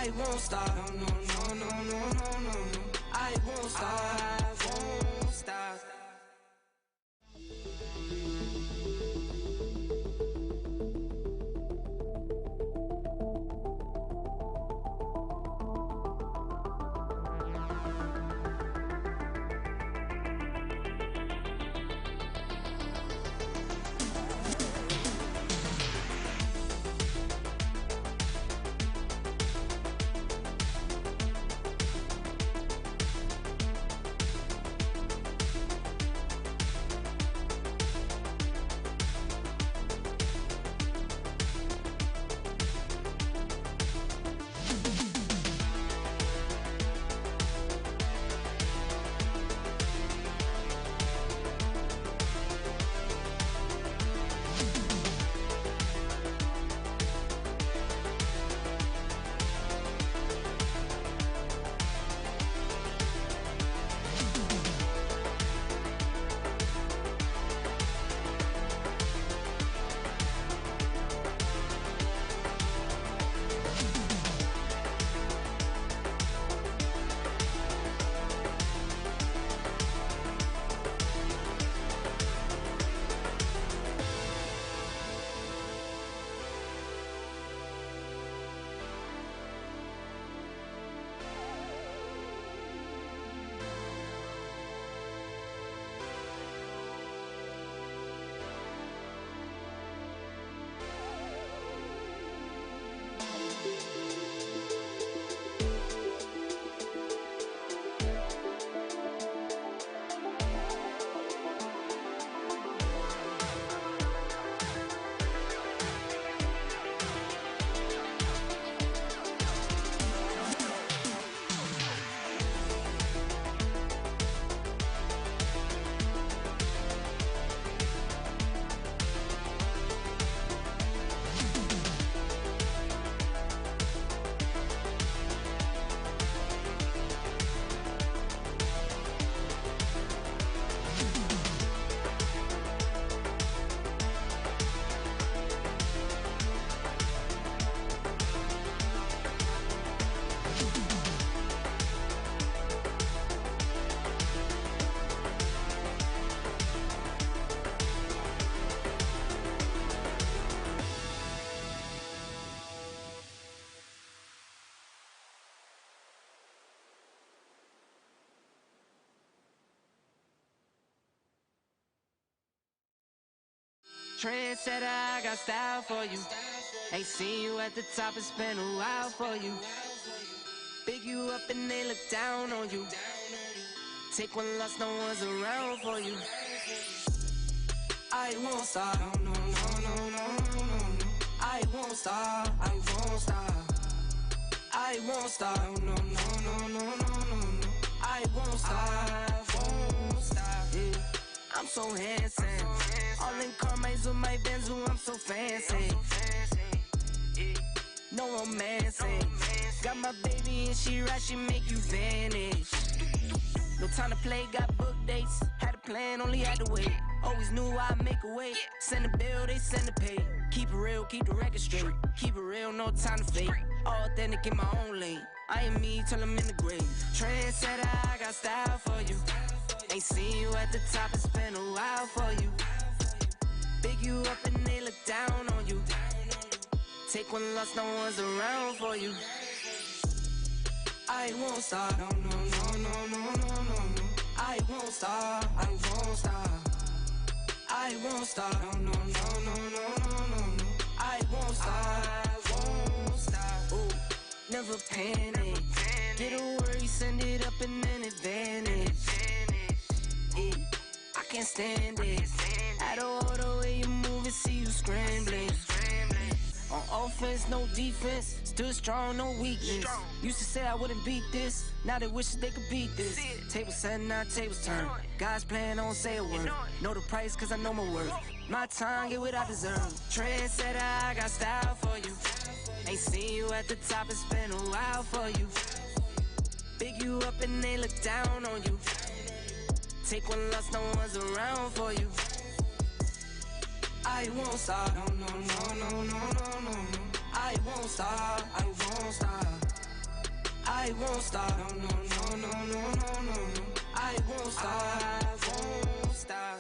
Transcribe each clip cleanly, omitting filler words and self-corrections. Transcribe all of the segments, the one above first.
I won't stop. No, no, no, no, no, no, no. I won't stop. I won't stop. Trendsetter, I got style for you. Ain't seen you at the top, it's been a while for you. Big you up and they look down on you. Take one loss, no one's around for you. I won't stop. No, no, no, no, no, no, no. I won't stop. I won't stop. I won't stop. No, no, no, no, no, no, no. I won't stop. I won't stop. Yeah. I'm so handsome. All in Carmine's with my Benzo, I'm so fancy. No romancing. Got my baby and she right, she make you vanish. No time to play, got book dates. Had a plan, only had to wait. Always knew I'd make a way. Send a bill, they send a pay. Keep it real, keep the record straight. Keep it real, no time to fake. All authentic in my own lane. I am me till I'm in the grave. Trendsetter, I got style for you. Ain't seen you at the top, it's been a while for you. Big you up and they look down on you. Take one loss, no one's around for you. I won't stop. No, no, no, no, no, no, no, no. I won't stop. I won't stop. I won't stop. No, no, no, no, no, no, no, no. I won't stop. I won't stop. Ooh, never panic. Get a worry, send it up and then it vanish. Yeah, I can't stand it. Out of all the way you move and see you scrambling. On offense, no defense. Stood strong, no weakness. Used to say I wouldn't beat this. Now they wish they could beat this. Tables set, now tables turn. God's plan, don't say a word. Know the price, cause I know my worth. My time, get what I deserve. Trendsetter, I got style for you. Ain't seen you at the top, it's been a while for you. Big you up and they look down on you. Take one loss, no one's around for you. I won't stop. No, no, no, no, no, no, no, no. I won't stop. I won't stop. I won't stop. No, no, no, no, no, no, no. I won't stop. I won't stop.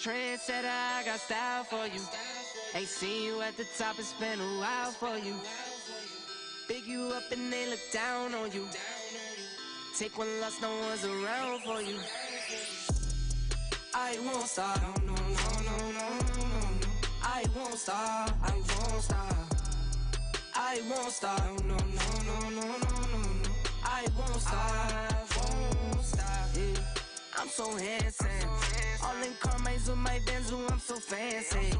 Trendsetter, I got style for you. Ain't seen you at the top, it's been a while for you. Big you up and they look down on you. Take one loss, no one's around for you. I won't stop. No, no, no, no, no, no, no. I won't stop. I won't stop. I won't stop. No, no, no, no, no, no, no. I won't stop. I won't stop. Yeah. I'm so handsome. All in Carmine's with my Benz, I'm so fancy.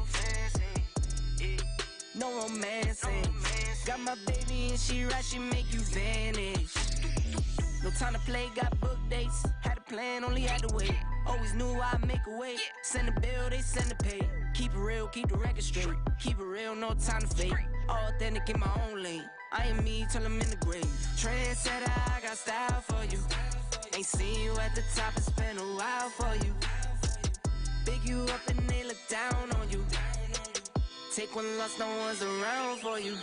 No romancing. Got my baby and she right, she make you vanish. No time to play, got book dates. Had a plan, only had to wait. Always knew I'd make a way. Send a bill, they send a pay. Keep it real, keep the record straight. Keep it real, no time to fake. All authentic in my own lane. I am me till I'm in the grave. Trendsetter, I got style for you. Ain't seen you at the top, it's been a while for you. Big you up and they look down on you. Take one loss, no one's around for you.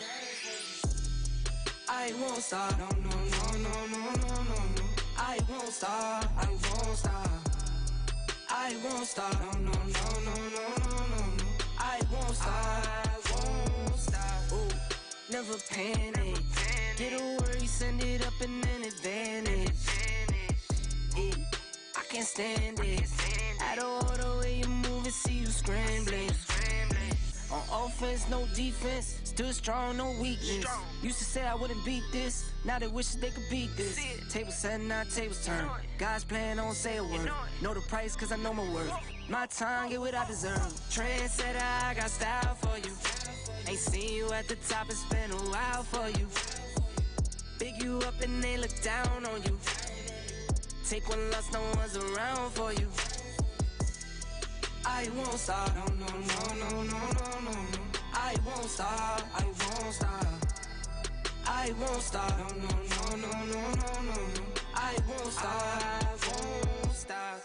I won't stop. No, no, no, no, no, no, no. I won't stop. I won't stop. I won't stop. No, no, no, no, no, no, no. I won't stop. I won't stop. Ooh, never panic. Get a worry, send it up and then advantage. Yeah, I can't stand it. Out of order way you move and see you scrambling. On offense, no defense. Still strong, no weakness. Used to say I wouldn't beat this. Now they wish they could beat this. Tables set, now tables turn. God's plan, don't say a word. Know the price, cause I know my worth. My time, get what I deserve. Trendsetter, I got style for you. Ain't seen you at the top, it's been a while for you. Big you up and they look down on you. Take one loss, no one's around for you. I won't stop. No, no, no, no, no, no, no. I won't stop. I won't stop. I won't stop. No, no, no, no, no, no, no. I won't stop. I won't stop.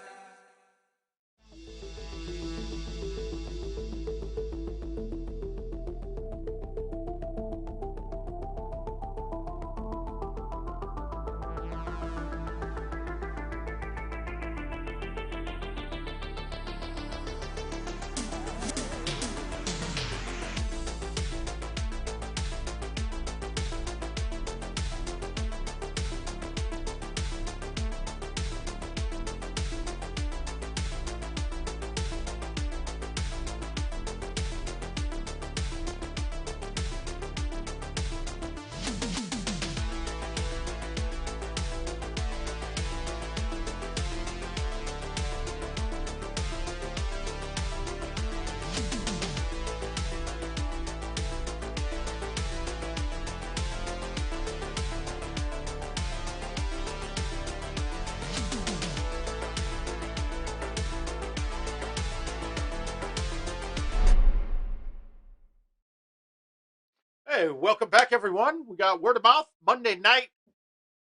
Hey, welcome back, everyone. We got Word of Mouth Monday night.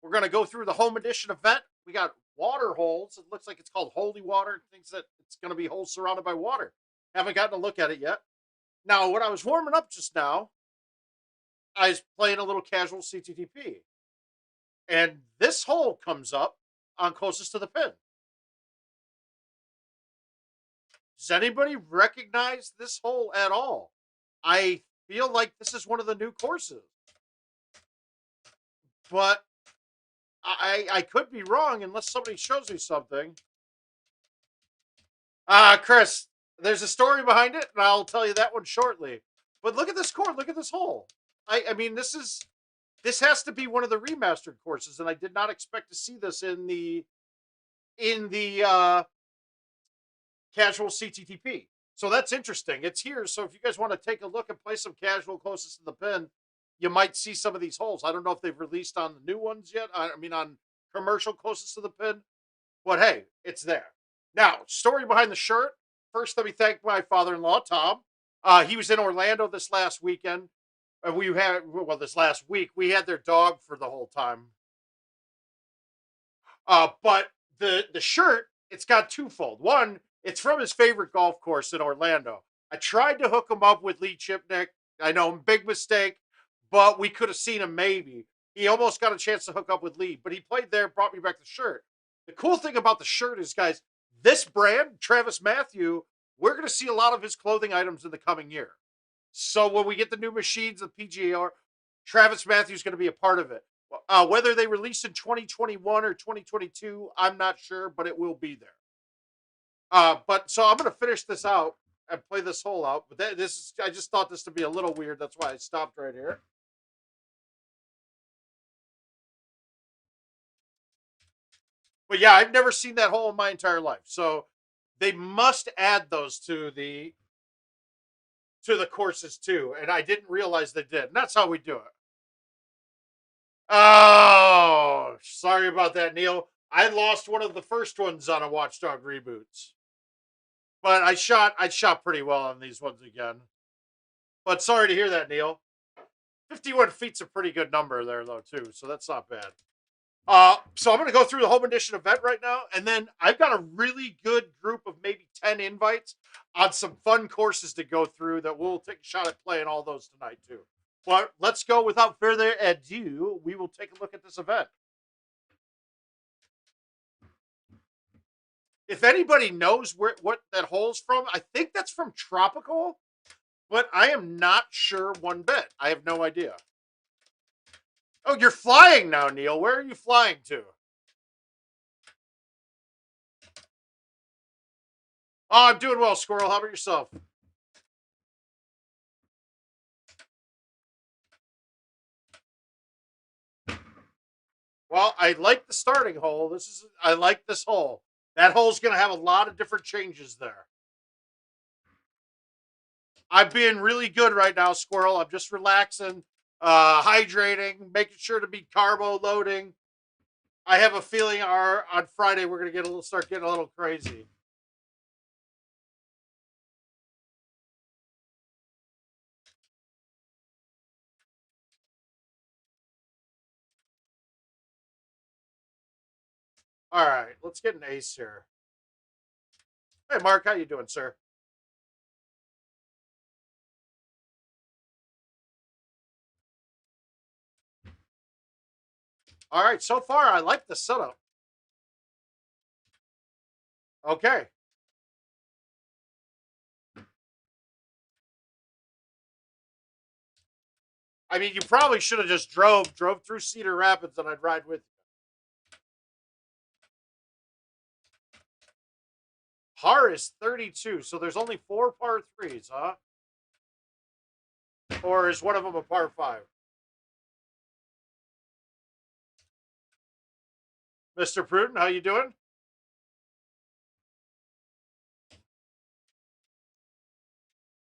We're going to go through the home edition event. We got water holes. It looks like it's called Holy Water. It thinks that it's going to be holes surrounded by water. Haven't gotten a look at it yet. Now, when I was warming up just now, I was playing a little casual CTTP. And this hole comes up on closest to the pin. Does anybody recognize this hole at all? I feel like this is one of the new courses. But I could be wrong unless somebody shows me something. Chris, there's a story behind it, and I'll tell you that one shortly. But look at this course. Look at this hole. I mean, this has to be one of the remastered courses, and I did not expect to see this in the casual CTTP. So that's interesting. It's here. So if you guys want to take a look and play some casual closest to the pin, you might see some of these holes. I don't know if they've released on the new ones yet. I mean, on commercial closest to the pin. But hey, it's there. Now, story behind the shirt. First, let me thank my father-in-law, Tom. He was in Orlando this last weekend. This last week, we had their dog for the whole time. But the shirt, it's got twofold. One, it's from his favorite golf course in Orlando. I tried to hook him up with Lee Chipnick. I know, big mistake, but we could have seen him maybe. He almost got a chance to hook up with Lee, but he played there, brought me back the shirt. The cool thing about the shirt is, guys, this brand, Travis Matthew, we're going to see a lot of his clothing items in the coming year. So when we get the new machines, the PGR, Travis Matthews is going to be a part of it. Whether they release in 2021 or 2022, I'm not sure, but it will be there. But so I'm going to finish this out and play this hole out. But I just thought this to be a little weird. That's why I stopped right here. But yeah, I've never seen that hole in my entire life. So they must add those to the courses too. And I didn't realize they did. And that's how we do it. Oh, sorry about that, Neil. I lost one of the first ones on a Watchdog reboots. But I shot pretty well on these ones again. But sorry to hear that, Neil. 51 feet's a pretty good number there, though, too. So that's not bad. So I'm going to go through the home edition event right now. And then I've got a really good group of maybe 10 invites on some fun courses to go through that we'll take a shot at playing all those tonight, too. But let's go without further ado. We will take a look at this event. If anybody knows what that hole's from, I think that's from Tropical, but I am not sure one bit. I have no idea. Oh, you're flying now, Neil. Where are you flying to? Oh, I'm doing well, Squirrel. How about yourself? Well, I like the starting hole. I like this hole. That hole's going to have a lot of different changes there. I'm being really good right now, Squirrel. I'm just relaxing, hydrating, making sure to be carbo loading. I have a feeling on Friday we're going to start getting a little crazy. All right, let's get an ace here. Hey, Mark, how you doing, sir? All right, so far I like the setup. Okay. I mean, you probably should have just drove through Cedar Rapids, and I'd ride with you. Par is 32, so there's only 4 par 3s, huh? Or is one of them a par 5? Mr. Pruden, how you doing?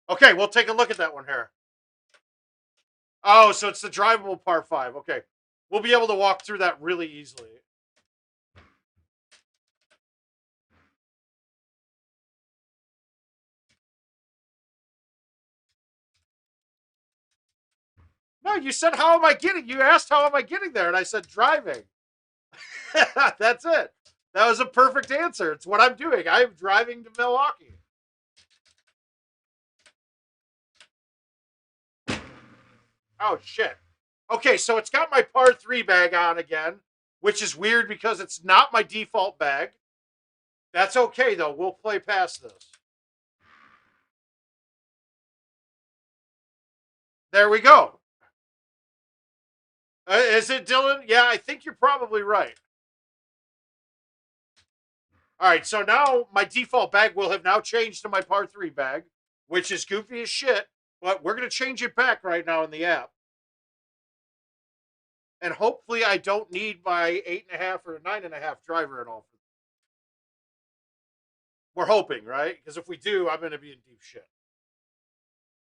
Okay, we'll take a look at that one here. Oh, so it's the drivable par 5. Okay. We'll be able to walk through that really easily. No, you said, how am I getting? You asked, how am I getting there? And I said, driving. That's it. That was a perfect answer. It's what I'm doing. I'm driving to Milwaukee. Oh, shit. Okay, so it's got my par 3 bag on again, which is weird because it's not my default bag. That's okay, though. We'll play past this. There we go. Is it, Dylan? Yeah, I think you're probably right. All right, so now my default bag will have now changed to my par 3 bag, which is goofy as shit, but we're going to change it back right now in the app. And hopefully I don't need my 8.5 or 9.5 driver at all. We're hoping, right? Because if we do, I'm going to be in deep shit.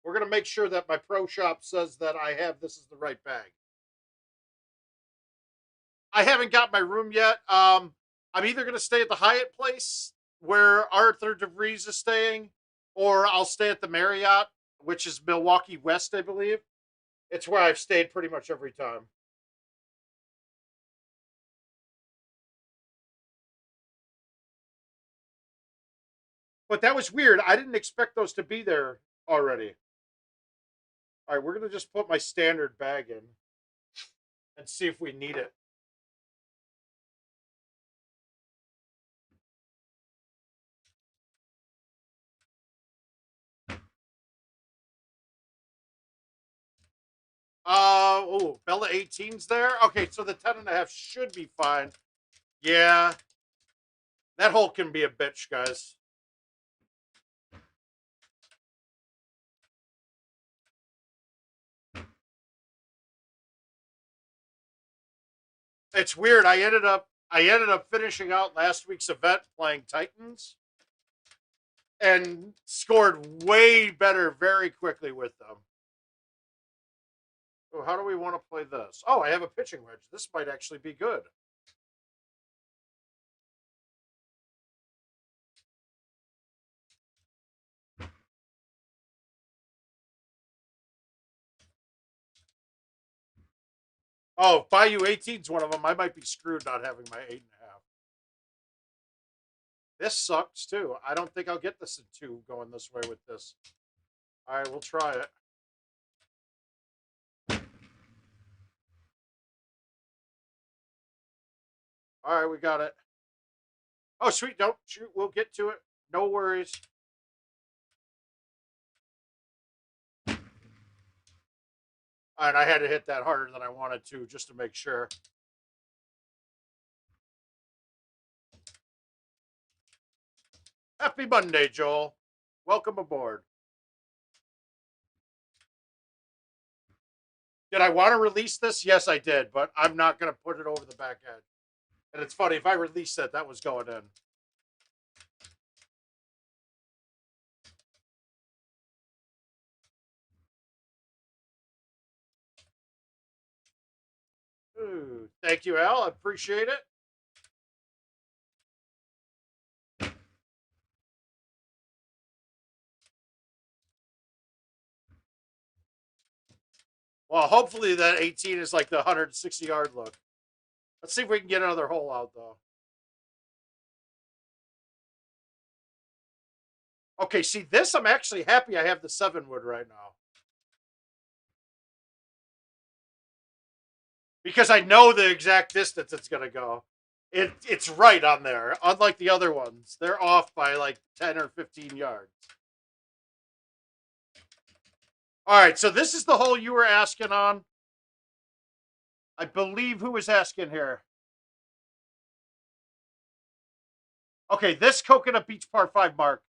We're going to make sure that my pro shop says that I have this is the right bag. I haven't got my room yet. I'm either going to stay at the Hyatt place where Arthur DeVries is staying, or I'll stay at the Marriott, which is Milwaukee West, I believe. It's where I've stayed pretty much every time. But that was weird. I didn't expect those to be there already. All right, we're going to just put my standard bag in and see if we need it. Oh, Bella 18's there. Okay, so the 10.5 should be fine. Yeah, that hole can be a bitch, guys. It's weird. I ended up finishing out last week's event playing Titans and scored way better very quickly with them. Oh, how do we want to play this? Oh, I have a pitching wedge. This might actually be good. Oh, if Bayou 18's one of them, I might be screwed not having my 8.5. This sucks too. I don't think I'll get this in 2 going this way with this. All right, we'll try it. All right, we got it. Oh, sweet. Don't shoot. We'll get to it. No worries. All right, I had to hit that harder than I wanted to just to make sure. Happy Monday, Joel. Welcome aboard. Did I want to release this? Yes, I did, but I'm not going to put it over the back end. And it's funny, if I released that was going in. Ooh, thank you, Al. I appreciate it. Well, hopefully that 18 is like the 160-yard look. Let's see if we can get another hole out, though. Okay, see, this I'm actually happy I have the 7-wood right now. Because I know the exact distance it's going to go. It's right on there, unlike the other ones. They're off by like 10 or 15 yards. All right, so this is the hole you were asking on. I believe who was asking here. Okay, this Coconut Beach Par 5, Mark.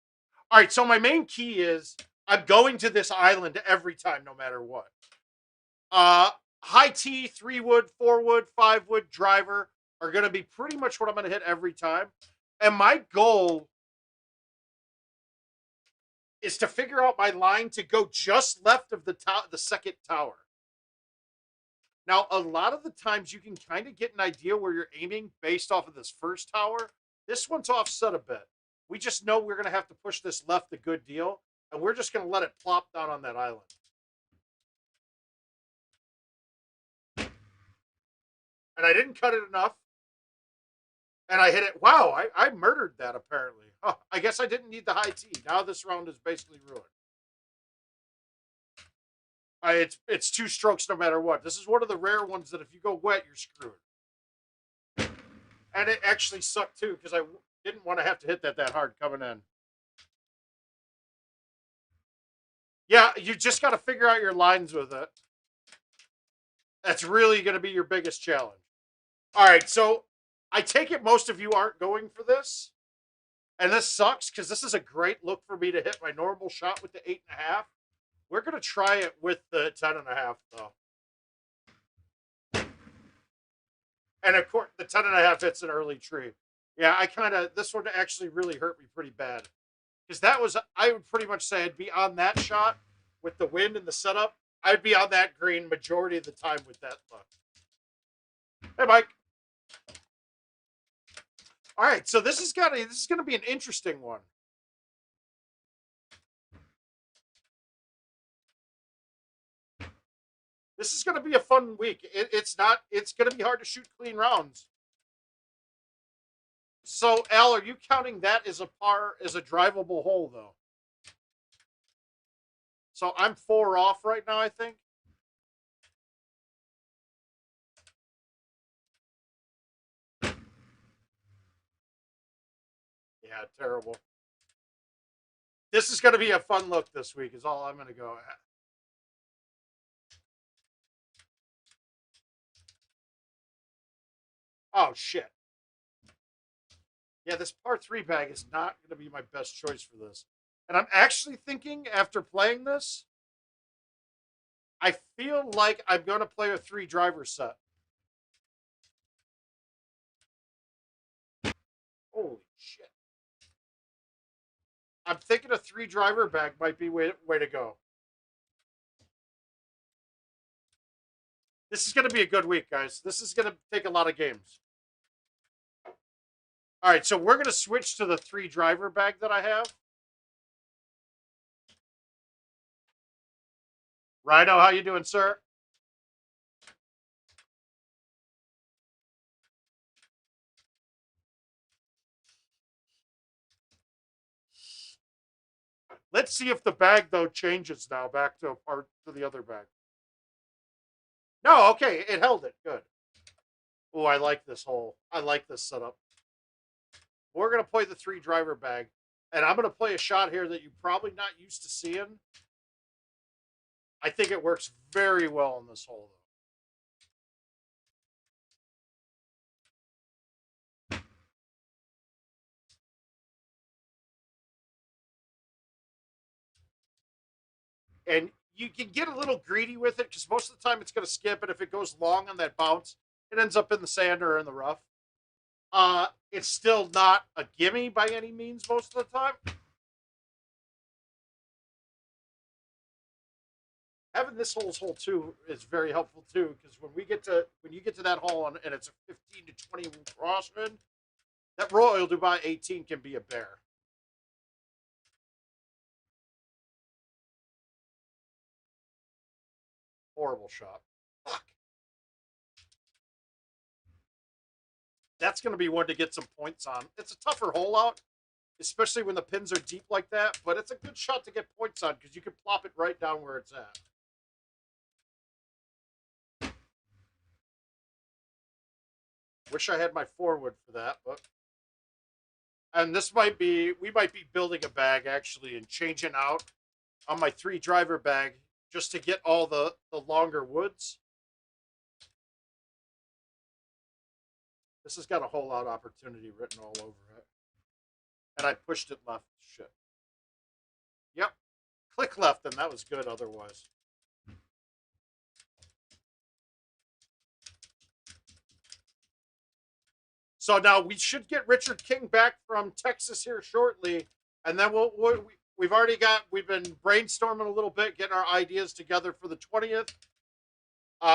All right, so my main key is I'm going to this island every time, no matter what. High tee, 3-wood, 4-wood, 5-wood driver are going to be pretty much what I'm going to hit every time. And my goal is to figure out my line to go just left of the second tower. Now, a lot of the times you can kind of get an idea where you're aiming based off of this first tower. This one's offset a bit. We just know we're going to have to push this left a good deal, and we're just going to let it plop down on that island. And I didn't cut it enough. And I hit it. Wow, I murdered that apparently. Huh, I guess I didn't need the high tee. Now this round is basically ruined. It's 2 strokes no matter what. This is one of the rare ones that if you go wet, you're screwed. And it actually sucked too because I didn't want to have to hit that hard coming in. Yeah, you just got to figure out your lines with it. That's really going to be your biggest challenge. All right, so I take it most of you aren't going for this. And this sucks because this is a great look for me to hit my normal shot with the 8.5. We're going to try it with the 10.5, though. And of course, the 10.5 hits an early tree. Yeah, this one actually really hurt me pretty bad. Because I would pretty much say I'd be on that shot with the wind and the setup. I'd be on that green majority of the time with that look. Hey, Mike. All right, so this is going to be an interesting one. This is going to be a fun week. It's going to be hard to shoot clean rounds. So, Al, are you counting that as a drivable hole, though? So I'm 4 off right now, I think. Yeah, terrible. This is going to be a fun look this week is all I'm going to go at. Oh, shit. Yeah, this par 3 bag is not going to be my best choice for this. And I'm actually thinking, after playing this, I feel like I'm going to play a 3 driver set. Holy shit. I'm thinking a 3 driver bag might be way to go. This is going to be a good week, guys. This is going to take a lot of games. All right, so we're going to switch to the 3 driver bag that I have. Rhino, how you doing, sir? Let's see if the bag, though, changes now back to the other bag. No, okay, it held it. Good. Oh, I like this hole. I like this setup. We're going to play the 3 driver bag, and I'm going to play a shot here that you're probably not used to seeing. I think it works very well in this hole, though. And you can get a little greedy with it because most of the time it's going to skip, and if it goes long on that bounce, it ends up in the sand or in the rough. It's still not a gimme by any means most of the time. Having this hole 2 is very helpful too, because when you get to that hole and it's a 15 to 20 crosswind, that Royal Dubai 18 can be a bear. Horrible shot. Fuck. That's going to be one to get some points on. It's a tougher hole out. especially when the pins are deep like that. But it's a good shot to get points on because you can plop it right down where it's at. Wish I had my forward for that, but. And this might be, we might be building a bag actually and changing out on my 3 driver bag just to get all the longer woods. This has got a whole lot of opportunity written all over it. And I pushed it left. Shit. Yep. Click left, and that was good otherwise. So now we should get Richard King back from Texas here shortly, and then we've already got, we've been brainstorming a little bit, getting our ideas together for the 20th.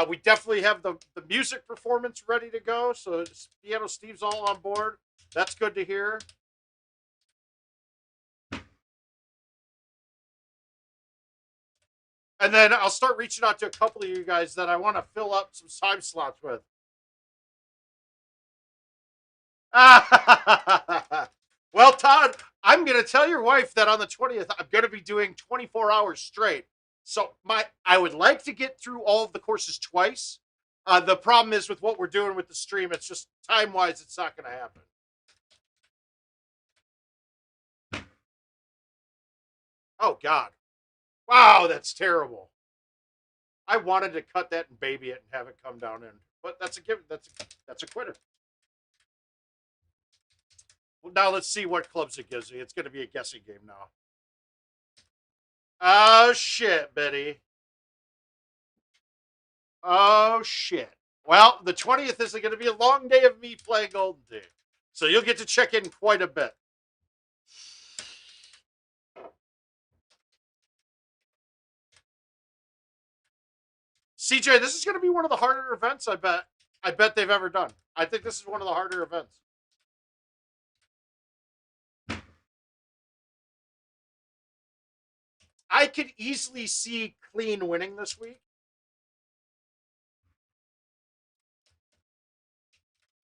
We definitely have the music performance ready to go, so Piano Steve's all on board. That's good to hear. And then I'll start reaching out to a couple of you guys that I want to fill up some time slots with. Well, Todd, I'm going to tell your wife that on the 20th, I'm going to be doing 24 hours straight. So I would like to get through all of the courses twice. The problem is with what we're doing with the stream, it's just time-wise, it's not going to happen. Oh, God. Wow, that's terrible. I wanted to cut that and baby it and have it come down in. But that's a given. That's a quitter. Well, now let's see what clubs it gives me. It's going to be a guessing game now. Oh, shit, Betty. Oh, shit. Well, the 20th is going to be a long day of me playing Golden Tee. So you'll get to check in quite a bit. CJ, this is going to be one of the harder events, I bet. I bet they've ever done. I think this is one of the harder events. I could easily see Clean winning this week.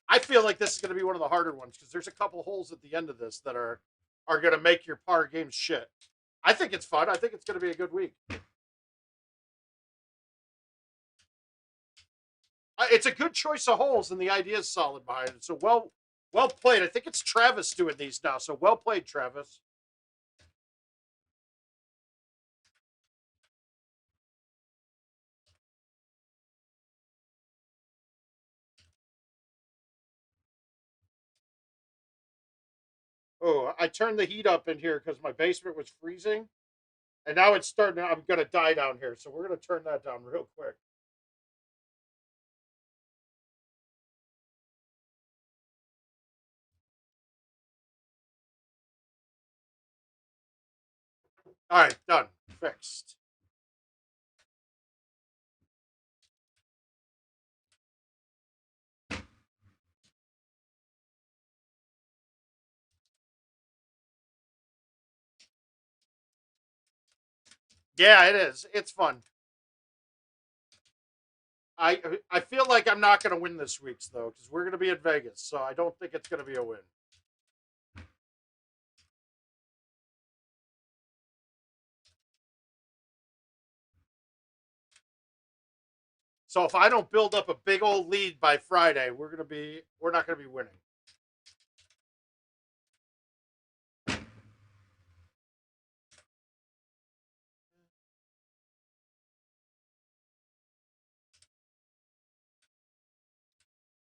I feel like this is going to be one of the harder ones because there's a couple holes at the end of this that are going to make your par game shit. I think it's fun. I think it's going to be a good week. It's a good choice of holes, and the idea is solid behind it. So well played. I think it's Travis doing these now. So well played, Travis. Oh, I turned the heat up in here because my basement was freezing. And now it's starting to, I'm going to die down here. So we're going to turn that down real quick. All right, done. Fixed. Yeah, it is. It's fun. I feel like I'm not going to win this week's, though, because we're going to be in Vegas. So I don't think it's going to be a win. So if I don't build up a big old lead by Friday, we're not going to be winning.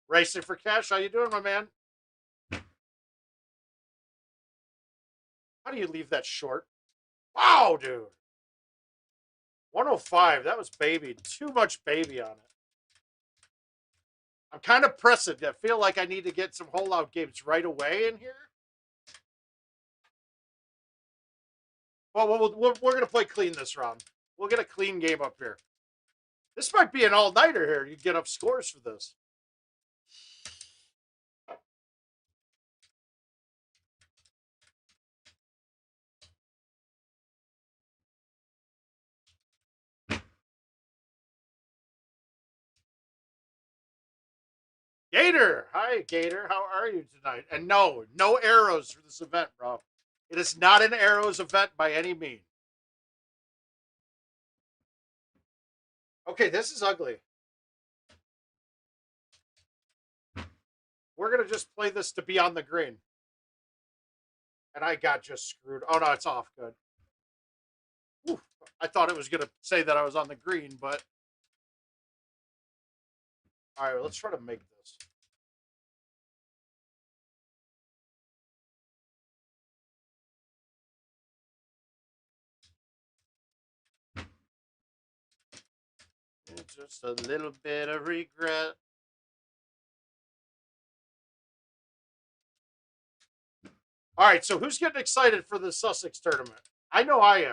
Racing for Cash, how you doing, my man? How do you leave that short? Wow, dude. 105, that was baby. Too much baby on it. I'm kind of pressing. I feel like I need to get some hole-out games right away in here. Well, we're going to play clean this round. We'll get a clean game up here. This might be an all-nighter here. You get up scores for this. Gator. Hi, Gator. How are you tonight? And no arrows for this event, bro. It is not an arrows event by any means. Okay, this is ugly. We're going to just play this to be on the green. And I got just screwed. Oh, no, it's off. Good. Whew. I thought it was going to say that I was on the green, but... All right, let's try to make this. Just a little bit of regret. All right, so who's getting excited for the Sussex tournament? I know I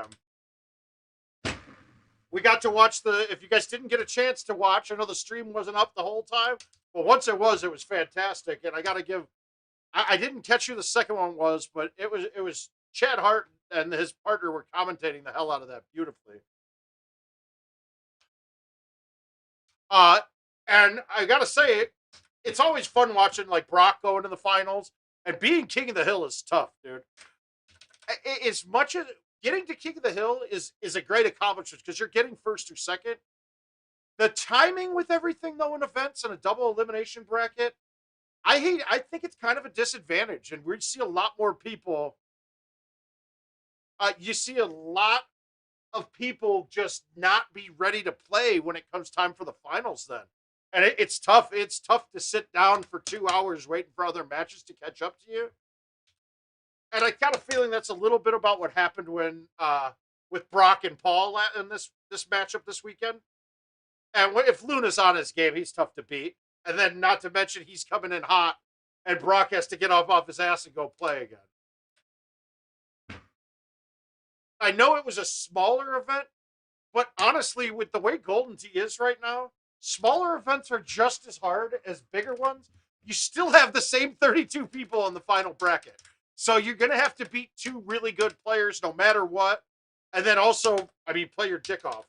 am. We got to watch the, if you guys didn't get a chance to watch, I know the stream wasn't up the whole time, but once it was fantastic. And I got to give, I didn't catch who the second one was, but it was Chad Hart and his partner were commentating the hell out of that beautifully. And I got to say, it's always fun watching like Brock go into the finals, and being King of the Hill is tough, dude. As much as getting to King of the Hill is a great accomplishment because you're getting first or second. The timing with everything though in events and a double elimination bracket, I think it's kind of a disadvantage, and we see a lot more people. You see a lot of people just not be ready to play when it comes time for the finals. Then, and it's tough. It's tough to sit down for 2 hours waiting for other matches to catch up to you. And I got a feeling that's a little bit about what happened when with Brock and Paul in this matchup this weekend. And if Luna's on his game, he's tough to beat. And then, not to mention, he's coming in hot, and Brock has to get off his ass and go play again. I know it was a smaller event, but honestly, with the way Golden Tee is right now, smaller events are just as hard as bigger ones. You still have the same 32 people in the final bracket. So you're going to have to beat 2 really good players no matter what. And then also, I mean, play your dick off.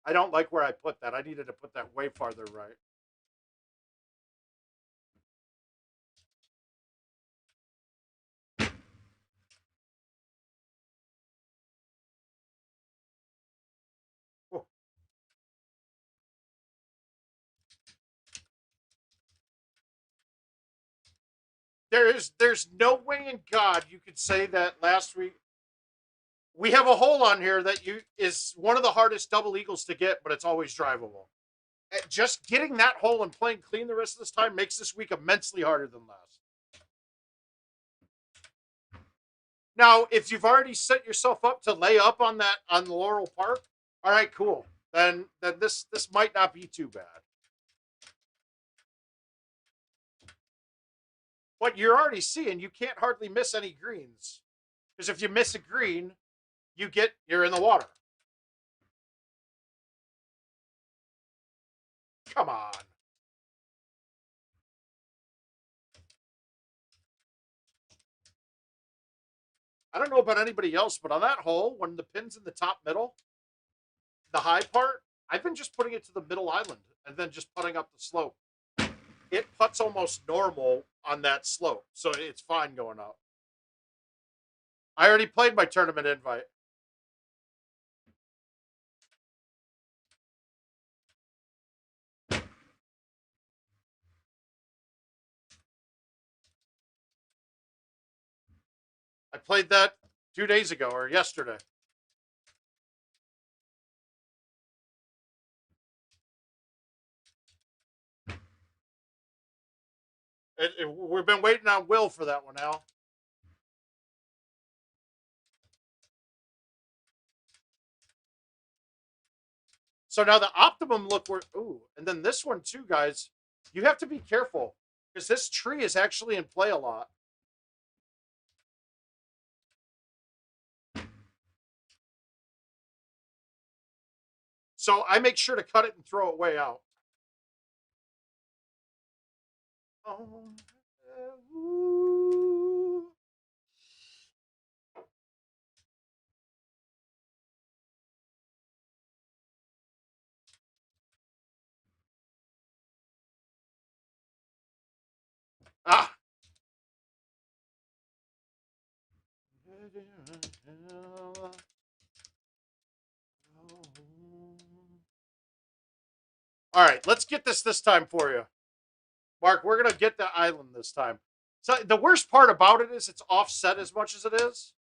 I don't like where I put that. I needed to put that way farther right. Oh. There's no way in God you could say that last week. We have a hole on here that is one of the hardest double eagles to get, but it's always drivable. Just getting that hole and playing clean the rest of this time makes this week immensely harder than last. Now, if you've already set yourself up to lay up on Laurel Park, all right, cool. Then this might not be too bad. But you're already seeing you can't hardly miss any greens. Because if you miss a green, you're in the water. Come on. I don't know about anybody else, but on that hole, when the pin's in the top middle, the high part, I've been just putting it to the middle island and then just putting up the slope. It putts almost normal on that slope, so it's fine going up. I already played my tournament invite. I played that 2 days ago or yesterday. We've been waiting on Will for that one, Al. So now the optimum look where, ooh, and then this one too, guys. You have to be careful because this tree is actually in play a lot. So I make sure to cut it and throw it way out. Oh, Ah. All right, let's get this time for you. Mark, we're going to get the island this time. So the worst part about it is it's offset as much as it is.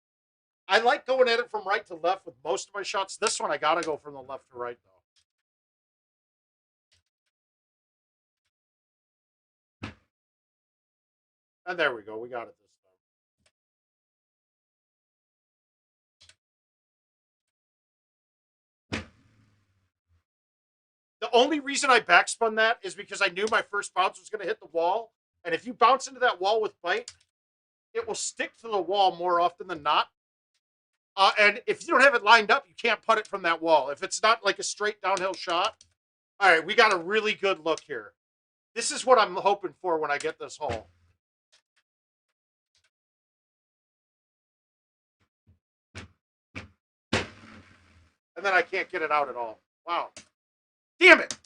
I like going at it from right to left with most of my shots. This one, I got to go from the left to right, though. And there we go. We got it this time. The only reason I backspun that is because I knew my first bounce was going to hit the wall. And if you bounce into that wall with bite, it will stick to the wall more often than not. And if you don't have it lined up, you can't putt it from that wall. If it's not like a straight downhill shot. All right, we got a really good look here. This is what I'm hoping for when I get this hole. And then I can't get it out at all. Wow. Damn it.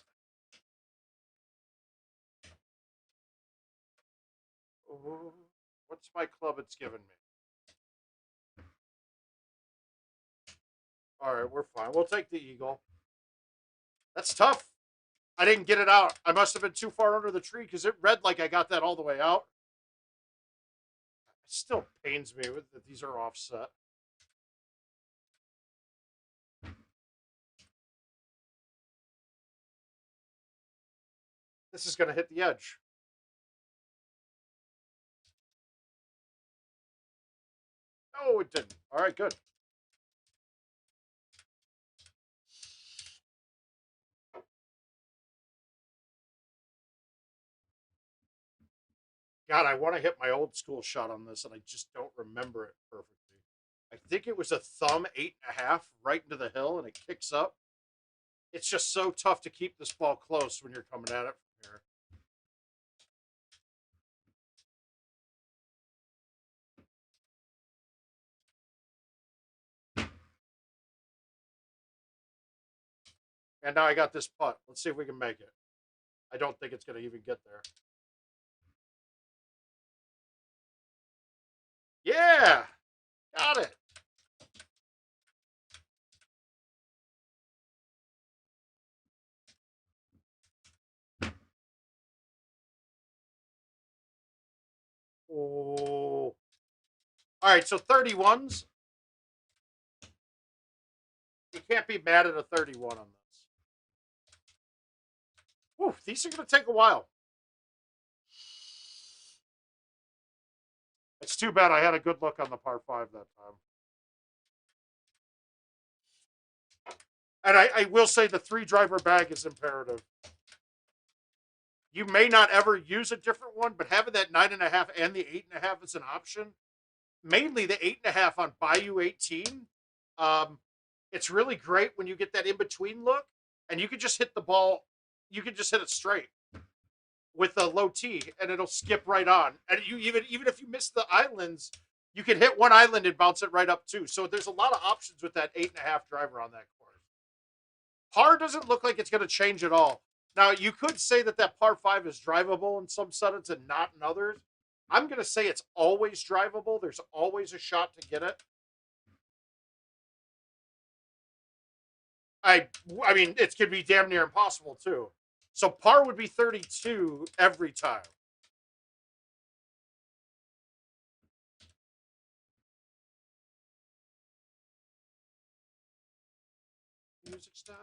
Oh, what's my club it's given me? All right, we're fine. We'll take the eagle. That's tough. I didn't get it out. I must have been too far under the tree because it read like I got that all the way out. It still pains me that these are offset. This is going to hit the edge. No, it didn't. All right, good. God, I want to hit my old school shot on this, and I just don't remember it perfectly. I think it was a thumb 8.5 right into the hill, and it kicks up. It's just so tough to keep this ball close when you're coming at it from here. And now I got this putt. Let's see if we can make it. I don't think it's going to even get there. Yeah, got it. Oh. All right, so 31s. You can't be mad at a 31 on this. Whew, these are going to take a while. It's too bad I had a good look on the par 5 that time. And I will say the 3-driver bag is imperative. You may not ever use a different one, but having that 9.5 and the 8.5 is an option. Mainly the 8.5 on Bayou 18. It's really great when you get that in between look, and you can just hit the ball. You can just hit it straight with a low tee, and it'll skip right on. And you even if you miss the islands, you can hit one island and bounce it right up too. So there's a lot of options with that 8.5 driver on that course. Par doesn't look like it's going to change at all. Now, you could say that par 5 is drivable in some settings and not in others. I'm going to say it's always drivable. There's always a shot to get it. I mean, it could be damn near impossible, too. So par would be 32 every time. Music style?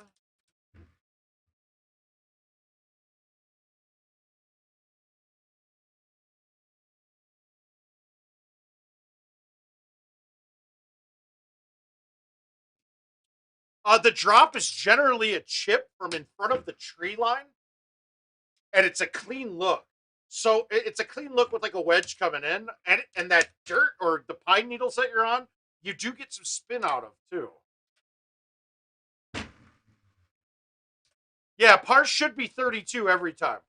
The drop is generally a chip from in front of the tree line, and it's a clean look. So it's a clean look with like a wedge coming in, and that dirt or the pine needles that you're on, you do get some spin out of too. Yeah, par should be 32 every time.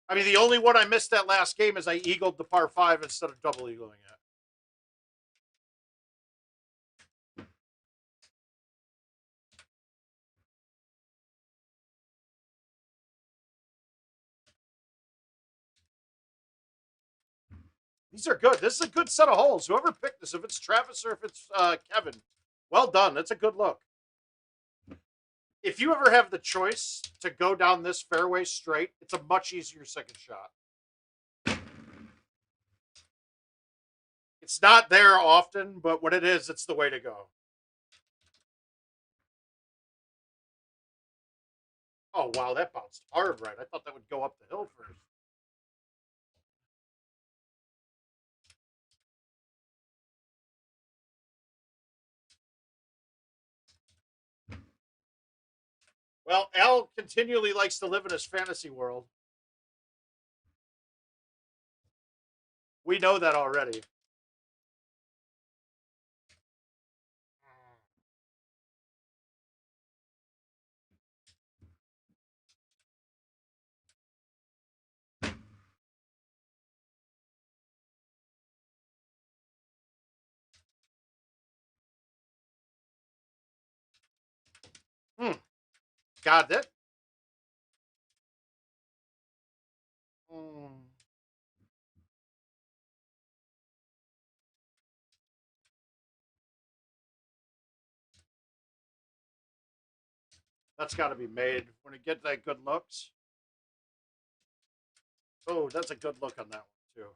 I mean, the only one I missed that last game is I eagled the par 5 instead of double eagling it. These are good. This is a good set of holes. Whoever picked this, if it's Travis or if it's Kevin, well done. That's a good look. If you ever have the choice to go down this fairway straight, it's a much easier second shot. It's not there often, but when it is, it's the way to go. Oh, wow, that bounced hard right. I thought that would go up the hill first. Well, Al continually likes to live in his fantasy world. We know that already. Hmm. Got it. Hmm. That's got to be made when it gets that good looks. Oh, that's a good look on that one, too.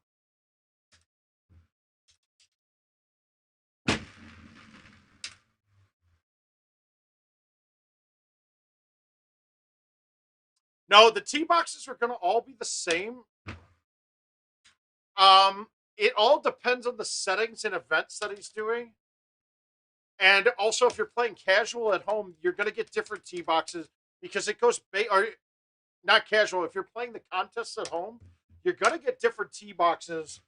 No, the tee boxes are going to all be the same. It all depends on the settings and events that he's doing. And also, if you're playing casual at home, you're going to get different tee boxes because it goes or not casual. If you're playing the contests at home, you're going to get different tee boxes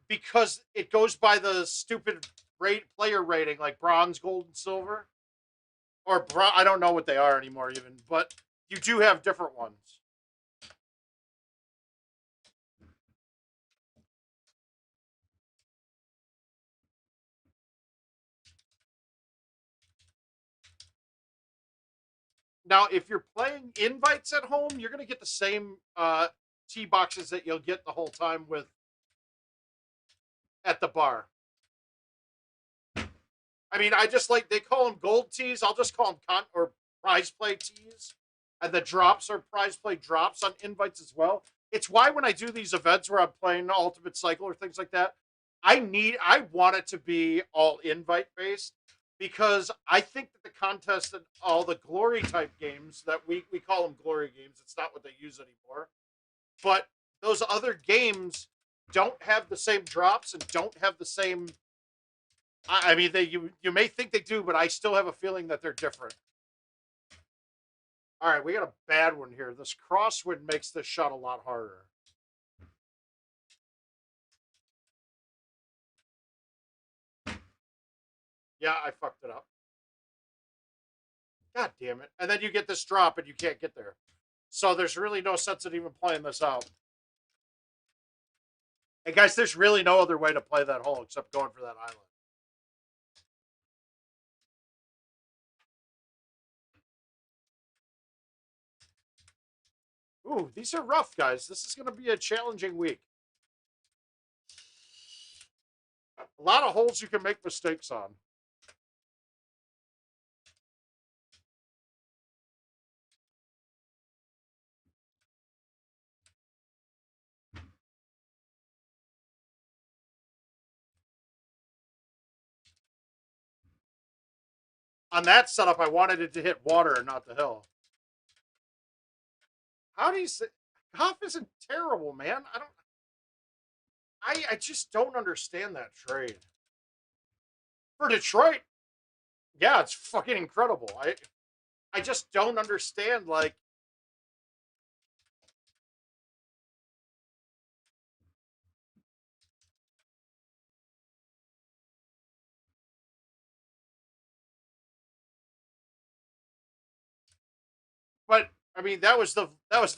because it goes by the stupid player rating, like bronze, gold, and silver, or I don't know what they are anymore, even. But you do have different ones. Now, if you're playing invites at home, you're going to get the same tee boxes that you'll get the whole time with at the bar. I mean, I just like, they call them gold tees. I'll just call them or prize play tees. And the drops are prize play drops on invites as well. It's why when I do these events where I'm playing Ultimate Cycle or things like that, I want it to be all invite based because I think that the contest and all the glory type games that we call them glory games, it's not what they use anymore. But those other games don't have the same drops and don't have the same. I mean, you may think they do, but I still have a feeling that they're different. All right, we got a bad one here. This crosswind makes this shot a lot harder. Yeah, I fucked it up. God damn it. And then you get this drop and you can't get there. So there's really no sense in even playing this out. And guys, there's really no other way to play that hole except going for that island. Ooh, these are rough, guys. This is going to be a challenging week. A lot of holes you can make mistakes on. On that setup, I wanted it to hit water and not the hill. How do you say? Goff isn't terrible, man. I just don't understand that trade. For Detroit, yeah, it's fucking incredible. I just don't understand, like, but I mean that was the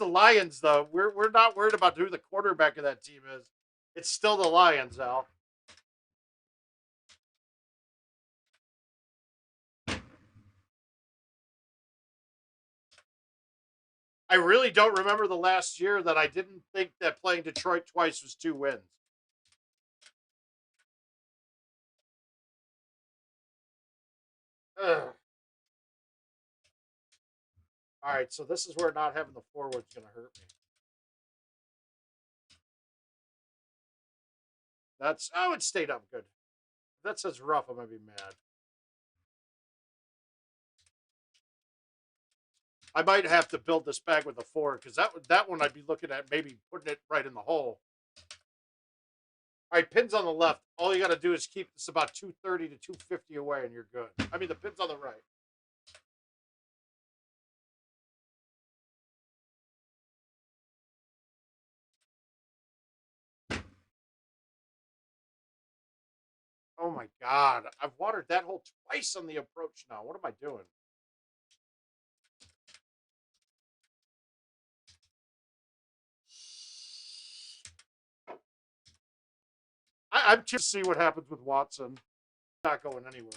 Lions though. We're not worried about who the quarterback of that team is. It's still the Lions, Al. I really don't remember the last year that I didn't think that playing Detroit twice was 2 wins. Ugh. All right, so this is where not having the forward's going to hurt me. That's, oh, it stayed up good. If that says rough, I'm going to be mad. I might have to build this bag with a forward because that one I'd be looking at maybe putting it right in the hole. All right, pins on the left. All you got to do is keep this about 230 to 250 away, and you're good. I mean, the pins on the right. Oh my God. I've watered that hole twice on the approach now. What am I doing? I'm curious to see what happens with Watson. Not going anywhere.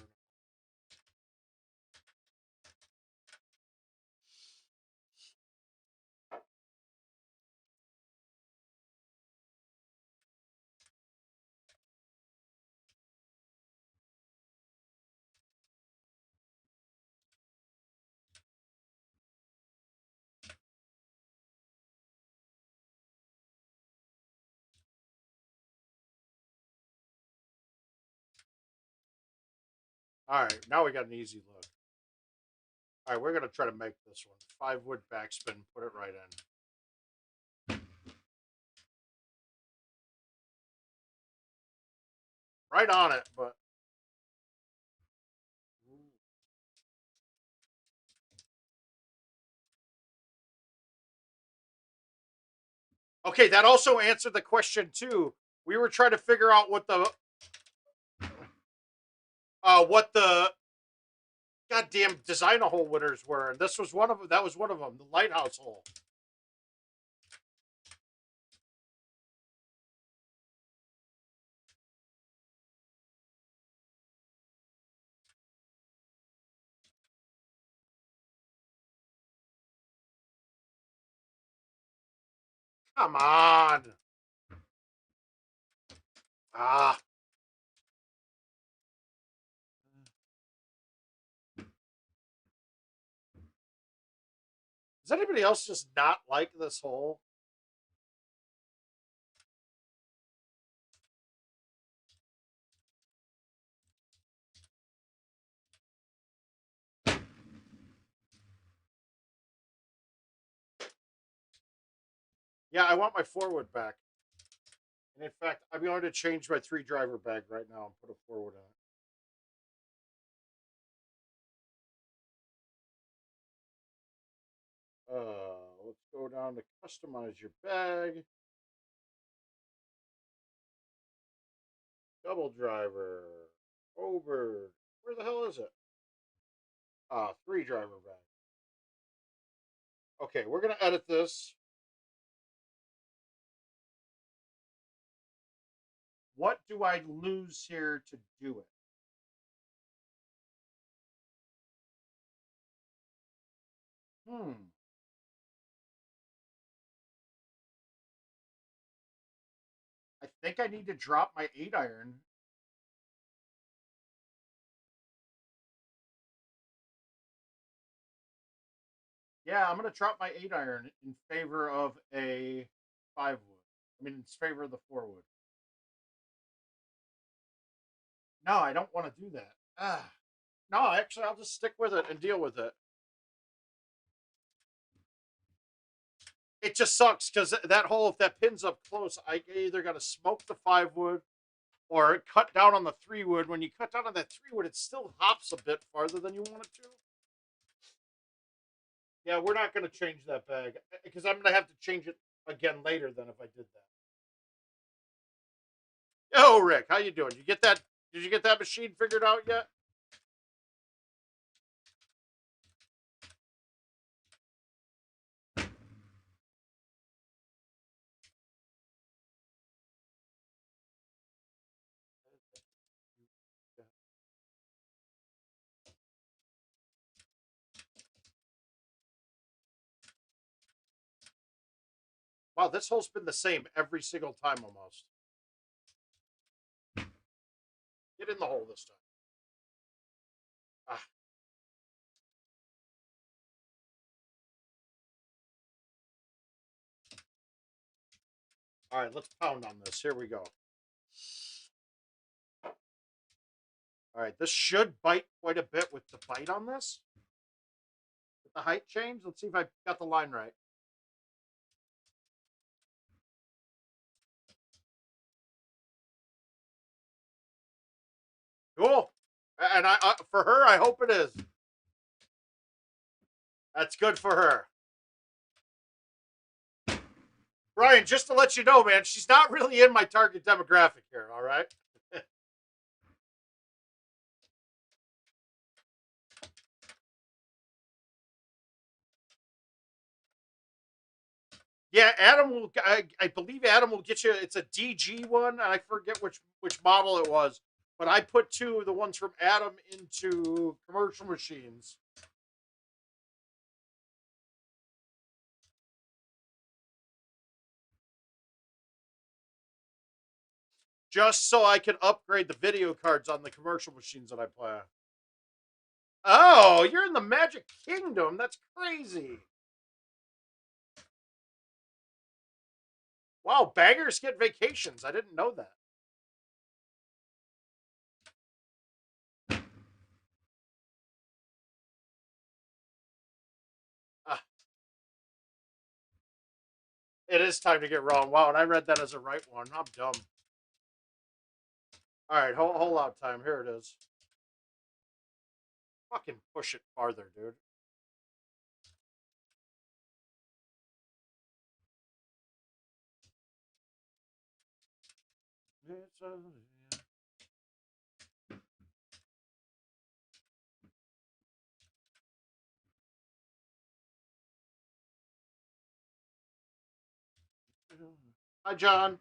All right, now we got an easy look. All right, we're going to try to make this one. 5-wood backspin, put it right in. Right on it, but... Okay, that also answered the question, too. We were trying to figure out what the goddamn designer hole winners were, and this was one of them. That was one of them, the lighthouse hole. Come on. Ah. Does anybody else just not like this hole? Yeah, I want my forward back. And in fact, I'm going to change my 3-driver bag right now and put a forward on it. Let's go down to customize your bag. Double driver. Over. Where the hell is it? 3-driver bag. Okay, we're going to edit this. What do I lose here to do it? I think I need to drop my 8-iron. Yeah, I'm going to drop my 8-iron in favor of a 5-wood. I mean, in favor of the 4-wood. No, I don't want to do that. No, actually, I'll just stick with it and deal with it. It just sucks because that hole, if that pin's up close, I either got to smoke the 5-wood or cut down on the 3-wood. When you cut down on that 3-wood, it still hops a bit farther than you want it to. Yeah, we're not going to change that bag because I'm going to have to change it again later than if I did that. Yo, Rick, how you doing? You get that? Did you get that machine figured out yet? Wow, this hole's been the same every single time almost. Get in the hole this time. All right, let's pound on this. Here we go. All right, this should bite quite a bit with the bite on this. With the height change. Let's see if I got the line right. Cool. And for her, I hope it is. That's good for her. Brian, just to let you know, man, she's not really in my target demographic here, all right? Yeah, Adam will. I believe Adam will get you. It's a DG one, and I forget which model it was. But I put two of the ones from Adam into commercial machines. Just so I can upgrade the video cards on the commercial machines that I play. Oh, you're in the Magic Kingdom. That's crazy. Wow, baggers get vacations. I didn't know that. Ah, it is time to get wrong. Wow, and I read that as a right one. I'm dumb. All right, hold out time. Here it is. Fucking push it farther, dude. It's a... Hi, John.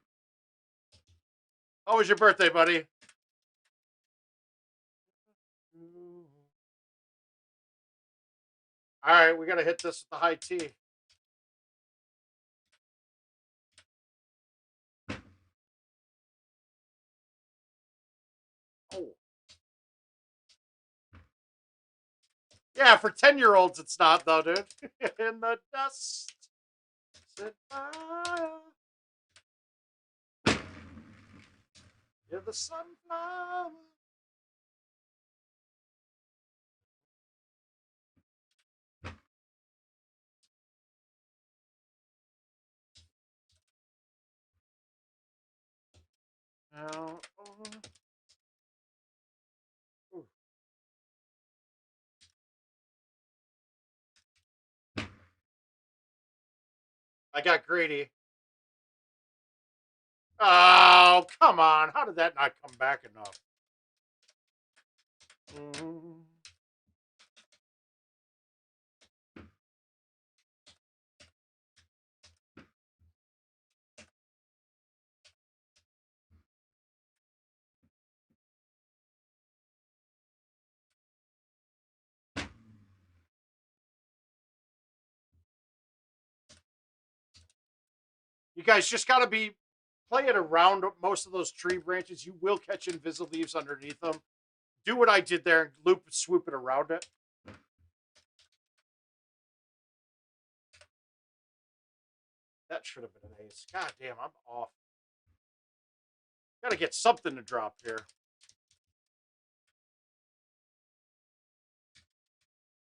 How was your birthday, buddy? All right, we got to hit this with the high T. Oh. Yeah, for 10-year-olds, it's not, though, dude. In the dust. Set fire. In the sunflower. Now, I got greedy. Oh, come on. How did that not come back enough? Mm-hmm. You guys just got to be play it around most of those tree branches. You will catch invisible leaves underneath them. Do what I did there and loop and swoop it around it. That should have been an ace. God damn, I'm off. Got to get something to drop here.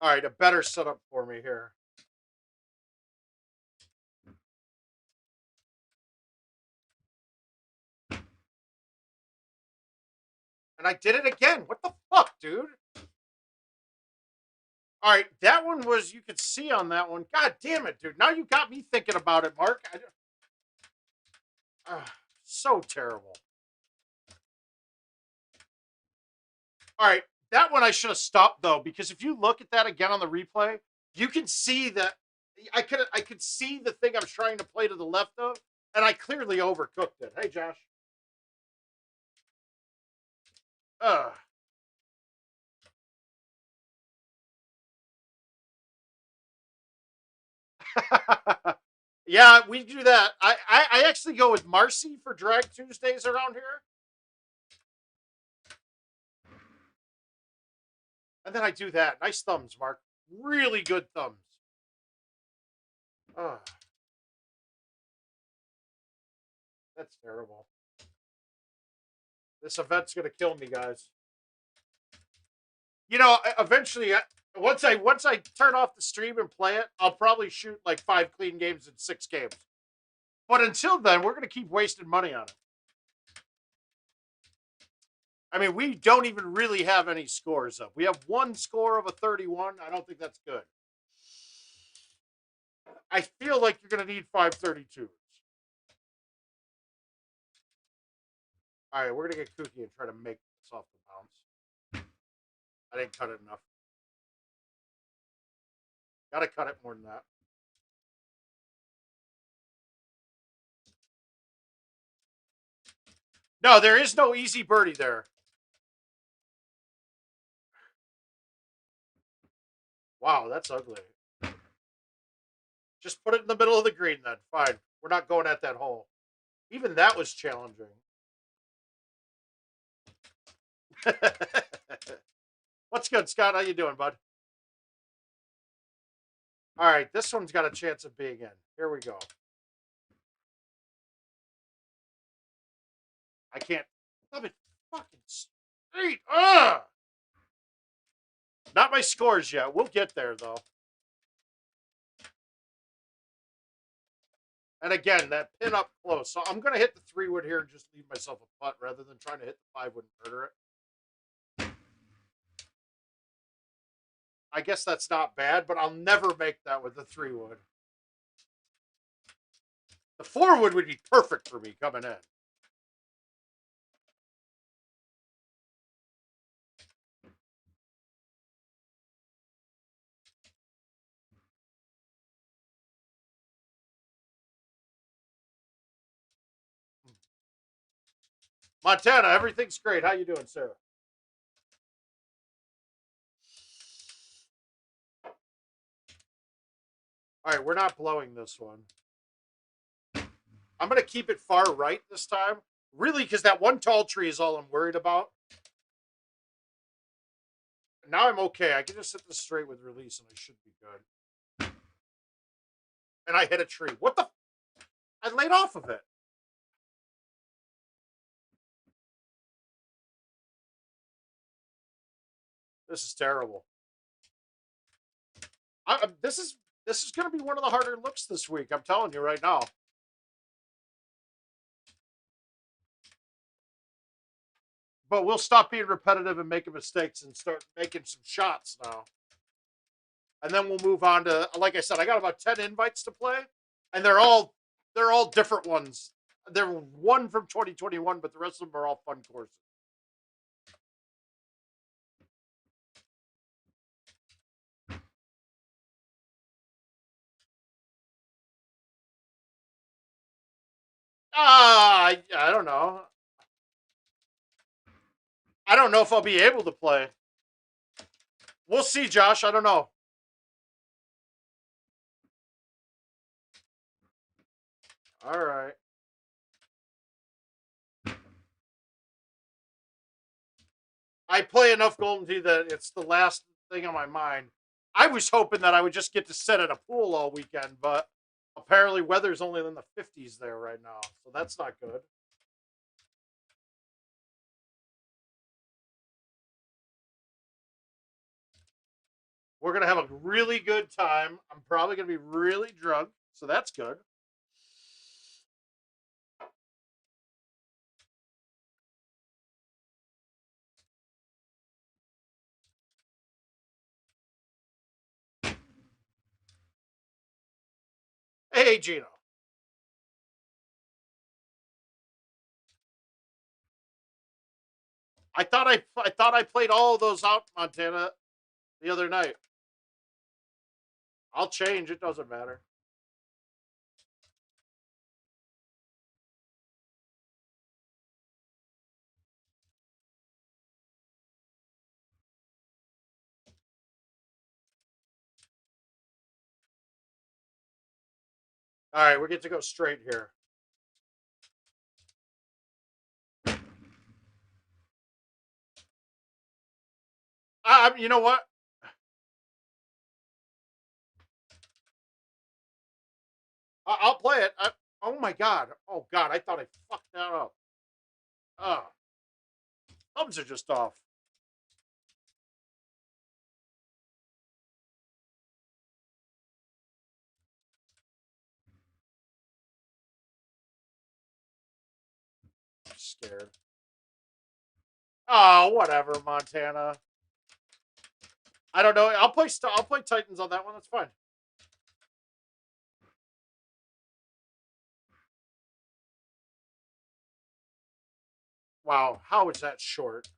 All right, a better setup for me here. And I did it again. What the fuck, dude? All right, that one was, you could see on that one. God damn it, dude. Now you got me thinking about it, Mark. So terrible. All right, that one I should have stopped, though, because if you look at that again on the replay, you can see that I could see the thing I was trying to play to the left of, and I clearly overcooked it. Hey, Josh. Ugh. Yeah, we do that. I actually go with Marcy for Drag Tuesdays around here. And then I do that. Nice thumbs, Mark. Really good thumbs. Ugh. That's terrible. This event's gonna kill me, guys. You know, eventually, once I turn off the stream and play it, I'll probably shoot like 5 clean games in 6 games. But until then, we're gonna keep wasting money on it. I mean, we don't even really have any scores up. We have 1 score of a 31. I don't think that's good. I feel like you're gonna need 5 32s. All right, we're gonna get kooky and try to make this off the bounce. I didn't cut it enough. Gotta cut it more than that. No, there is no easy birdie there. Wow, that's ugly. Just put it in the middle of the green then. Fine. We're not going at that hole. Even that was challenging. What's good, Scott? How you doing, bud? All right, this one's got a chance of being in. Here we go. I can't. Love it fucking straight. Ugh! Not my scores yet. We'll get there, though. And again, that pin up close. So I'm going to hit the 3-wood here and just leave myself a putt rather than trying to hit the 5-wood and murder it. I guess that's not bad, but I'll never make that with the 3-wood. The 4-wood would be perfect for me coming in. Montana, everything's great. How you doing, Sarah? All right, we're not blowing this one. I'm going to keep it far right this time. Really, because that one tall tree is all I'm worried about. Now I'm okay. I can just hit this straight with release and I should be good. And I hit a tree. What the? I laid off of it. This is terrible. This is going to be one of the harder looks this week. I'm telling you right now. But we'll stop being repetitive and making mistakes and start making some shots now. And then we'll move on to, like I said, I got about 10 invites to play, and they're all different ones. They're one from 2021, but the rest of them are all fun courses. I don't know. I don't know if I'll be able to play. We'll see, Josh. I don't know. All right. I play enough Golden Tee that it's the last thing on my mind. I was hoping that I would just get to sit at a pool all weekend, but apparently weather's only in the 50s there right now, so that's not good. We're going to have a really good time. I'm probably going to be really drunk, so that's good. Hey, Gino. I thought I played all of those out, Montana, the other night. I'll change. It doesn't matter. All right, we get to go straight here. You know what? I'll play it. Oh my god. Oh god, I thought I fucked that up. Thumbs are just off. I'm scared. Oh, whatever, Montana. I don't know. I'll play Titans on that one. That's fine. Wow, how is that short?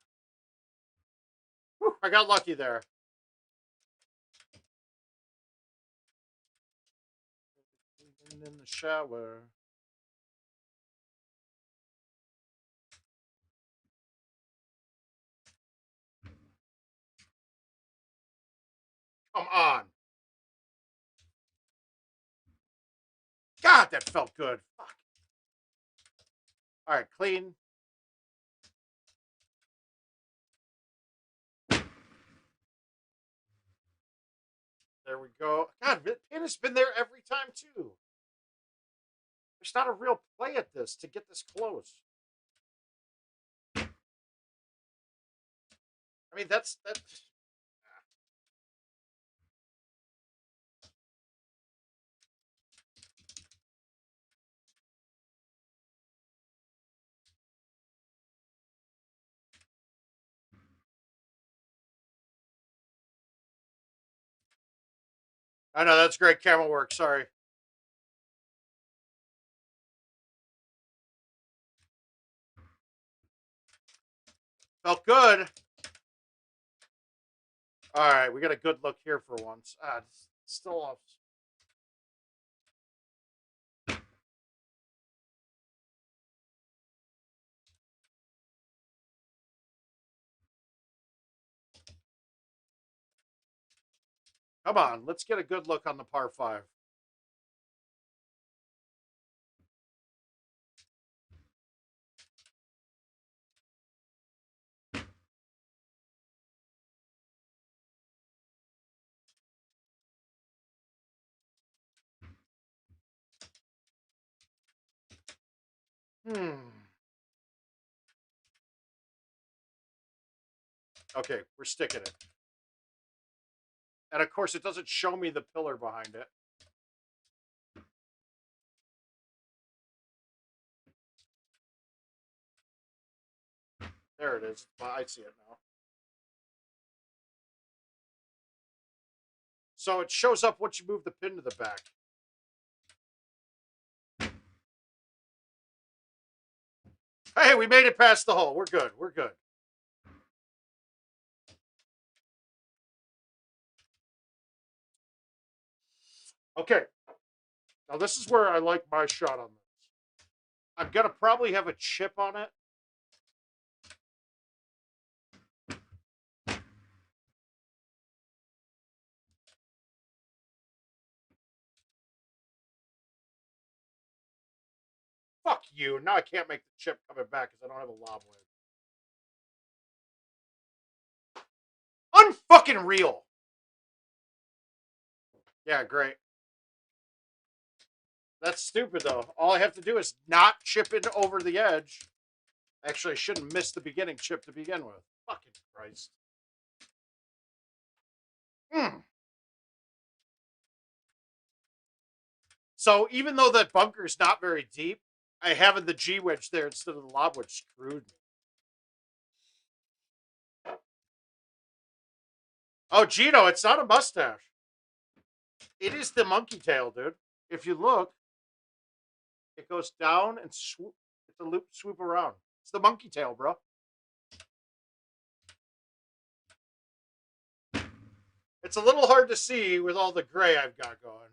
Whew, I got lucky there. And in the shower. Come on. God, that felt good. Fuck. All right, clean. There we go. God, Pin has been there every time, too. There's not a real play at this to get this close. I mean, that's. I know, that's great camera work. Sorry. Felt good. All right, we got a good look here for once. It's still off. Come on, let's get a good look on the par 5. Okay, we're sticking it. And of course, it doesn't show me the pillar behind it. There it is. I see it now. So it shows up once you move the pin to the back. Hey, we made it past the hole. We're good. We're good. Okay. Now this is where I like my shot on this. I'm gonna probably have a chip on it. Fuck you. Now I can't make the chip coming back because I don't have a lob wedge. Unfucking real. Yeah, great. That's stupid though. All I have to do is not chip it over the edge. Actually, I shouldn't miss the beginning chip to begin with. Fucking Christ. So even though that bunker is not very deep, I having the G wedge there instead of the lob wedge screwed me. Oh, Gino, it's not a mustache. It is the monkey tail, dude. If you look, it goes down and swoop. It's a loop swoop around. It's the monkey tail, bro. It's a little hard to see with all the gray I've got going.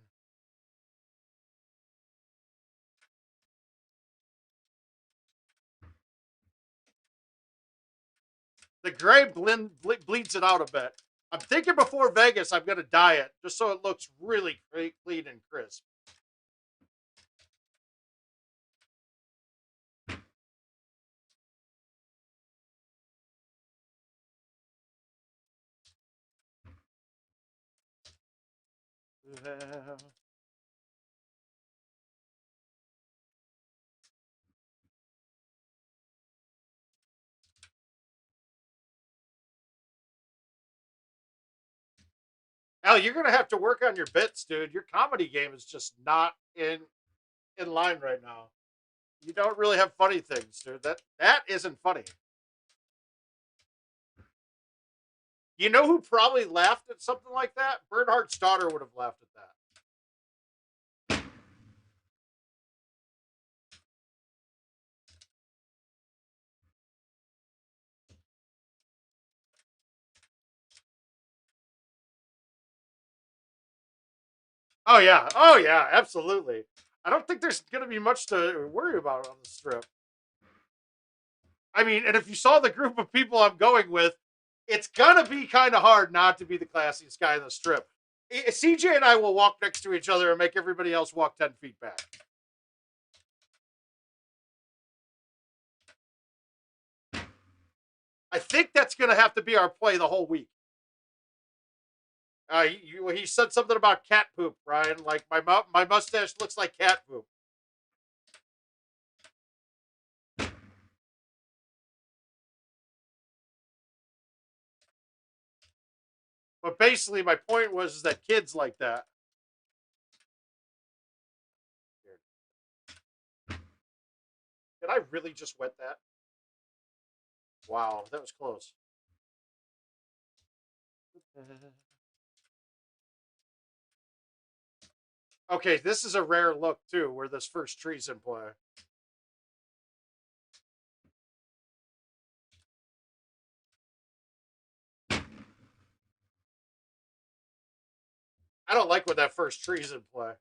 The gray bleeds it out a bit. I'm thinking before Vegas, I'm going to dye it just so it looks really clean and crisp. Al, you're gonna have to work on your bits, dude. Your comedy game is just not in line right now. You don't really have funny things, dude. That isn't funny. You know who probably laughed at something like that? Bernhardt's daughter would have laughed at that. Oh yeah, absolutely. I don't think there's gonna be much to worry about on the strip. I mean, and if you saw the group of people I'm going with, it's gonna be kind of hard not to be the classiest guy in the strip. CJ and I will walk next to each other and make everybody else walk 10 feet back. I think that's gonna have to be our play the whole week. He said something about cat poop, Brian. Like my mustache looks like cat poop. But basically, my point was that kids like that. Did I really just wet that? Wow, that was close. Okay, this is a rare look too, where this first tree's in play. I don't like when that first tree's in play.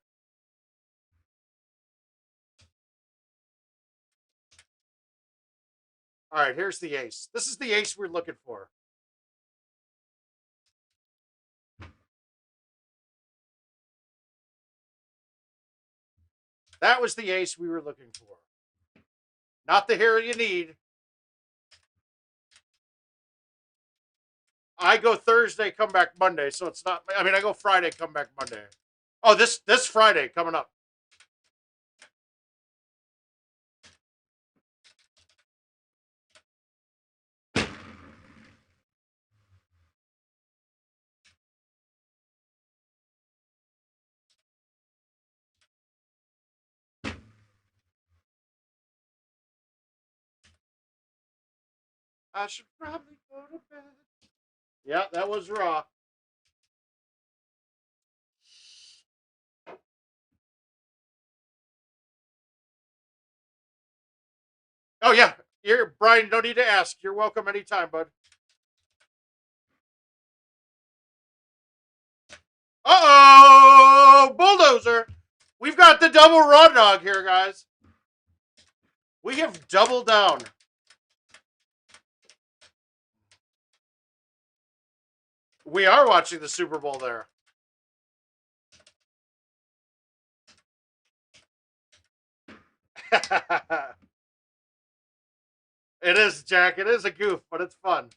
All right, here's the ace. This is the ace we're looking for. That was the ace we were looking for. Not the hero you need. I go Thursday, come back Monday, so it's not. I mean, I go Friday, come back Monday. Oh, this Friday coming up. I should probably go to bed. Yeah, that was raw. Oh yeah, you're Brian. No need to ask. You're welcome anytime, bud. Uh-oh! Bulldozer! We've got the double raw dog here, guys. We have doubled down. We are watching the Super Bowl there. It is, Jack. It is a goof, but it's fun.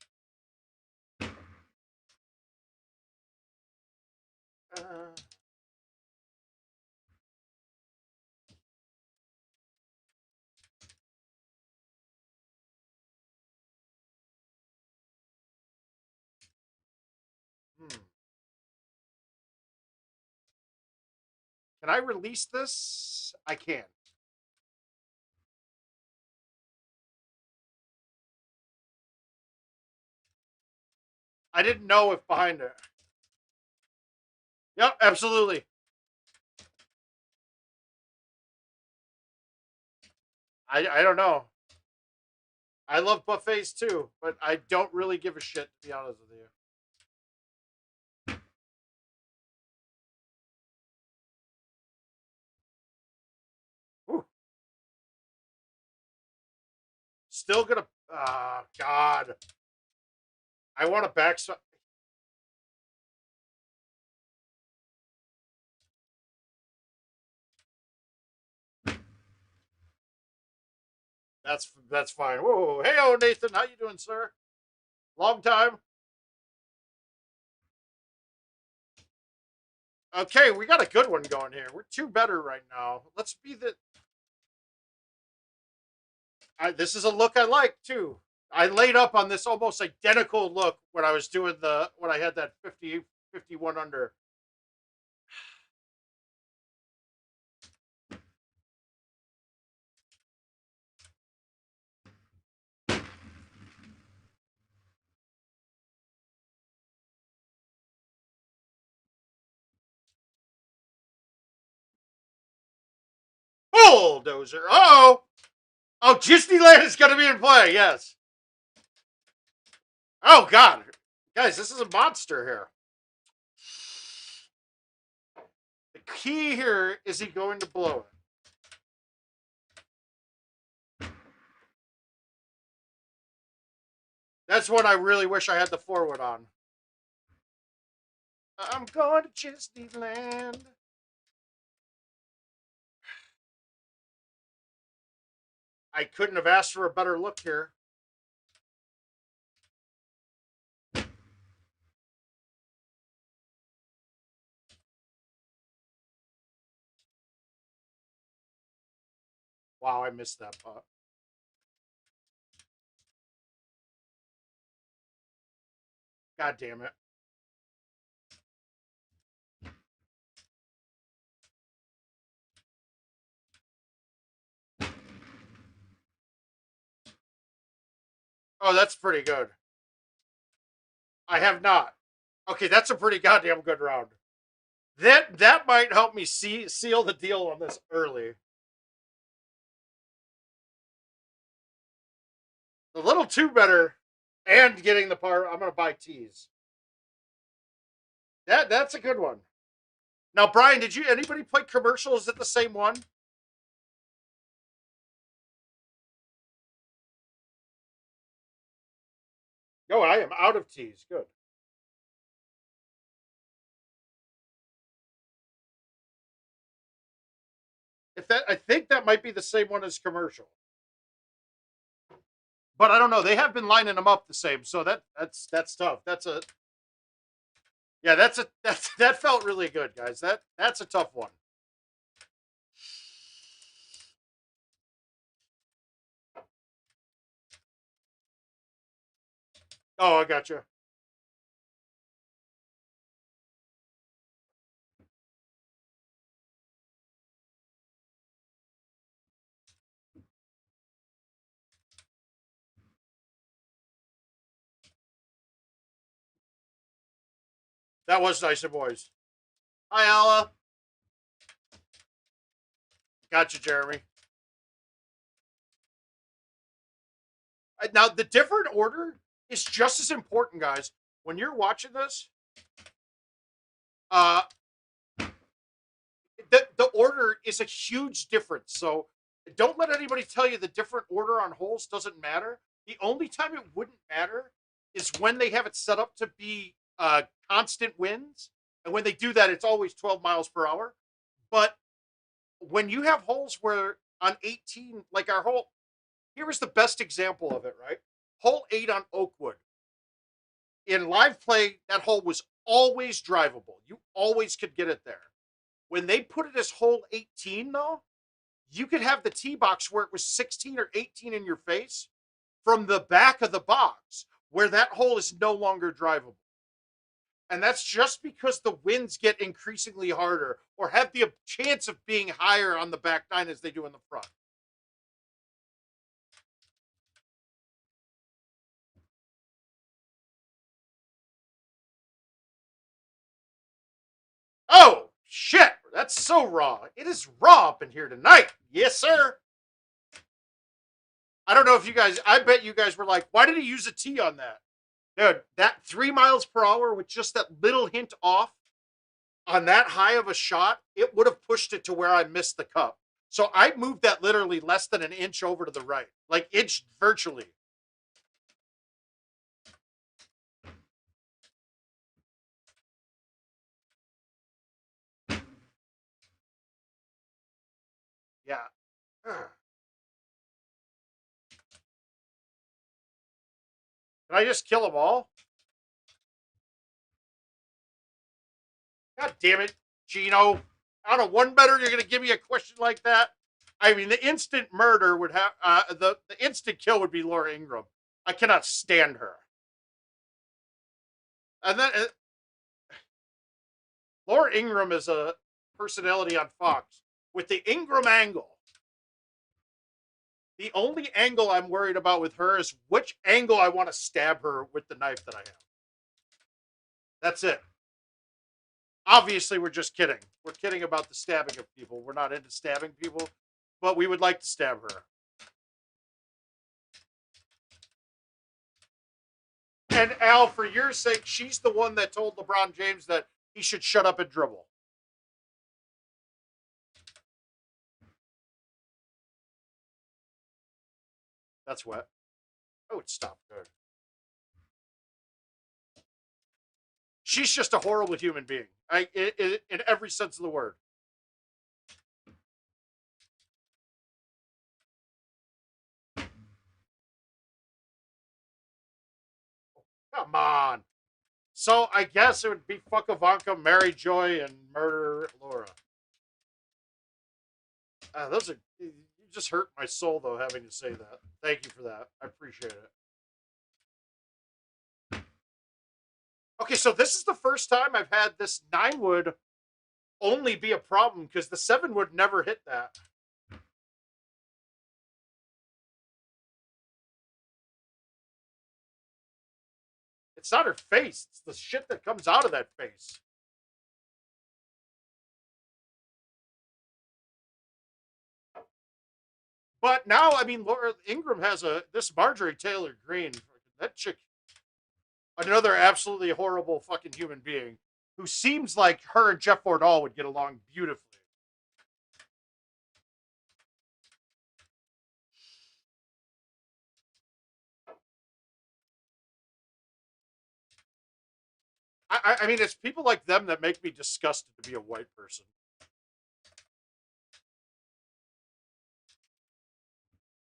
Can I release this? I can. I didn't know if behind it. Yep, absolutely. I don't know. I love buffets too, but I don't really give a shit, to be honest with you. Whew. Still gonna. God. I want to back. That's fine. Whoa, hey, oh Nathan, how you doing, sir? Long time. Okay, we got a good one going here. We're two better right now. Let's be the. This is a look I like too. I laid up on this almost identical look when I was doing when I had that 50 51 under. Bulldozer. Oh, oh, Disneyland is going to be in play. Yes. Oh God, guys, this is a monster here. The key here is he going to blow it. That's one I really wish I had the forward on. I'm going to Disneyland. I couldn't have asked for a better look here. Wow, I missed that putt. God damn it. Oh, that's pretty good. I have not. Okay, that's a pretty goddamn good round. That might help me seal the deal on this early. A little too better, and getting the par. I'm gonna buy tees. That's a good one. Now, Brian, did you anybody play commercial? Is it the same one? No, I am out of tees. Good. If that, I think that might be the same one as commercial, but I don't know. They have been lining them up the same, so that's tough. That's a yeah. That felt really good, guys. That's a tough one. Oh, I got you. That was nice of boys. Hi, Alla. Gotcha, Jeremy. Now, the different order is just as important, guys. When you're watching this, uh, the order is a huge difference. So don't let anybody tell you the different order on holes doesn't matter. The only time it wouldn't matter is when they have it set up to be constant winds. And when they do that, it's always 12 miles per hour. But when you have holes where on 18, like our hole, here is the best example of it, right? Hole 8 on Oakwood. In live play, that hole was always drivable. You always could get it there. When they put it as hole 18, though, you could have the tee box where it was 16 or 18 in your face from the back of the box where that hole is no longer drivable. And that's just because the winds get increasingly harder or have the chance of being higher on the back nine as they do in the front. Oh, shit. That's so raw. It is raw up in here tonight. Yes, sir. I don't know if you guys, I bet you guys were like, why did he use a T on that? Dude, that 3 miles per hour with just that little hint off on that high of a shot, it would have pushed it to where I missed the cup. So I moved that literally less than an inch over to the right, like inch virtually. Yeah. Can I just kill them all? God damn it, Gino. Out of one better, you're going to give me a question like that? I mean, the instant murder would have, the instant kill would be Laura Ingraham. I cannot stand her. And then Laura Ingraham is a personality on Fox with the Ingraham angle. The only angle I'm worried about with her is which angle I want to stab her with the knife that I have. That's it. Obviously, we're just kidding. We're kidding about the stabbing of people. We're not into stabbing people, but we would like to stab her. And Al, for your sake, she's the one that told LeBron James that he should shut up and dribble. That's wet. Oh, it stopped good. She's just a horrible human being. In every sense of the word. Come on. So I guess it would be fuck Ivanka, marry Joy, and murder Laura. Those are, you just hurt my soul though having to say that. Thank you for that. I appreciate it. Okay, so this is the first time I've had this 9 wood only be a problem because the 7 would never hit that. It's not her face, it's the shit that comes out of that face. But now, I mean, Laura Ingraham has this Marjorie Taylor Greene. That chick, another absolutely horrible fucking human being who seems like her and Jeff Fordall would get along beautifully. I mean, it's people like them that make me disgusted to be a white person.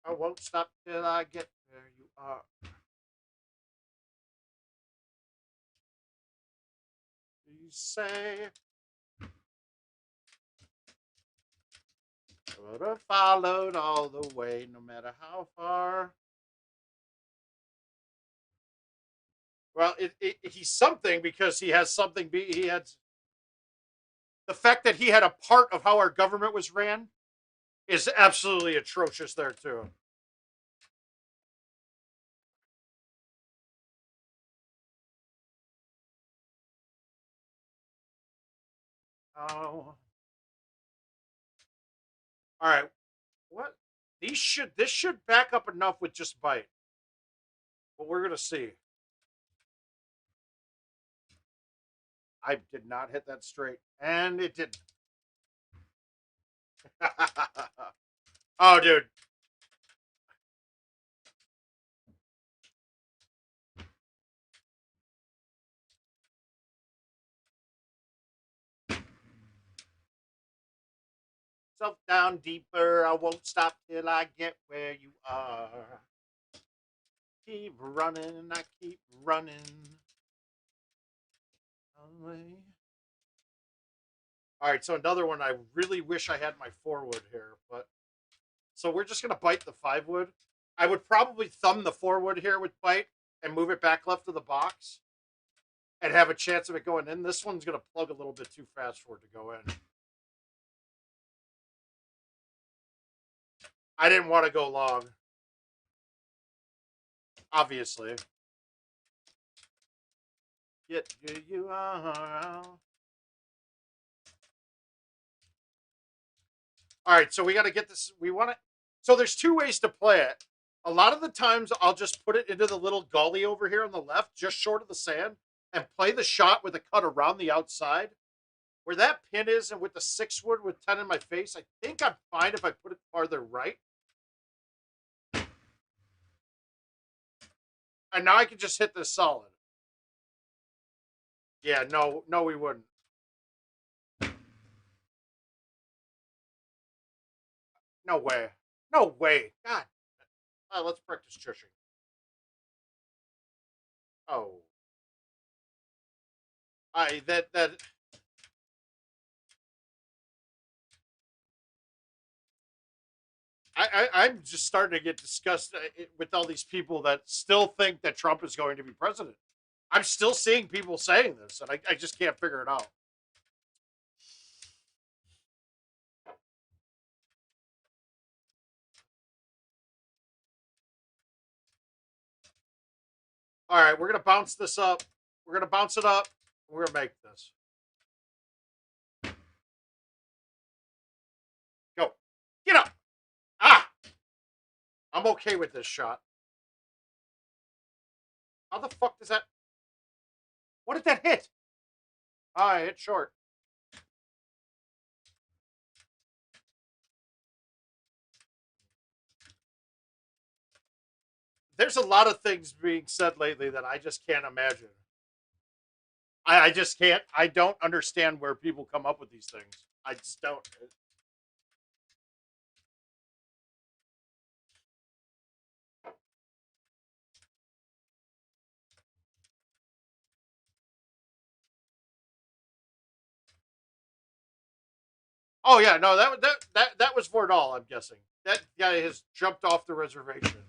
I won't stop till I get where you are. You say, would have followed all the way, no matter how far. Well, he's something because he has something. He had the fact that he had a part of how our government was ran is absolutely atrocious there too. Oh, all right. What this should back up enough with just bite, but we're gonna see. I did not hit that straight, and it didn't. Oh, dude. Self down deeper. I won't stop till I get where you are. Keep running, I keep running. Away. All right, so another one. I really wish I had my 4 wood here, but so we're just gonna bite the 5 wood. I would probably thumb the 4 wood here with bite and move it back left of the box and have a chance of it going in. This one's gonna plug a little bit too fast for it to go in. I didn't want to go long. Obviously. Get you are. All right, so we got to get this. We want to. So there's 2 ways to play it. A lot of the times I'll just put it into the little gully over here on the left, just short of the sand, and play the shot with a cut around the outside. Where that pin is, and with the 6 wood with 10 in my face, I think I'm fine if I put it farther right. And now I can just hit this solid. Yeah, no, we wouldn't. No way. No way. God. Let's practice chushing. Oh. That. I'm just starting to get disgusted with all these people that still think that Trump is going to be president. I'm still seeing people saying this, and I just can't figure it out. All right, we're going to bounce this up. We're going to bounce it up. We're going to make this. Go. Get up. Ah. I'm okay with this shot. How the fuck does that... What did that hit? Ah, it hit short. There's a lot of things being said lately that I just can't imagine. I just can't. I don't understand where people come up with these things. I just don't. Oh yeah, no, that was Vordal, I'm guessing. That guy has jumped off the reservation.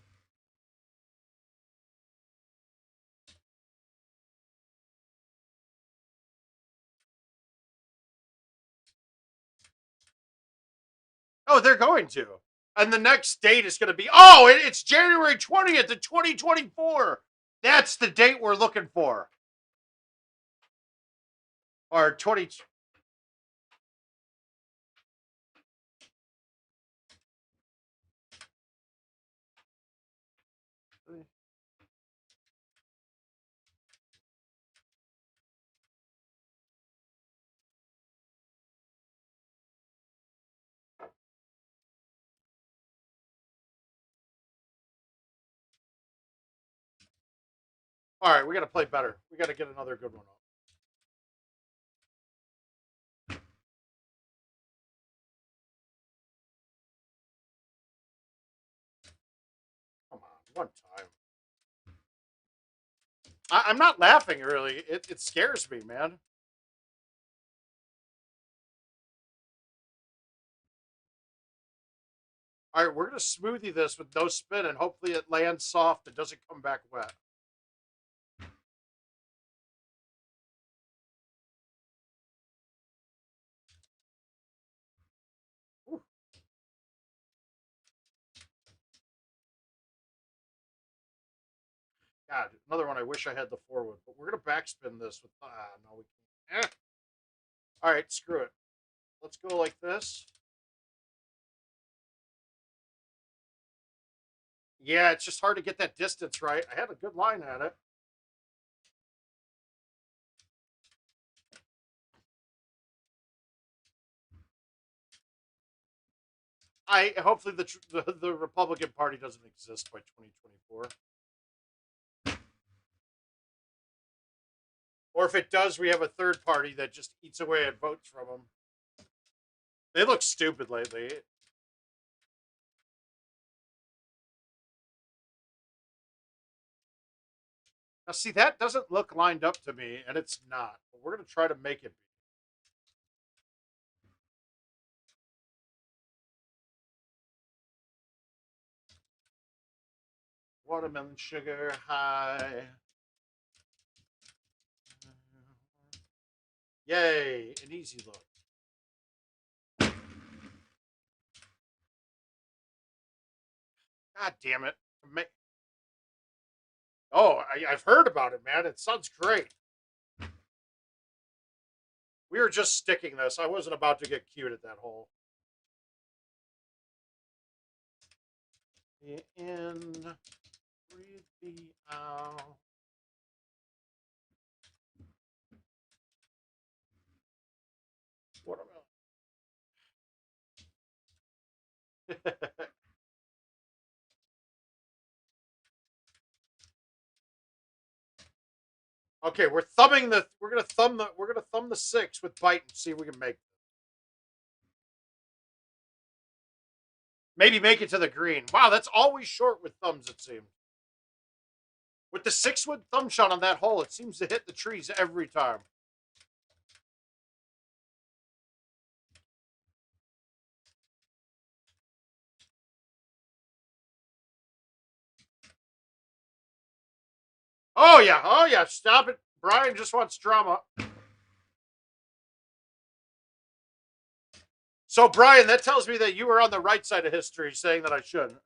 Oh, they're going to. And the next date is going to be, oh, it's January 20th of 2024. That's the date we're looking for. Or 20. All right, we got to play better. We got to get another good one up. Come on, one time. I'm not laughing, really. It scares me, man. All right, we're going to smoothie this with no spin, and hopefully it lands soft and doesn't come back wet. Ooh. God, another one I wish I had the forward, but we're going to backspin this with... no, we can't. All right, screw it. Let's go like this. Yeah, it's just hard to get that distance right. I had a good line at it. Hopefully the Republican Party doesn't exist by 2024. Or if it does, we have a third party that just eats away at votes from them. They look stupid lately. Now, see, that doesn't look lined up to me, and it's not. But we're going to try to make it be. Watermelon sugar high. Yay, an easy look. God damn it. Oh, I've heard about it, man. It sounds great. We were just sticking this. I wasn't about to get cute at that hole. The in, breathe the out. Watermelon. Okay, we're thumbing the. We're gonna thumb the 6 with bite and see if we can make. Maybe make it to the green. Wow, that's always short with thumbs. It seems. With the 6-wood thumb shot on that hole, it seems to hit the trees every time. Oh yeah, stop it. Brian just wants drama. So, Brian, that tells me that you were on the right side of history saying that I shouldn't.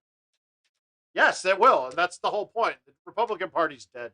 Yes, it will, and that's the whole point. The Republican Party's dead.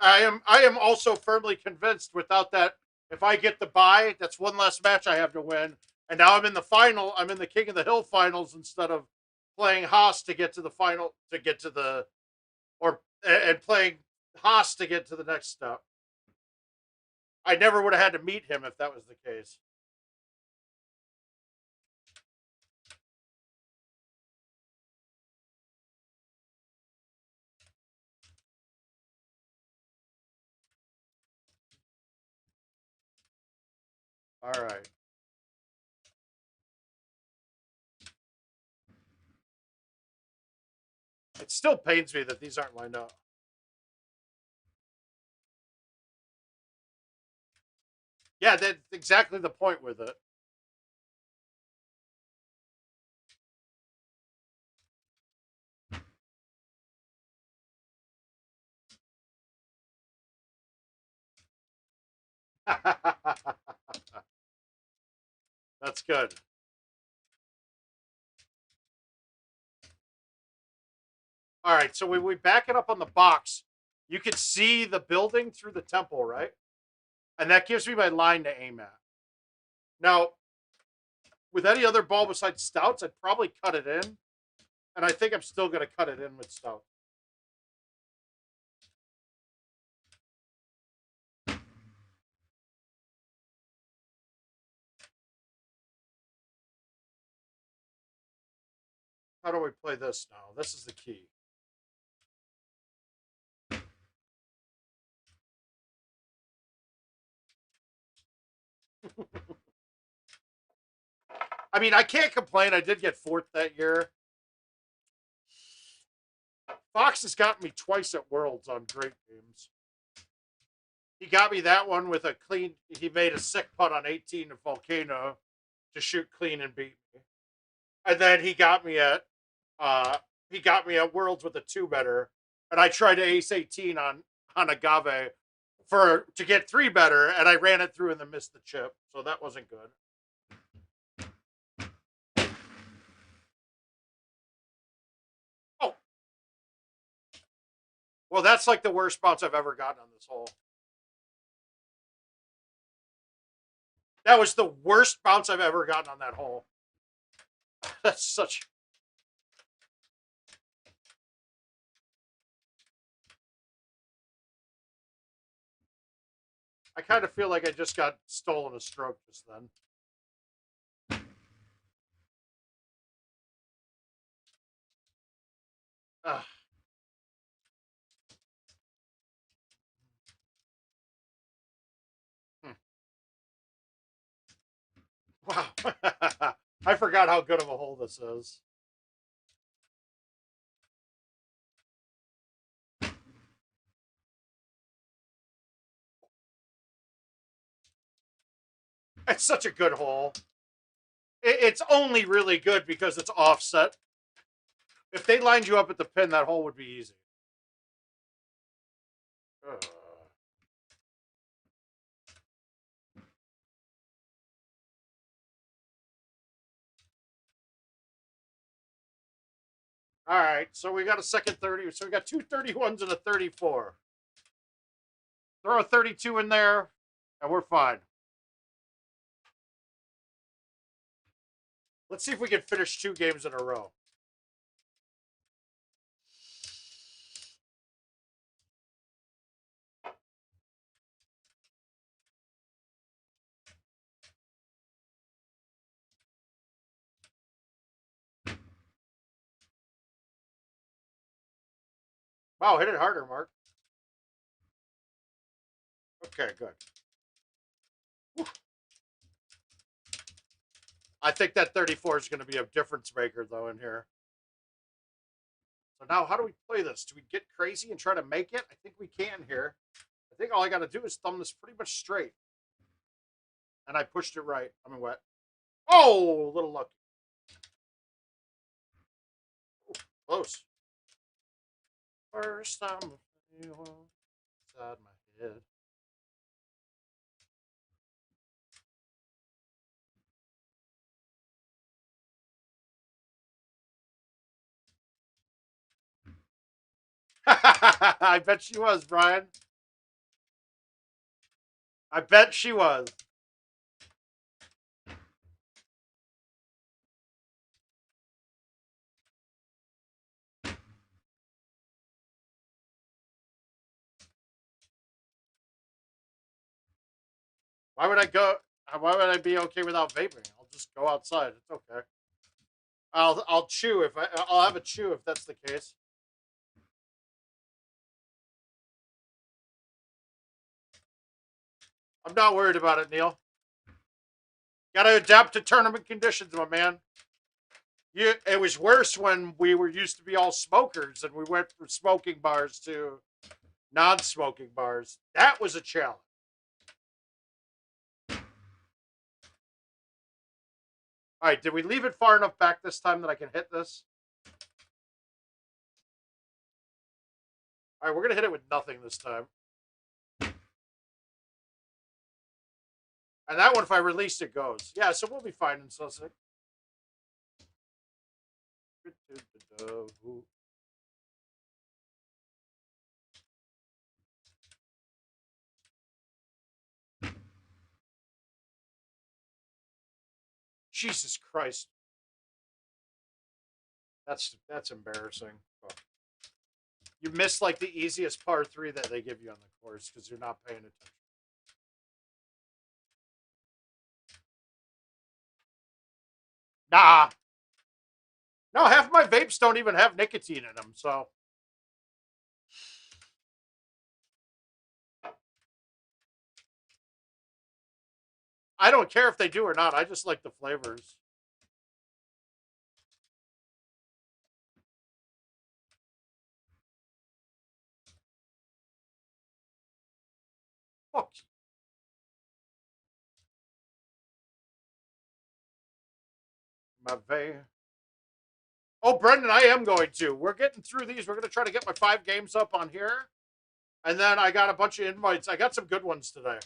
I am also firmly convinced without that, if I get the bye, that's one less match I have to win. And now I'm in the final. I'm in the King of the Hill finals instead of playing Haas to get to the final, to get to the, or and playing Haas to get to the next step. I never would have had to meet him if that was the case. All right. It still pains me that these aren't lined up. Yeah, that's exactly the point with it. That's good. All right, so when we back it up on the box, you can see the building through the temple, right? And that gives me my line to aim at. Now, with any other ball besides stouts, I'd probably cut it in. And I think I'm still going to cut it in with stout. How do we play this now? This is the key. I mean, I can't complain. I did get fourth that year. Fox has gotten me twice at Worlds on great games. He got me that one with a clean. He made a sick putt on 18 of Volcano to shoot clean and beat me. And then he got me at Worlds with a two better, and I tried to ace 18 on Agave to get three better, and I ran it through and then missed the chip, so that wasn't good. Oh, well, that's like the worst bounce I've ever gotten on this hole. That was the worst bounce I've ever gotten on that hole. That's such. I kind of feel like I just got stolen a stroke just then. Ugh. Hmm. Wow. I forgot how good of a hole this is. It's such a good hole. It's only really good because it's offset. If they lined you up at the pin, that hole would be easy. Ugh. All right, so we got a second 30. So we got two 31s and a 34. Throw a 32 in there, and we're fine. Let's see if we can finish two games in a row. Wow, hit it harder, Mark. Okay, good. Whew. I think that 34 is going to be a difference maker, though, in here. So now, how do we play this? Do we get crazy and try to make it? I think we can here. I think all I got to do is thumb this pretty much straight. And I pushed it right. I mean, wet. Oh, a little lucky. Ooh, close. First time inside my head. I bet she was, Brian. I bet she was. Why would I go? Why would I be okay without vaping? I'll just go outside. It's okay. I'll chew if I'll have a chew if that's the case. I'm not worried about it, Neil. Got to adapt to tournament conditions, my man. It was worse when we were used to be all smokers and we went from smoking bars to non-smoking bars. That was a challenge. All right, did we leave it far enough back this time that I can hit this? All right, we're gonna hit it with nothing this time. And that one, if I release it, goes. Yeah, so we'll be fine in Sussex. Jesus Christ. That's embarrassing. Oh. You missed like the easiest par 3 that they give you on the course because you're not paying attention. Nah. No, half my vapes don't even have nicotine in them, so. I don't care if they do or not. I just like the flavors. Fuck. My vape. Oh, Brendan, I am going to. We're getting through these. We're going to try to get my 5 games up on here. And then I got a bunch of invites. I got some good ones today.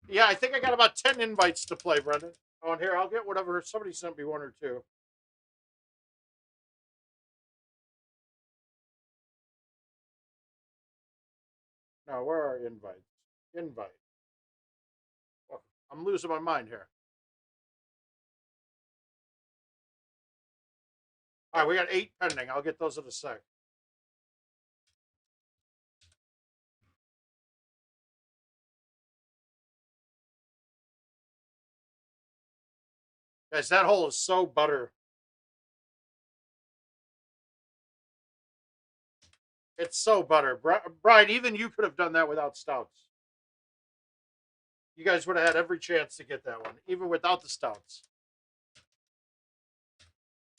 Yeah, I think I got about 10 invites to play, Brendan. Oh, and here, I'll get whatever. Somebody sent me 1 or 2. No, where are invites? Invite. Oh, I'm losing my mind here. All right, we got 8 pending. I'll get those in a sec. Guys, that hole is so butter. It's so butter. Brian, even you could have done that without stouts. You guys would have had every chance to get that one, even without the stouts.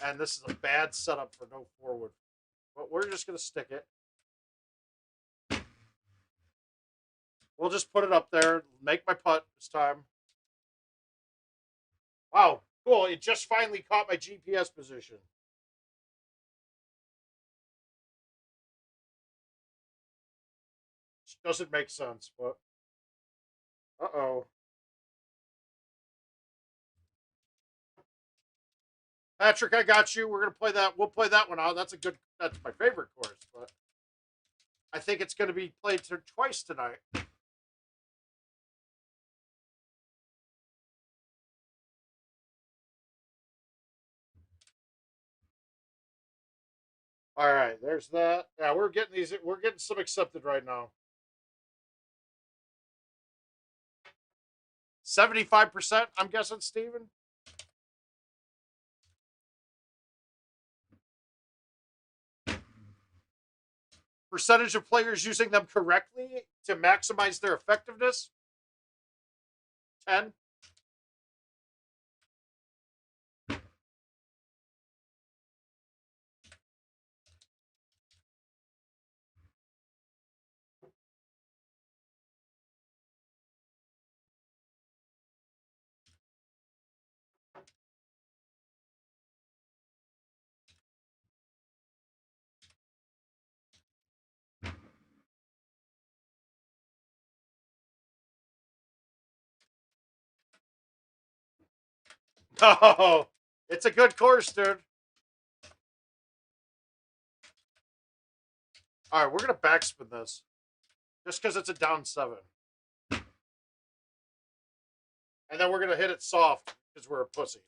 And this is a bad setup for no forward. But we're just going to stick it. We'll just put it up there, make my putt this time. Wow, cool. It just finally caught my GPS position. Which doesn't make sense, but. Uh-oh. Patrick, I got you. We're going to play that. We'll play that one out. That's my favorite course, but I think it's going to be played twice tonight. All right, there's that. Yeah, we're getting these. We're getting some accepted right now. 75%, I'm guessing, Steven. Percentage of players using them correctly to maximize their effectiveness. 10. No. It's a good course, dude. All right, we're going to backspin this. Just because it's a down 7. And then we're going to hit it soft because we're a pussy.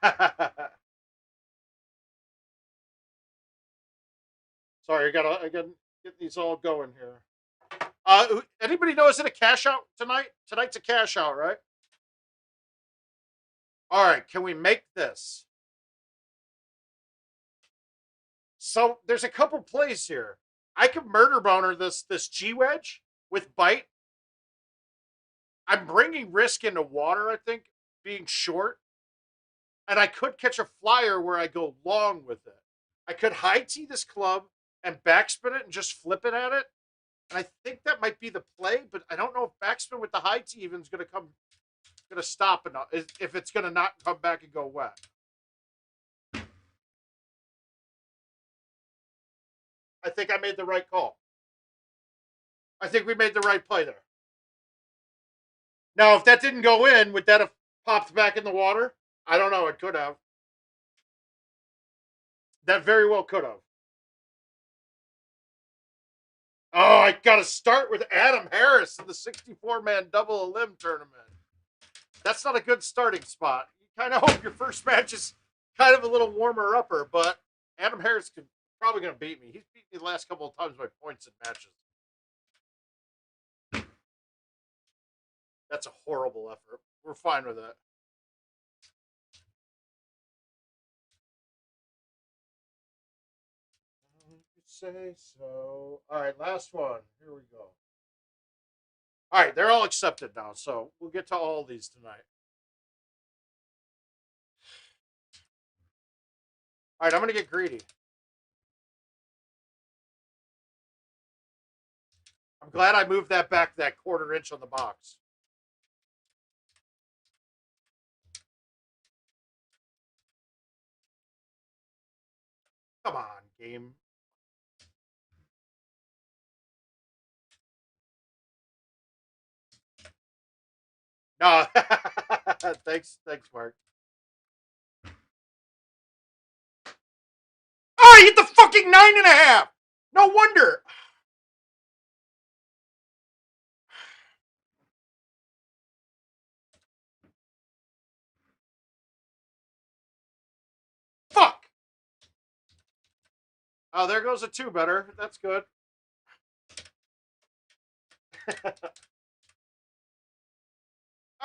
Sorry, I got to get these all going here. Anybody know, is it a cash out tonight? Tonight's a cash out, right? All right, can we make this? So there's a couple plays here. I could murder boner this G wedge with bite. I'm bringing risk into water, I think, being short. And I could catch a flyer where I go long with it. I could high tee this club and backspin it and just flip it at it. And I think that might be the play, but I don't know if backspin with the high tee even is going to stop enough. If it's going to not come back and go wet. I think I made the right call. I think we made the right play there. Now, if that didn't go in, would that have popped back in the water? I don't know. It could have. That very well could have. Oh, I got to start with Adam Harris in the 64-man double a limb tournament. That's not a good starting spot. You kind of hope your first match is kind of a little warmer upper, but Adam Harris could probably going to beat me. He's beat me the last couple of times by points in matches. That's a horrible effort. We're fine with that. Say so. All right, last one. Here we go. All right, they're all accepted now, so we'll get to all these tonight. All right, I'm going to get greedy. I'm glad I moved that back that quarter inch on the box. Come on, game. No. thanks, Mark. Oh, I hit the fucking 9.5. No wonder. Fuck. Oh, there goes a 2 better. That's good.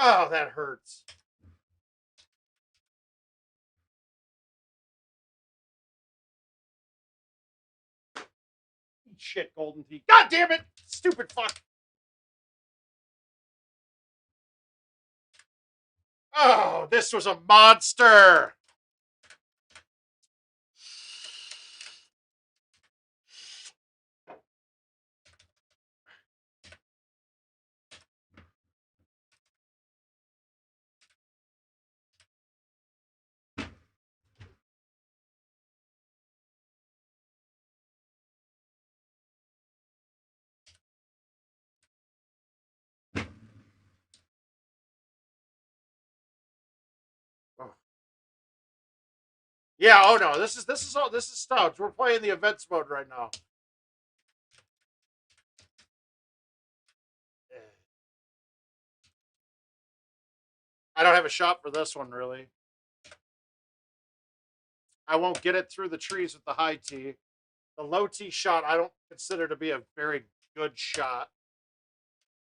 Oh, that hurts. Shit, Golden Tee. God damn it. Stupid fuck. Oh, this was a monster. Oh. Yeah, oh no, this is Stouts. We're playing the events mode right now. I don't have a shot for this one, really. I won't get it through the trees with the high tee. The low tee shot, I don't consider to be a very good shot.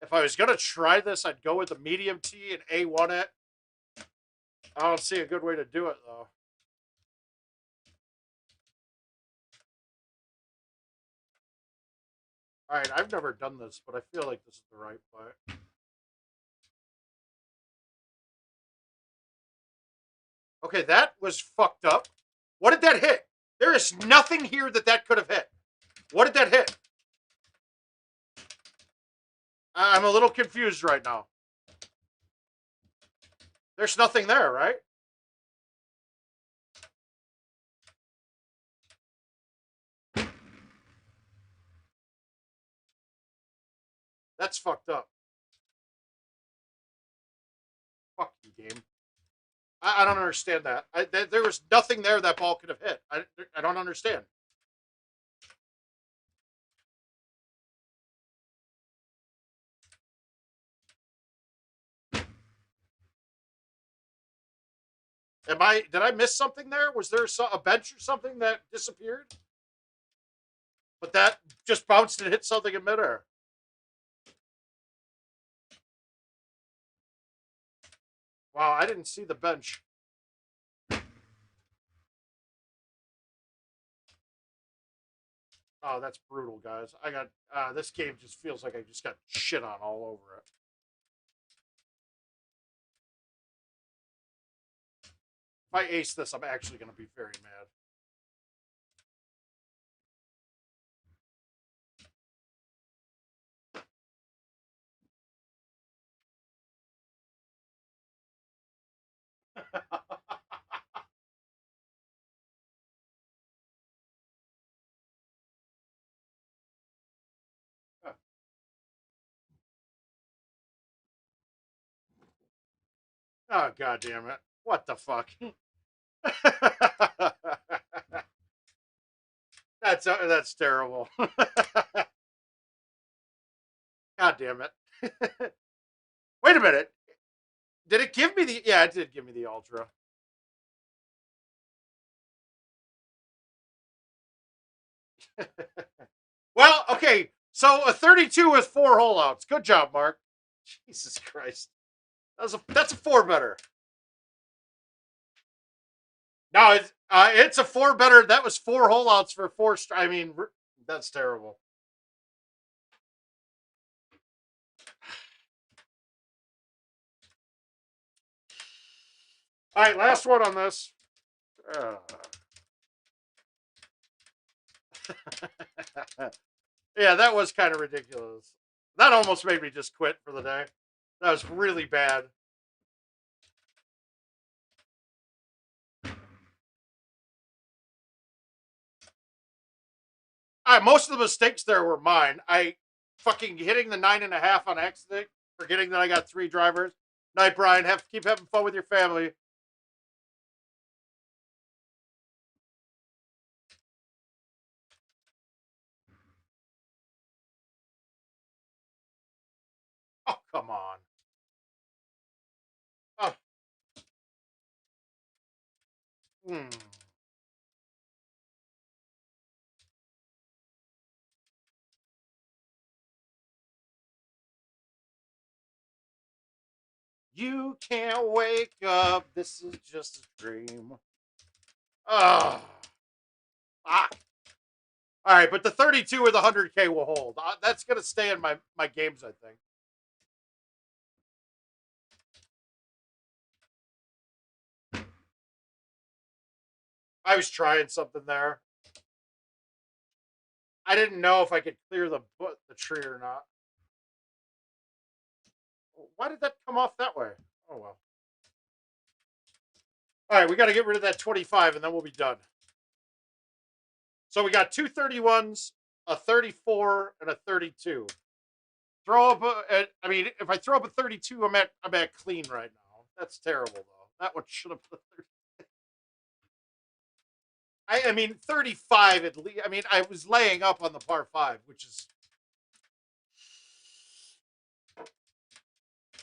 If I was going to try this, I'd go with the medium tee and A1 it. I don't see a good way to do it, though. All right, I've never done this, but I feel like this is the right play. Okay, that was fucked up. What did that hit? There is nothing here that could have hit. What did that hit? I'm a little confused right now. There's nothing there, right? That's fucked up. Fuck you, game. I don't understand that. There was nothing there that ball could have hit. I don't understand. Did I miss something there? Was there a bench or something that disappeared? But that just bounced and hit something in midair. Wow, I didn't see the bench. Oh, that's brutal, guys. I got this game just feels like I just got shit on all over it. If I ace this, I'm actually going to be very mad. Oh, god damn it. What the fuck? That's terrible. God damn it. Wait a minute. Did it give me the Yeah, it did give me the ultra. Well, okay. So a 32 with 4 holeouts. Good job, Mark. Jesus Christ. That's a 4 better. No, it's a 4 better. That was 4 holeouts for 4 I mean, that's terrible. All right, last one on this. Yeah, that was kind of ridiculous. That almost made me just quit for the day. That was really bad. Most of the mistakes there were mine. I fucking hitting the 9.5 on accident, forgetting that I got 3 drivers. Night, Brian. Keep having fun with your family. Oh, come on. Oh. Hmm. You can't wake up. This is just a dream. Oh. Ah. All right, but the 32 or the 100K will hold. That's going to stay in my games, I think. I was trying something there. I didn't know if I could clear the tree or not. Why did that come off that way? Oh, well. All right, we got to get rid of that 25, and then we'll be done. So we got 2 31s, a 34, and a 32. Throw up I mean, if I throw up a 32, I'm at clean right now. That's terrible, though. That one should have put 30. I mean, 35 at least. I mean, I was laying up on the par 5, which is.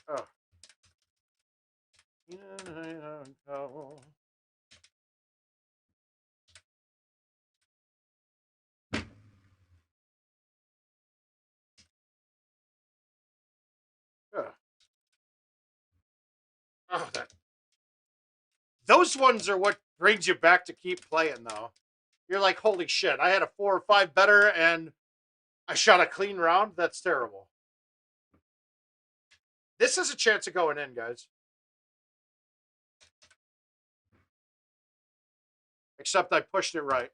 Oh. Oh, those ones are what brings you back to keep playing, though. You're like, holy shit, I had a 4 or 5 better and I shot a clean round. That's terrible. This is a chance of going in, guys. Except I pushed it right.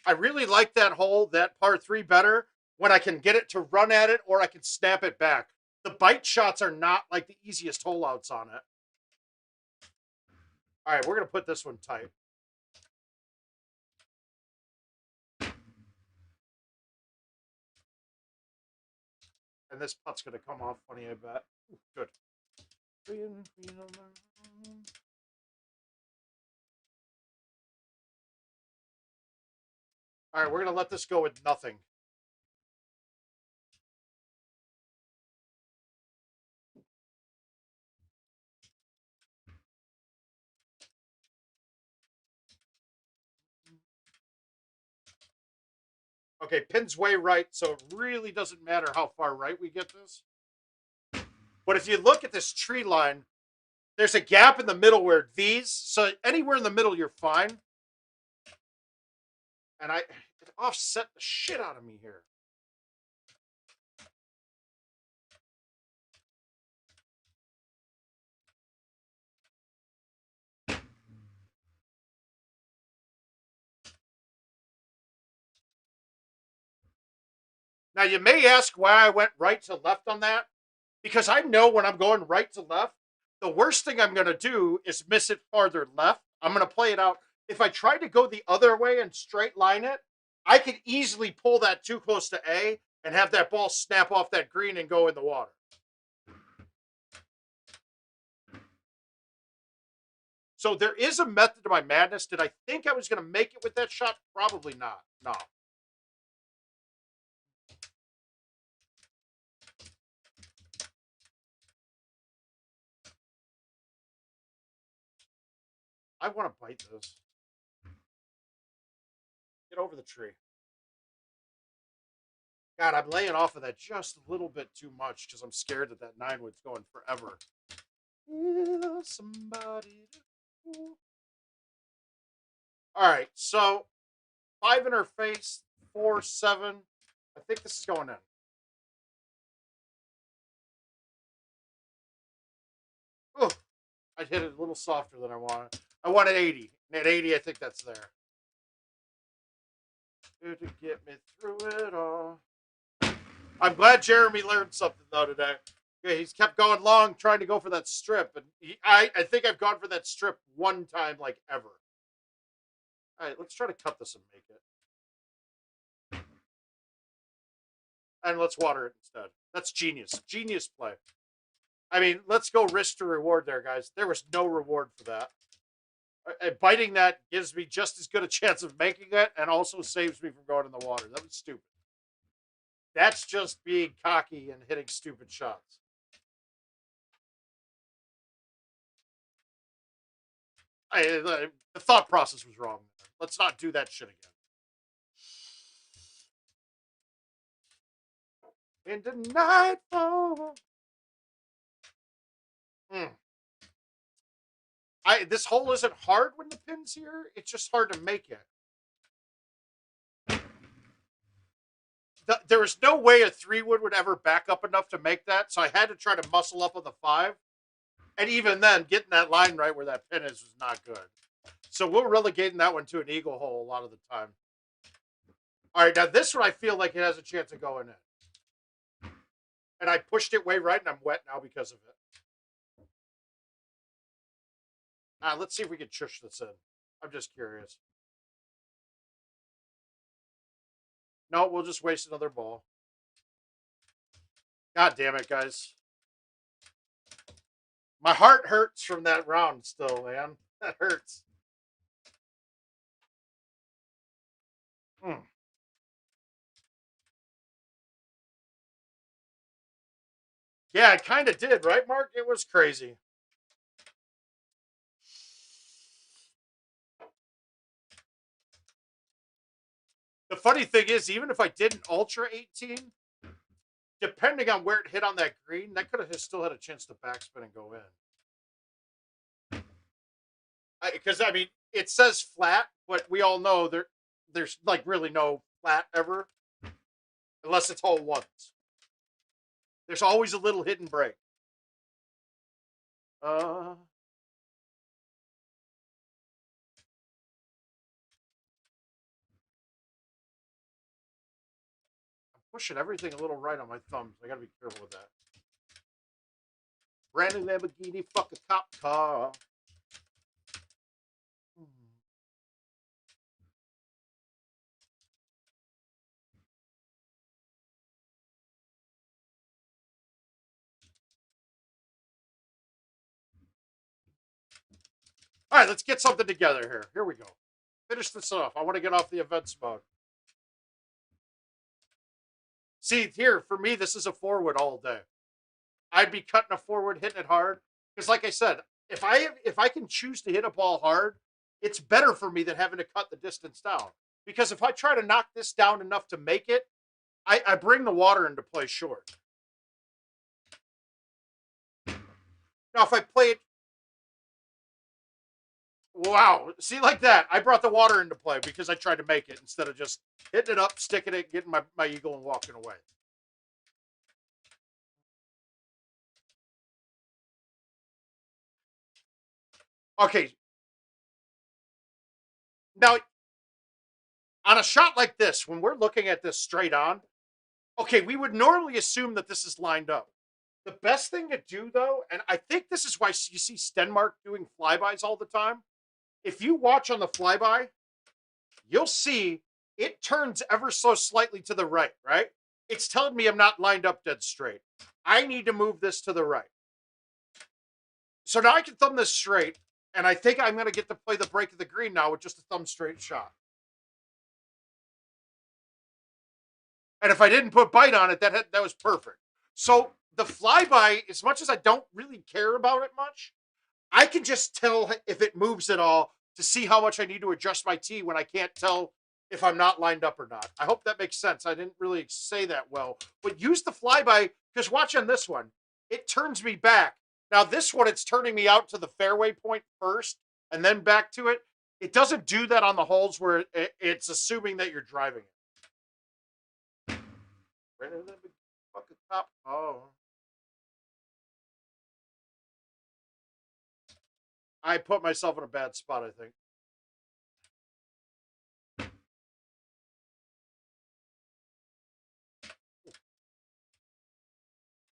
I really like that hole, that par 3 better when I can get it to run at it or I can snap it back. the bite shots are not like the easiest hole outs on it. All right, we're going to put this one tight. And this putt's going to come off funny, I bet. Ooh, good. All right, we're going to let this go with nothing. Okay, pin's way right, so it really doesn't matter how far right we get this. But if you look at this tree line, there's a gap in the middle where so anywhere in the middle, you're fine. And it offset the shit out of me here. Now, you may ask why I went right to left on that. Because I know when I'm going right to left, the worst thing I'm going to do is miss it farther left. I'm going to play it out. If I try to go the other way and straight line it, I could easily pull that too close to A and have that ball snap off that green and go in the water. So there is a method to my madness. Did I think I was going to make it with that shot? Probably not. No. I want to bite this. Get over the tree. God, I'm laying off of that just a little bit too much because I'm scared that that 9-wood's going forever. Somebody. All right, so 5 in her face, 4, 7. I think this is going in. Oh, I hit it a little softer than I wanted. I wanted 80. And at 80, I think that's there. To get me through it all. I'm glad Jeremy learned something, though, today. Yeah, he's kept going long, trying to go for that strip. And I think I've gone for that strip one time, like, ever. All right, let's try to cut this and make it. And let's water it instead. That's genius. Genius play. I mean, let's go risk to reward there, guys. There was no reward for that. Biting that gives me just as good a chance of making it and also saves me from going in the water. That was stupid. That's just being cocky and hitting stupid shots. The thought process was wrong. Let's not do that shit again. Into nightfall. This hole isn't hard when the pin's here. It's just hard to make it. There was no way a 3-wood would ever back up enough to make that, so I had to try to muscle up on the 5. And even then, getting that line right where that pin is was not good. So we're relegating that one to an eagle hole a lot of the time. All right, now this one I feel like it has a chance of going in. And I pushed it way right, and I'm wet now because of it. Let's see if we can chush this in. I'm just curious. No, we'll just waste another ball. God damn it, guys. My heart hurts from that round still, man. That hurts. Yeah, it kind of did, right, Mark? It was crazy. The funny thing is, even if I didn't ultra 18, depending on where it hit on that green, that could have still had a chance to backspin and go in. Because, I mean, it says flat, but we all know there's like really no flat ever. Unless it's hole ones. There's always a little hidden break. I'm pushing everything a little right on my thumbs. I gotta be careful with that. Brand new Lamborghini, fuck a cop car. All right, let's get something together here. Here we go. Finish this off. I want to get off the events mode. See, here, for me, this is a forward all day. I'd be cutting a forward, hitting it hard. Because like I said, if I can choose to hit a ball hard, it's better for me than having to cut the distance down. Because if I try to knock this down enough to make it, I bring the water into play short. Now, if I play it, wow, see, like that, I brought the water into play because I tried to make it instead of just hitting it up, sticking it, getting my eagle and walking away. Okay. Now, on a shot like this, when we're looking at this straight on, okay, we would normally assume that this is lined up. The best thing to do, though, and I think this is why you see Stenmark doing flybys all the time. If you watch on the flyby, you'll see it turns ever so slightly to the right, right? It's telling me I'm not lined up dead straight. I need to move this to the right. So now I can thumb this straight, and I think I'm going to get to play the break of the green now with just a thumb straight shot. And if I didn't put bite on it, that was perfect. So the flyby, as much as I don't really care about it much, I can just tell if it moves at all to see how much I need to adjust my tee when I can't tell if I'm not lined up or not. I hope that makes sense. I didn't really say that well. But use the flyby, because watch on this one. It turns me back. Now this one, it's turning me out to the fairway point first and then back to it. It doesn't do that on the holes where it's assuming that you're driving it. Fucking top. Oh. I put myself in a bad spot, I think.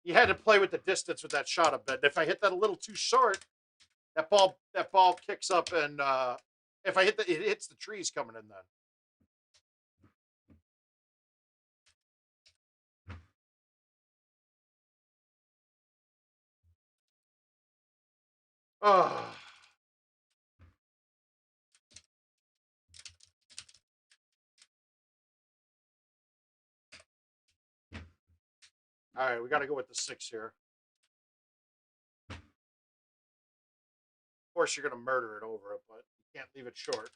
You had to play with the distance with that shot a bit. If I hit that a little too short, that ball kicks up, and if I hit it hits the trees coming in then. Oh. All right, we got to go with the 6 here. Of course, you're going to murder it over it, but you can't leave it short.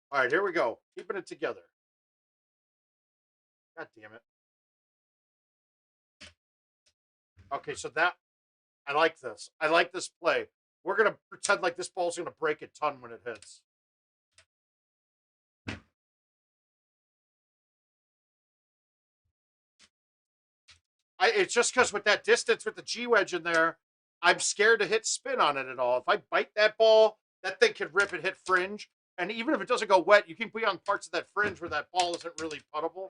All right, here we go. Keeping it together. God damn it. Okay, so that, I like this. I like this play. We're going to pretend like this ball's going to break a ton when it hits. It's just because with that distance with the G-wedge in there, I'm scared to hit spin on it at all. If I bite that ball, that thing could rip and hit fringe. And even if it doesn't go wet, you can be on parts of that fringe where that ball isn't really puttable.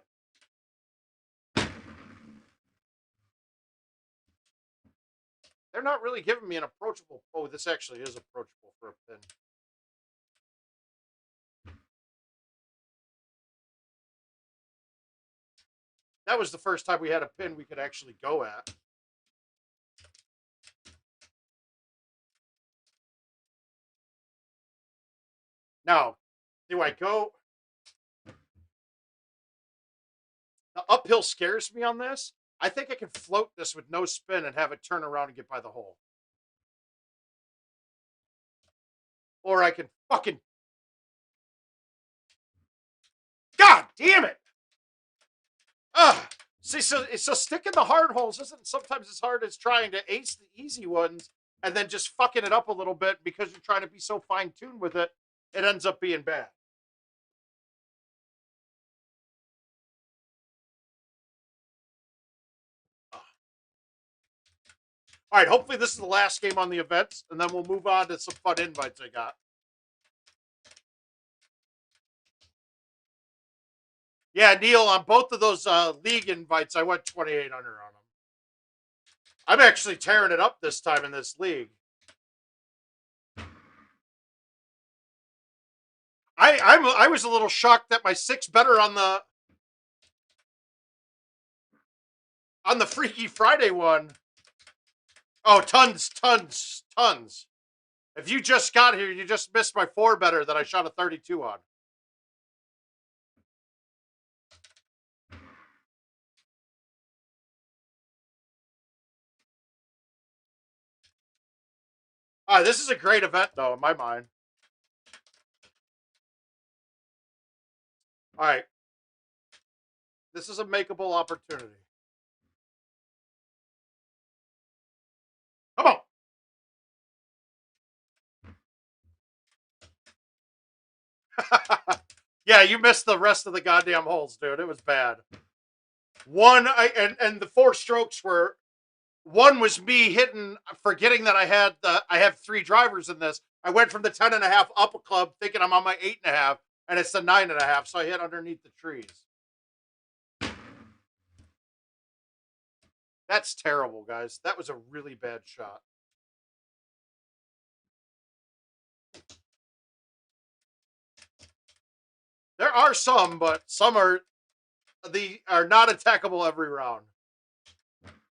They're not really giving me an approachable. Oh, this actually is approachable for a pin. That was the first time we had a pin we could actually go at. Now, do I go? The uphill scares me on this. I think I can float this with no spin and have it turn around and get by the hole. Or I can fucking... God damn it! Ugh. See, so sticking the hard holes isn't sometimes as hard as trying to ace the easy ones and then just fucking it up a little bit because you're trying to be so fine-tuned with it, it ends up being bad. All right, hopefully this is the last game on the event, and then we'll move on to some fun invites I got. Yeah, Neil, on both of those league invites, I went 2,800 on them. I'm actually tearing it up this time in this league. I was a little shocked that my 6 better on the Freaky Friday one. Oh, tons. If you just got here, you just missed my 4 better that I shot a 32 on. This is a great event, though, in my mind. All right. This is a makeable opportunity. Come on. Yeah, you missed the rest of the goddamn holes, dude. It was bad. And the 4 strokes were, one was me forgetting that I have 3 drivers in this. I went from the 10.5 up a club thinking I'm on my 8.5, and it's the 9.5, so I hit underneath the trees. That's terrible, guys. That was a really bad shot. There are some, but some are not attackable every round.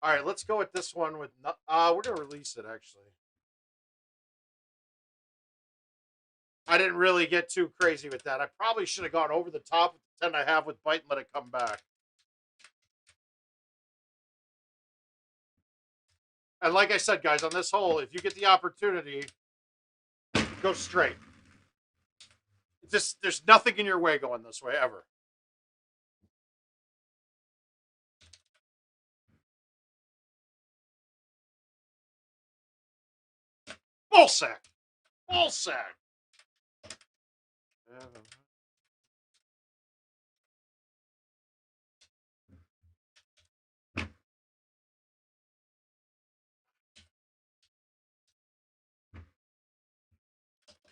All right, let's go with this one with we're gonna release it actually. I didn't really get too crazy with that. I probably should have gone over the top with the 10.5 with bite and let it come back. And like I said, guys, on this hole, if you get the opportunity, go straight. There's nothing in your way going this way ever. Ball sack. Ball sack.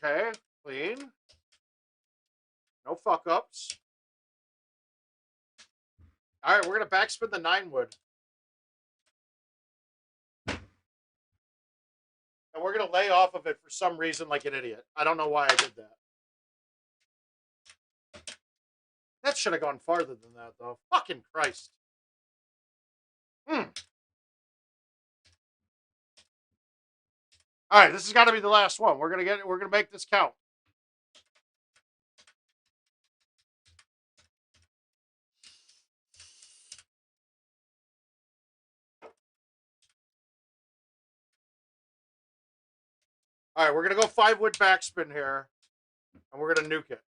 Okay, clean. No fuck ups. All right, we're gonna backspin the 9 wood. And we're gonna lay off of it for some reason like an idiot. I don't know why I did that. That should have gone farther than that, though. Fucking Christ. All right, this has got to be the last one. We're gonna make this count. All right, we're gonna go 5 wood backspin here, and we're gonna nuke it.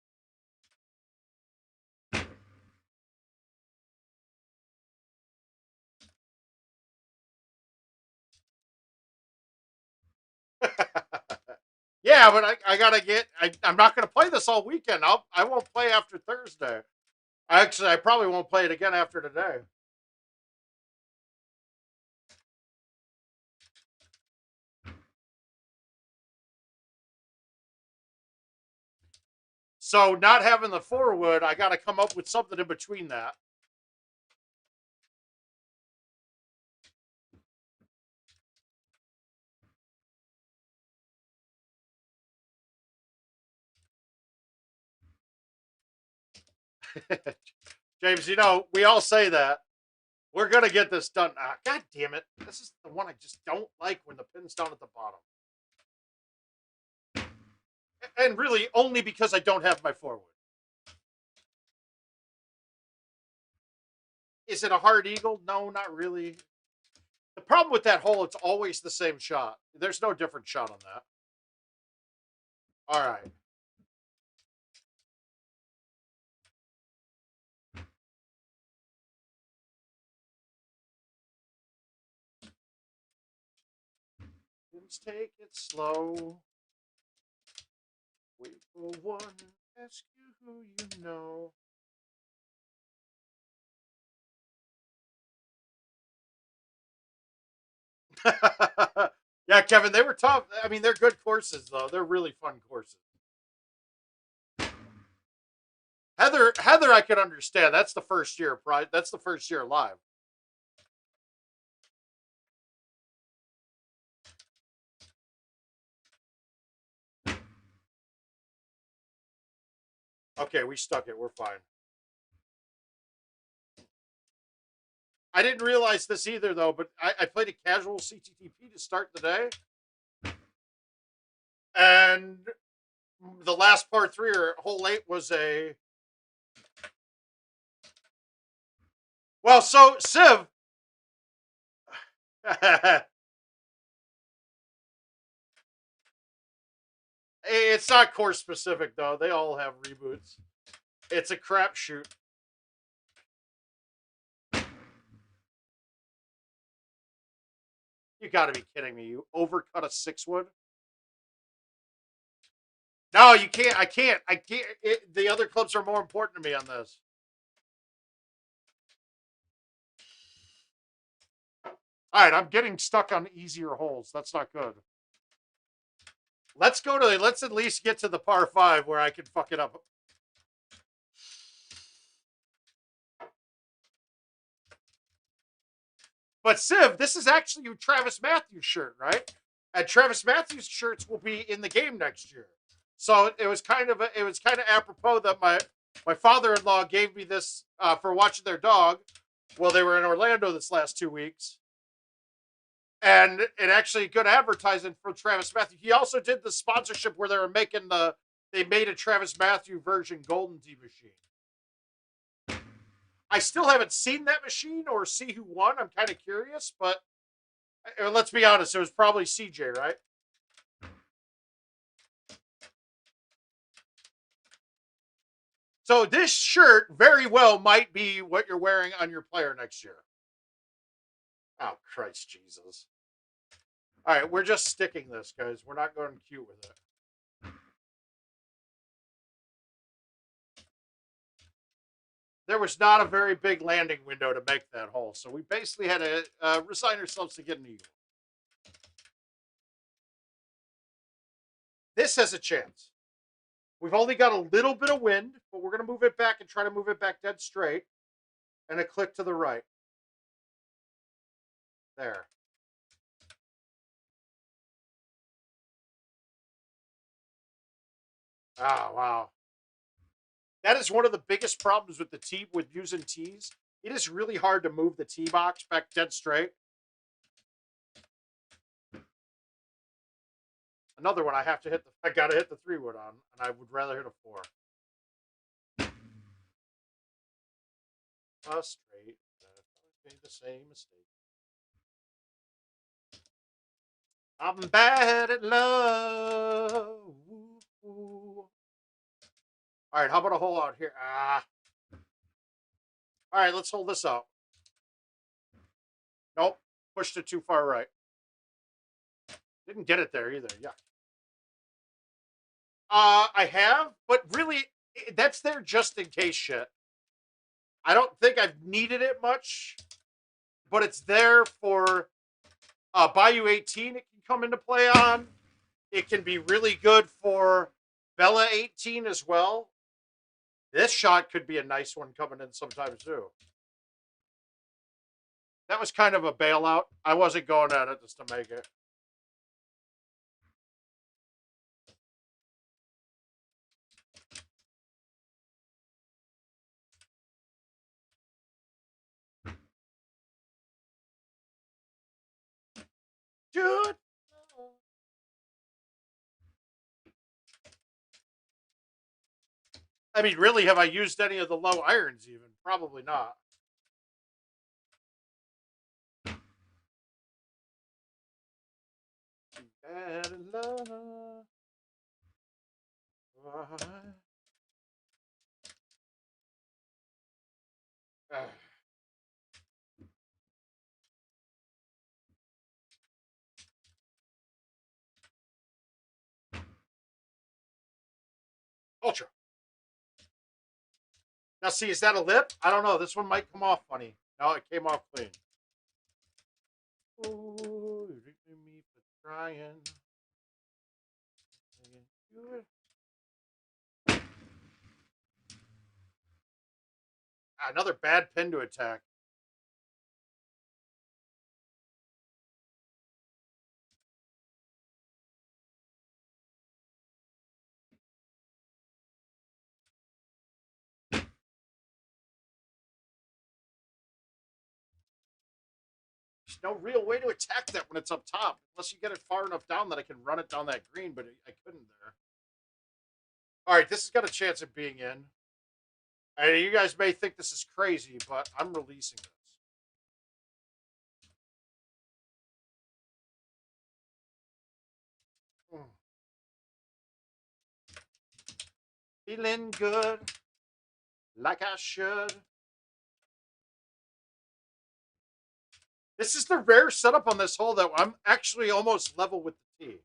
Yeah, but I gotta get. I'm not gonna play this all weekend. I won't play after Thursday. I probably won't play it again after today. So not having the 4 wood, I got to come up with something in between that. James, we all say that. We're going to get this done. God damn it. This is the one I just don't like when the pin's down at the bottom. And really, only because I don't have my 4 wood. Is it a hard eagle? No, not really. The problem with that hole, it's always the same shot. There's no different shot on that. All right. Let's take it slow. Wait for one. Ask you who you know. Yeah, Kevin, they were tough. I mean, they're good courses, though. They're really fun courses. Heather, I could understand. That's the first year. That's the first year live. Okay, we stuck it. We're fine. I didn't realize this either, though, but I played a casual CTTP to start the day. And the last par 3 or hole 8 was a... Well, so, Civ... It's not course specific, though. They all have reboots. It's a crapshoot. You gotta be kidding me. You overcut a 6-wood? No, you can't. I can't. The other clubs are more important to me on this. All right, I'm getting stuck on easier holes. That's not good. Let's at least get to the par 5 where I can fuck it up. But Civ, this is actually your Travis Matthews shirt, right? And Travis Matthews shirts will be in the game next year. So it was kind of apropos that my father-in-law gave me this for watching their dog while they were in Orlando this last 2 weeks. And it actually good advertising for Travis Matthew. He also did the sponsorship where they made a Travis Matthew version GoldenTeeTV machine. I still haven't seen that machine or see who won. I'm kind of curious, but let's be honest, it was probably CJ, right? So this shirt very well might be what you're wearing on your player next year. Oh, Christ Jesus. All right, we're just sticking this, guys. We're not going cute with it. There was not a very big landing window to make that hole, so we basically had to resign ourselves to getting an eagle. This has a chance. We've only got a little bit of wind, but we're going to move it back and try to move it back dead straight. And a click to the right. There. Oh, wow. That is one of the biggest problems with the tee, with using tees. It is really hard to move the tee box back dead straight. Another one I got to hit the 3-wood on, and I would rather hit a 4. Straight. Made the same mistake. I'm bad at love. Ooh. All right, how about a hole out here? All right, let's hold this out. Nope, pushed it too far right. Didn't get it there either. Yeah. I have, but really, that's there just in case shit. I don't think I've needed it much, but it's there for Bayou 18. It can come into play on. It can be really good for Bella 18 as well. This shot could be a nice one coming in sometime too. That was kind of a bailout. I wasn't going at it just to make it. Dude. I mean, really, have I used any of the low irons even? Probably not. Bad in love. Ultra. Now, see, is that a lip? I don't know. This one might come off funny. No, it came off clean. Ooh, you're me for trying. another bad pin to attack. There's no real way to attack that when it's up top, unless you get it far enough down that I can run it down that green, but I couldn't there. All right, this has got a chance of being in. You guys may think this is crazy, but I'm releasing this. Feeling good, like I should. This is the rare setup on this hole that I'm actually almost level with the tee.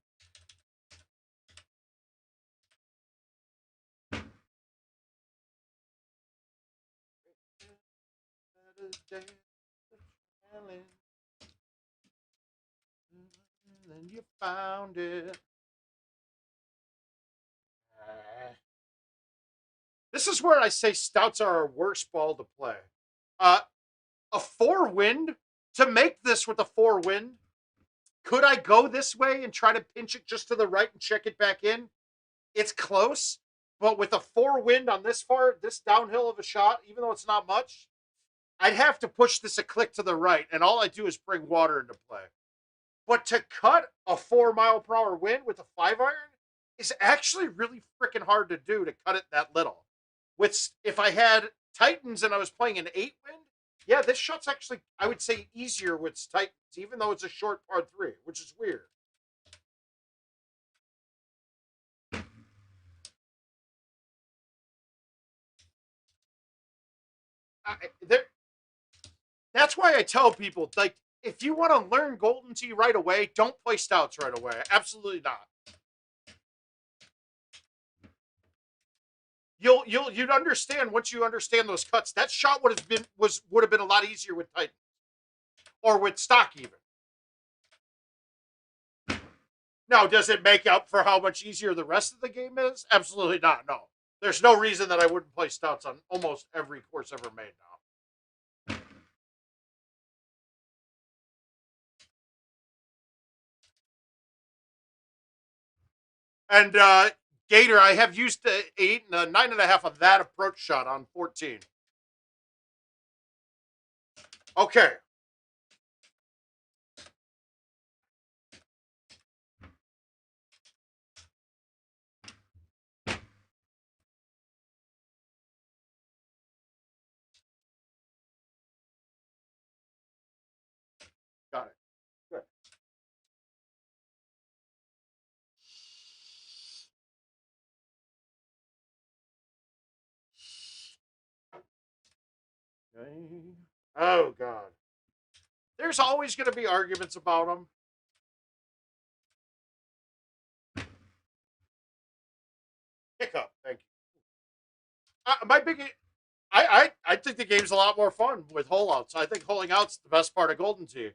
And you found it. This is where I say stouts are our worst ball to play. A 4 wind, to make this with a 4 wind, could I go this way and try to pinch it just to the right and check it back in? It's close, but with a 4 wind on this downhill of a shot, even though it's not much, I'd have to push this a click to the right, and all I do is bring water into play. But to cut a 4-mile-per-hour wind with a 5-iron is actually really freaking hard to do, to cut it that little. If I had Titans and I was playing an 8 wind, yeah, this shot's actually, I would say, easier with Titans, even though it's a short par 3, which is weird. That's why I tell people, like, if you want to learn Golden Tee right away, don't play stouts right away. Absolutely not. You'd understand once you understand those cuts. That shot would have been a lot easier with Titans or with stock even. Now, does it make up for how much easier the rest of the game is? Absolutely not. No, there's no reason that I wouldn't play stouts on almost every course ever made now. And Gator, I have used the 8 and 9.5 of that approach shot on 14. Okay. Got it. Good. Okay. Oh, God. There's always going to be arguments about them. Hiccup. Thank you. I think the game's a lot more fun with hole outs. I think holing out's the best part of Golden Tee.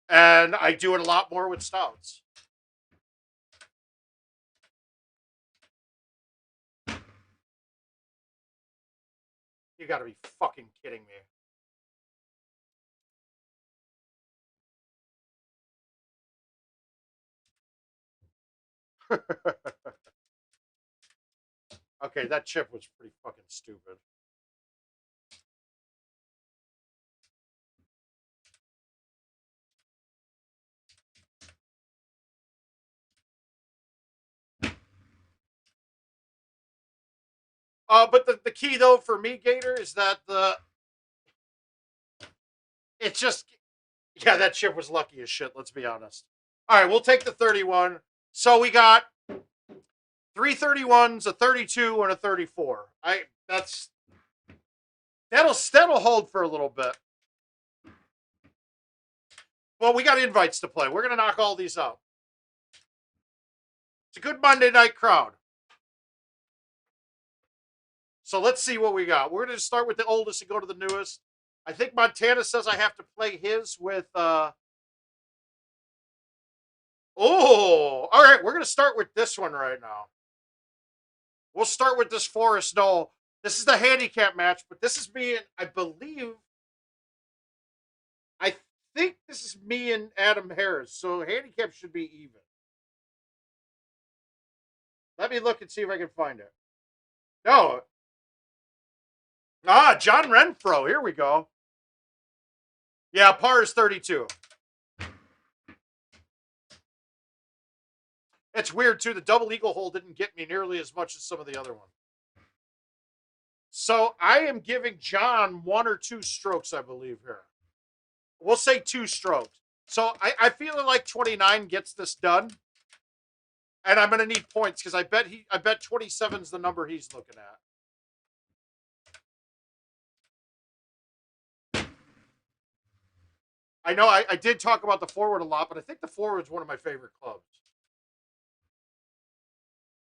And I do it a lot more with stouts. You got to be fucking kidding me. Okay, that chip was pretty fucking stupid. But the key though for me, Gator, is that it's just, yeah, that chip was lucky as shit. Let's be honest. All right, we'll take the 31. So we got 3 31s, a 32, and a 34. That'll hold for a little bit. Well, we got invites to play. We're gonna knock all these out. It's a good Monday night crowd. So let's see what we got. We're going to start with the oldest and go to the newest. I think Montana says I have to play his with... Oh, all right. We're going to start with this one right now. We'll start with this Forest Knoll. This is the handicap match, but this is me and I think this is me and Adam Harris. So handicap should be even. Let me look and see if I can find it. No. John Renfro. Here we go. Yeah, par is 32. It's weird, too. The double eagle hole didn't get me nearly as much as some of the other ones. So I am giving John 1 or 2 strokes, I believe, here. We'll say 2 strokes. So I feel like 29 gets this done. And I'm going to need points because I bet 27 is the number he's looking at. I know I did talk about the forward a lot, but I think the forward is one of my favorite clubs.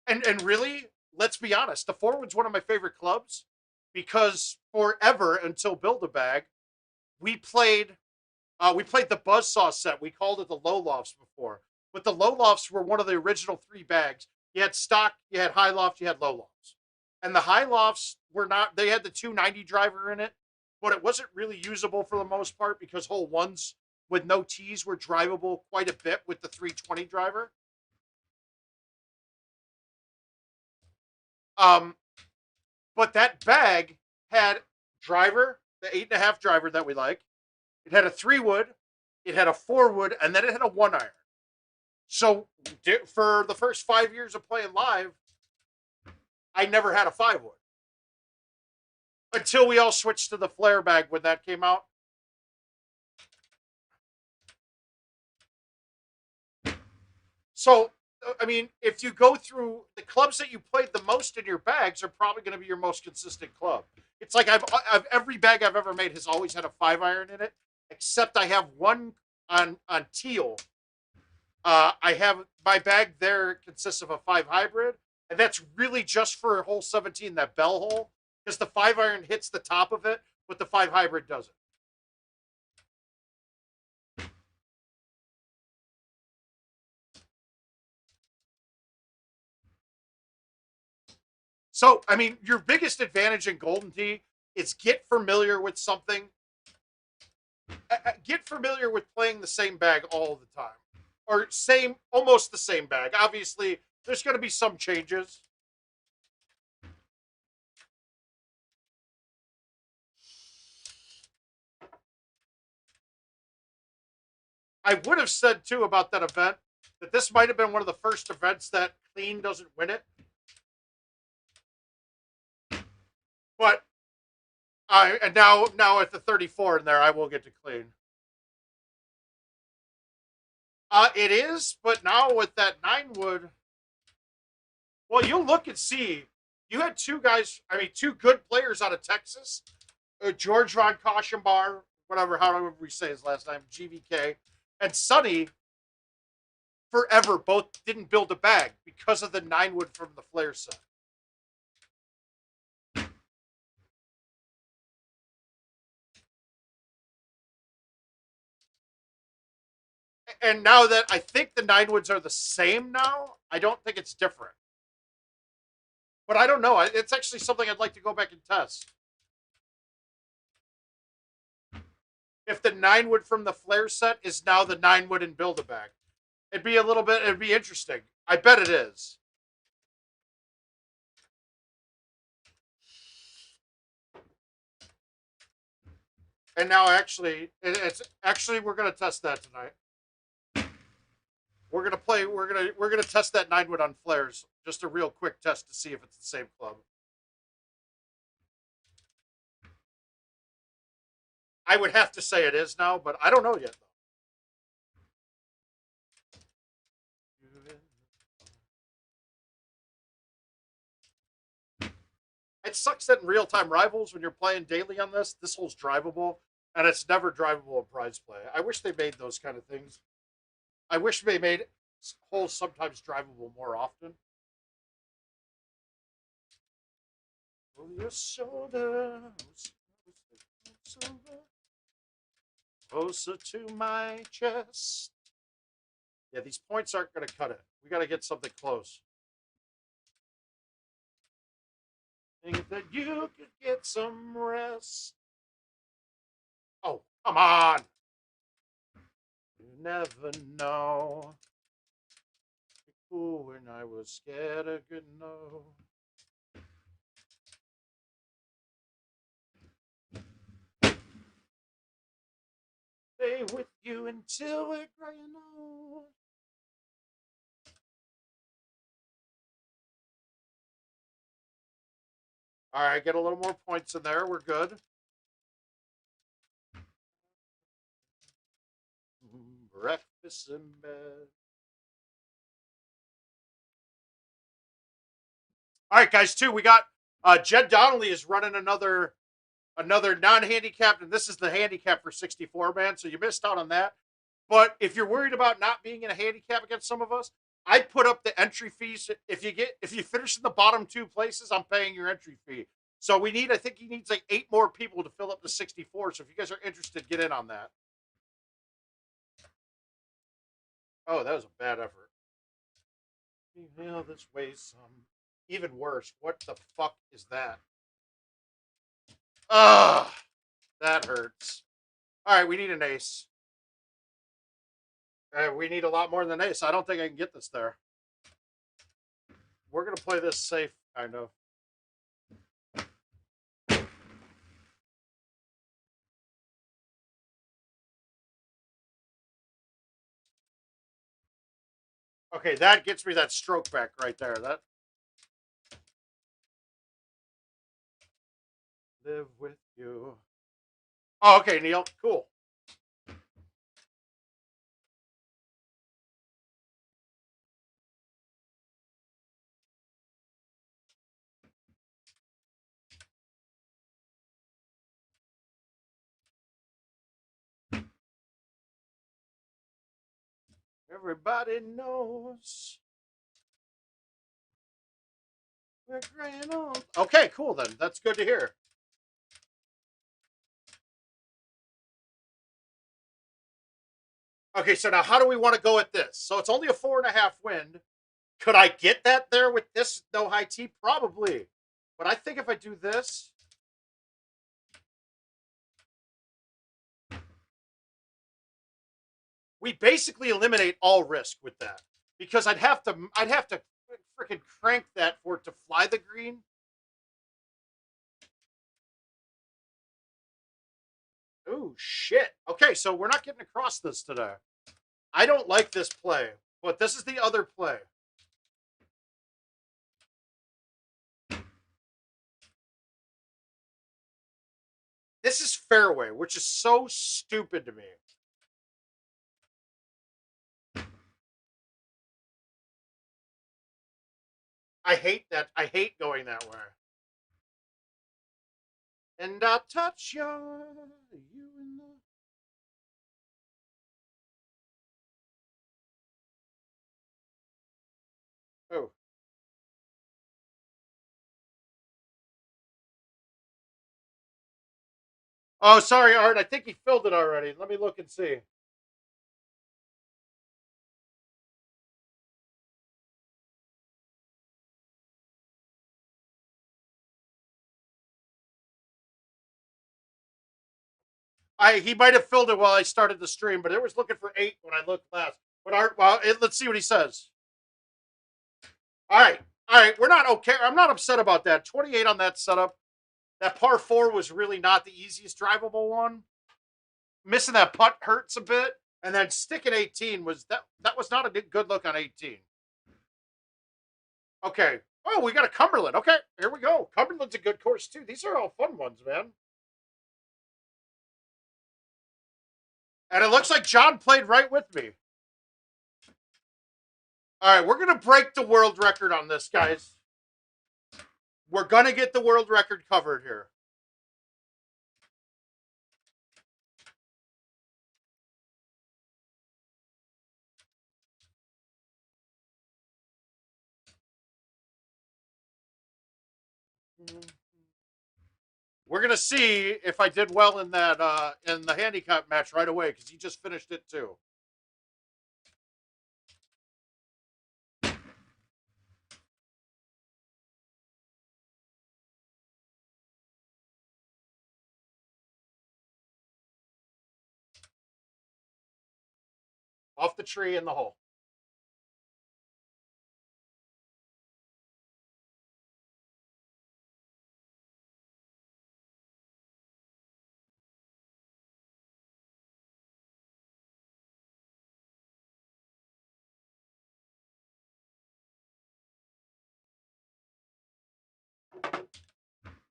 And really, let's be honest, the forward's one of my favorite clubs because forever until Build-A-Bag, we played the Buzzsaw set. We called it the Low Lofts before. But the Low Lofts were one of the original 3 bags. You had stock, you had high loft, you had low lofts. And the high lofts were not, they had the 290 driver in it, but it wasn't really usable for the most part because hole ones with no tees were drivable quite a bit with the 320 driver. But that bag had driver, the 8.5 driver that we like. It had a 3-wood, it had a 4-wood, and then it had a 1-iron. So for the first 5 years of playing live, I never had a 5-wood. Until we all switched to the flare bag when that came out. So, I mean, if you go through the clubs that you played the most in your bags are probably going to be your most consistent club. It's like I've every bag I've ever made has always had a 5-iron in it, except I have one on teal. I have my bag there consists of a 5 hybrid, and that's really just for hole 17, that bell hole, because the 5-iron hits the top of it, but the 5 hybrid doesn't. So, I mean, your biggest advantage in Golden Tee is get familiar with something. Get familiar with playing the same bag all the time. Or almost the same bag. Obviously, there's going to be some changes. I would have said, too, about that event, that this might have been one of the first events that clean doesn't win it. But and now at the 34 in there, I will get to clean. It is, but now with that 9-wood, well, you'll look and see. You had 2 guys, I mean, 2 good players out of Texas, George Von Koschenbar, however we say his last name, GVK, and Sonny. Forever, both didn't build a bag because of the 9-wood from the flare set. And now that I think the 9-woods are the same now, I don't think it's different. But I don't know. It's actually something I'd like to go back and test. If the 9-wood from the flare set is now the 9-wood in Build-A-Bag. It'd be interesting. I bet it is. And now we're going to test that tonight. We're gonna test that 9-wood on flares. Just a real quick test to see if it's the same club. I would have to say it is now, but I don't know yet though. It sucks that in real-time rivals, when you're playing daily on this hole's drivable, and it's never drivable in prize play. I wish they made those kind of things. I wish they made holes sometimes drivable more often. Pull your shoulders closer to my chest. Yeah, these points aren't going to cut it. We got to get something close. Think that you could get some rest. Oh, come on. You never know. Ooh, when I was scared I could know. Stay with you until we're growing old. All right, get a little more points in there. We're good. Breakfast in bed. All right, guys. Too, we got Jed Donnelly is running another non-handicapped, and this is the handicap for 64 man. So you missed out on that. But if you're worried about not being in a handicap against some of us, I put up the entry fees. If you finish in the bottom 2 places, I'm paying your entry fee. So we need, I think he needs like 8 more people to fill up the 64. So if you guys are interested, get in on that. Oh, that was a bad effort. Well, this weighs some. Even worse, what the fuck is that? Ugh, that hurts. All right, we need an ace. We need a lot more than an ace. I don't think I can get this there. We're going to play this safe, kind of. Okay, that gets me that stroke back right there. That live with you. Oh, okay, Neil. Cool. Everybody knows we're grand old. Okay, cool then. That's good to hear. Okay, so now how do we want to go at this? So it's only a 4.5 wind. Could I get that there with this no high T? Probably. But I think if I do this, we basically eliminate all risk with that. Because I'd have to freaking crank that for it to fly the green. Oh shit. Okay, so we're not getting across this today. I don't like this play, but this is the other play. This is fairway, which is so stupid to me. I hate that. I hate going that way. And I'll touch you in the... Oh. Oh, sorry, Art. I think he filled it already. Let me look and see. He might have filled it while I started the stream, but it was looking for 8 when I looked last. But Art, well, let's see what he says. All right. All right. We're not okay. I'm not upset about that. 28 on that setup. That par 4 was really not the easiest drivable one. Missing that putt hurts a bit. And then sticking 18 was that was not a good look on 18. Okay. Oh, we got a Cumberland. Okay, here we go. Cumberland's a good course too. These are all fun ones, man. And it looks like John played right with me. All right, we're going to break the world record on this, guys. We're going to get the world record covered here. We're going to see if I did well in that in the handicap match right away because he just finished it too. Off the tree in the hole.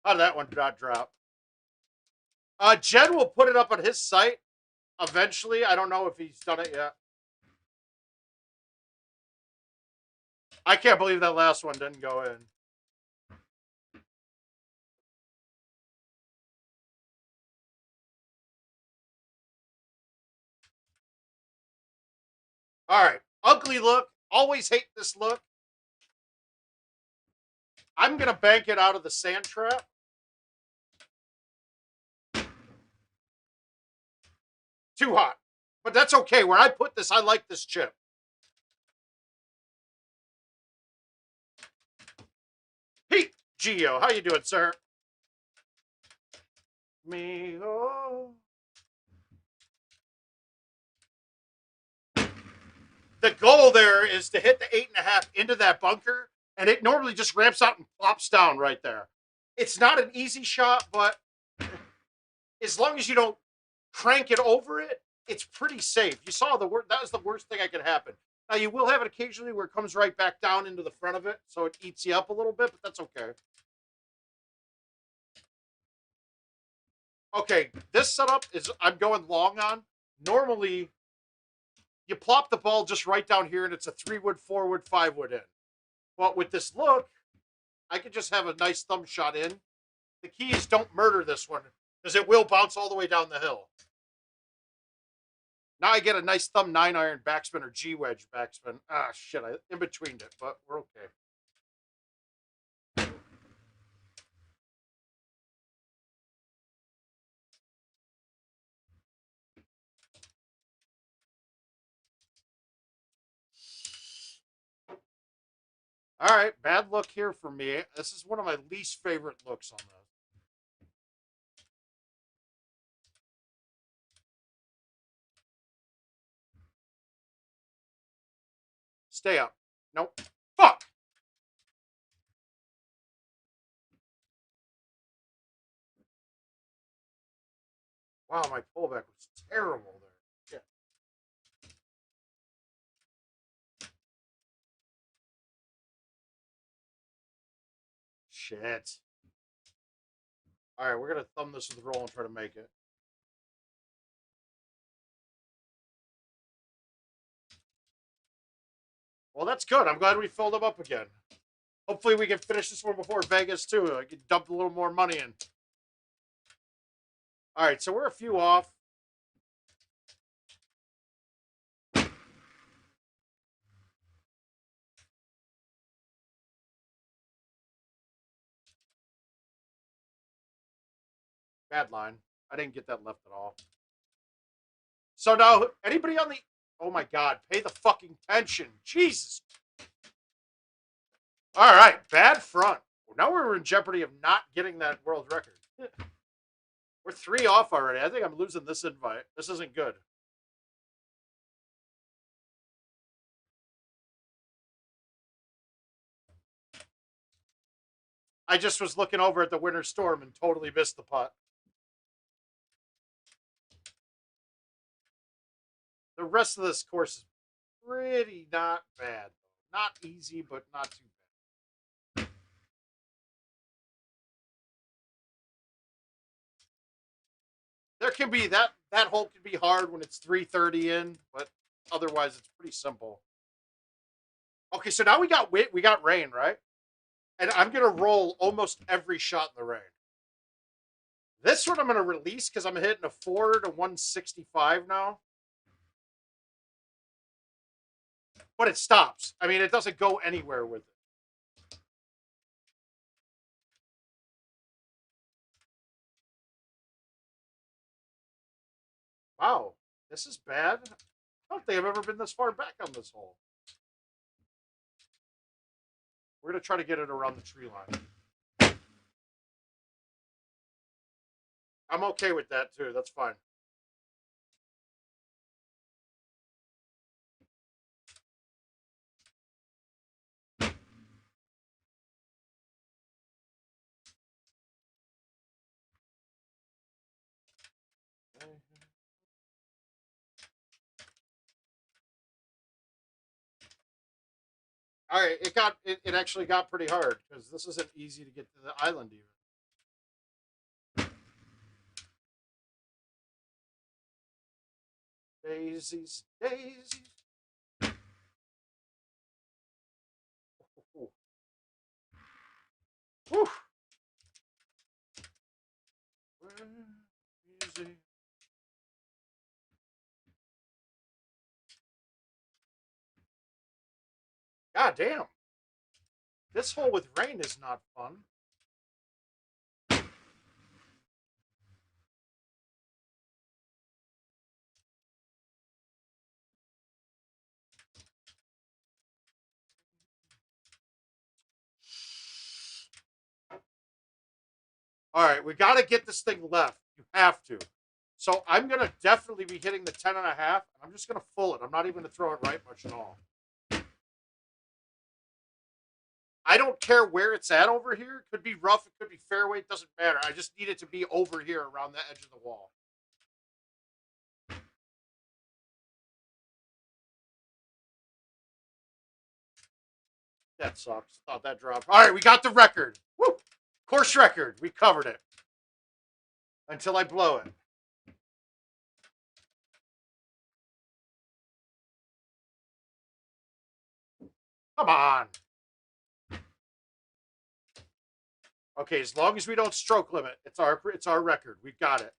How did that one not drop? Jen will put it up on his site eventually. I don't know if he's done it yet. I can't believe that last one didn't go in. All right. Ugly look. Always hate this look. I'm going to bank it out of the sand trap. Too hot. But that's okay. Where I put this, I like this chip. Pete Geo, how you doing, sir? Me, oh. The goal there is to hit the 8.5 into that bunker, and it normally just ramps out and plops down right there. It's not an easy shot, but as long as you don't crank it over it, it's pretty safe. You saw the that was the worst thing that could happen. Now you will have it occasionally where it comes right back down into the front of it, so it eats you up a little bit, but that's okay. Okay, this setup is I'm going long on. Normally, you plop the ball just right down here, and it's a 3-wood, 4-wood, 5-wood in. But with this look, I could just have a nice thumb shot in. The key is don't murder this one, because it will bounce all the way down the hill. Now I get a nice thumb 9-iron backspin or G-wedge backspin. Ah, shit, I in-betweened it, but we're okay. All right, bad look here for me. This is one of my least favorite looks on this. Stay up. Nope. Fuck! Wow, my pullback was terrible there. Shit. All right, we're going to thumb this with the roll and try to make it. Well, that's good. I'm glad we filled them up again. Hopefully we can finish this one before Vegas, too. I can dump a little more money in. All right, so we're a few off. Bad line. I didn't get that left at all. So now, anybody on the... Oh, my God. Pay the fucking attention. Jesus. All right. Bad front. Now we're in jeopardy of not getting that world record. We're 3 off already. I think I'm losing this invite. This isn't good. I just was looking over at the winter storm and totally missed the putt. The rest of this course is pretty not bad. Not easy, but not too bad. There can be that hole can be hard when it's 330 in, but otherwise it's pretty simple. Okay, so now we got rain, right? And I'm gonna roll almost every shot in the rain. This one I'm gonna release because I'm hitting a 4 to 165 now. But it stops. I mean, it doesn't go anywhere with it. Wow, this is bad. I don't think I've ever been this far back on this hole. We're going to try to get it around the tree line. I'm okay with that, too. That's fine. All right, it actually got pretty hard because this isn't easy to get to the island even. Daisies, daisies. Ooh. Whew. Easy. God damn. This hole with rain is not fun. All right, we got to get this thing left. You have to. So I'm going to definitely be hitting the 10.5. I'm just going to full it. I'm not even going to throw it right much at all. I don't care where it's at over here. It could be rough. It could be fairway. It doesn't matter. I just need it to be over here around the edge of the wall. That sucks. Thought that dropped. All right, we got the record. Woo! Course record. We covered it. Until I blow it. Come on. Okay, as long as we don't stroke limit, it's our record. We got it.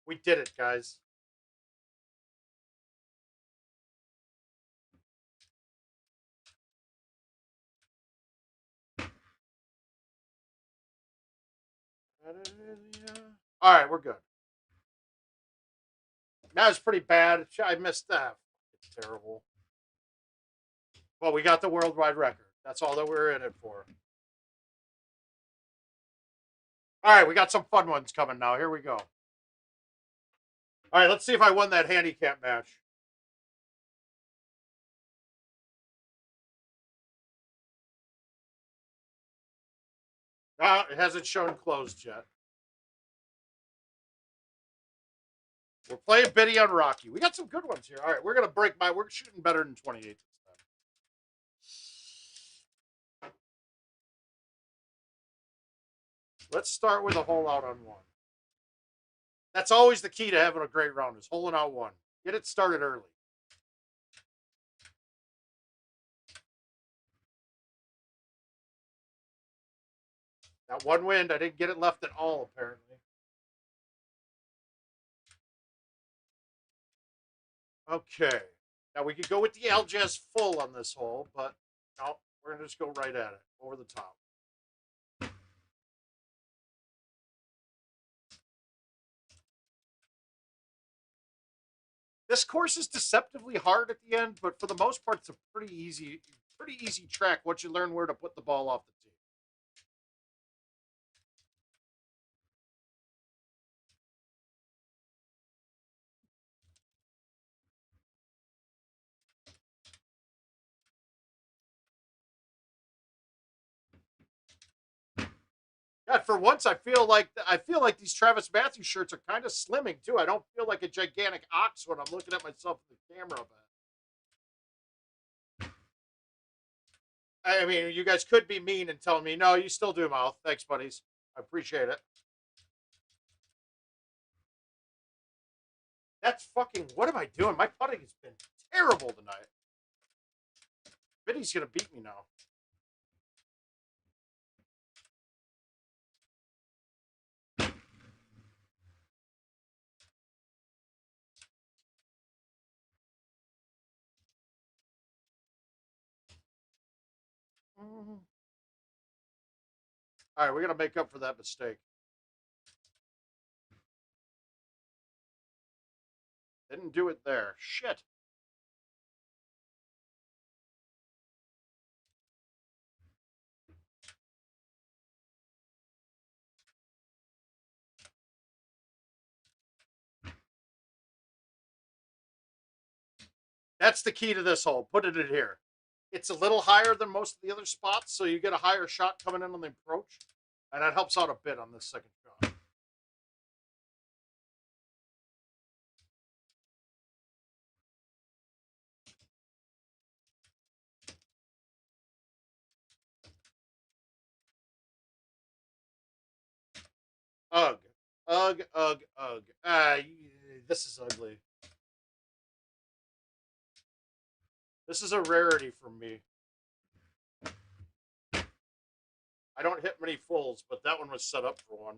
We did it, guys. All right, we're good. That was pretty bad. I missed that. It's terrible. Well, we got the worldwide record. That's all that we're in it for. All right, we got some fun ones coming now. Here we go. All right, let's see if I won that handicap match. It hasn't shown closed yet. We're playing Biddy on Rocky. We got some good ones here. All right, we're going to break my... We're shooting better than 28 this time. Let's start with a hole out on one. That's always the key to having a great round is holing out one. Get it started early. That one wind, I didn't get it left at all, apparently. Okay. Now we could go with the Aljaz full on this hole, but no, we're going to just go right at it, over the top. This course is deceptively hard at the end, but for the most part, it's a pretty easy track once you learn where to put the ball off the tee. God, for once, I feel like these Travis Matthews shirts are kind of slimming too. I don't feel like a gigantic ox when I'm looking at myself in the camera. But I mean, you guys could be mean and tell me, no, you still do, mouth. Thanks, buddies. I appreciate it. That's fucking. What am I doing? My putting has been terrible tonight. Biddy's gonna beat me now. All right, we're gonna make up for that mistake. Didn't do it there. Shit. That's the key to this hole. Put it in here. It's a little higher than most of the other spots, so you get a higher shot coming in on the approach, and that helps out a bit on this second shot. Ugh. Ugh, ugh, ugh. This is ugly. This is a rarity for me. I don't hit many fulls, but that one was set up for one.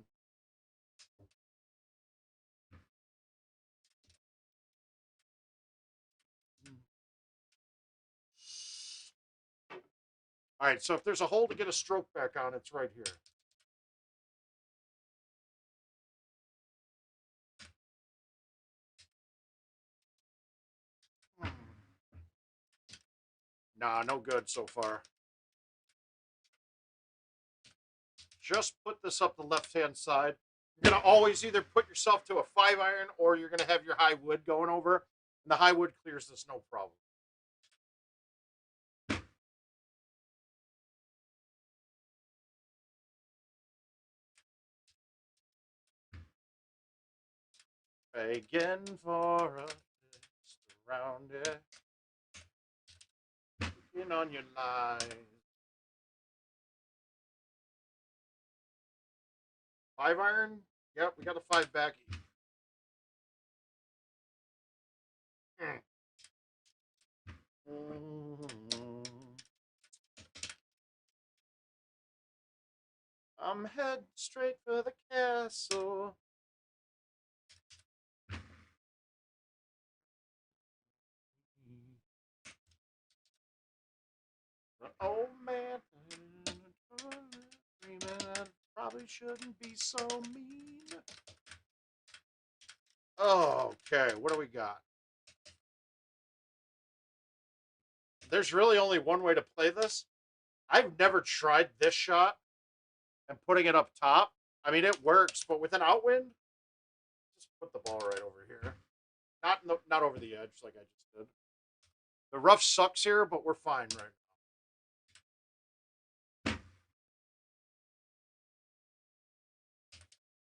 All right, so if there's a hole to get a stroke back on, it's right here. Nah, no good so far. Just put this up the left-hand side. You're going to always either put yourself to a 5-iron or you're going to have your high wood going over. And the high wood clears this no problem. Begging for a fist around it. In on your lies. 5-iron? Yep, we got a 5 back. I'm heading straight for the castle. Oh man, probably shouldn't be so mean. Okay, what do we got? There's really only one way to play this. I've never tried this shot and putting it up top. I mean, it works, but with an outwind, just put the ball right over here. Not over the edge like I just did. The rough sucks here, but we're fine right now.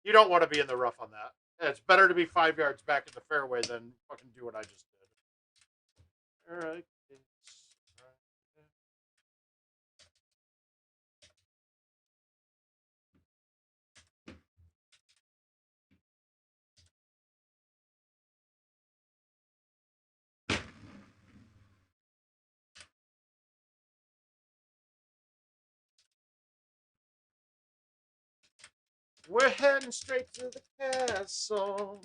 You don't want to be in the rough on that. It's better to be 5 yards back in the fairway than fucking do what I just did. All right. We're heading straight to the castle.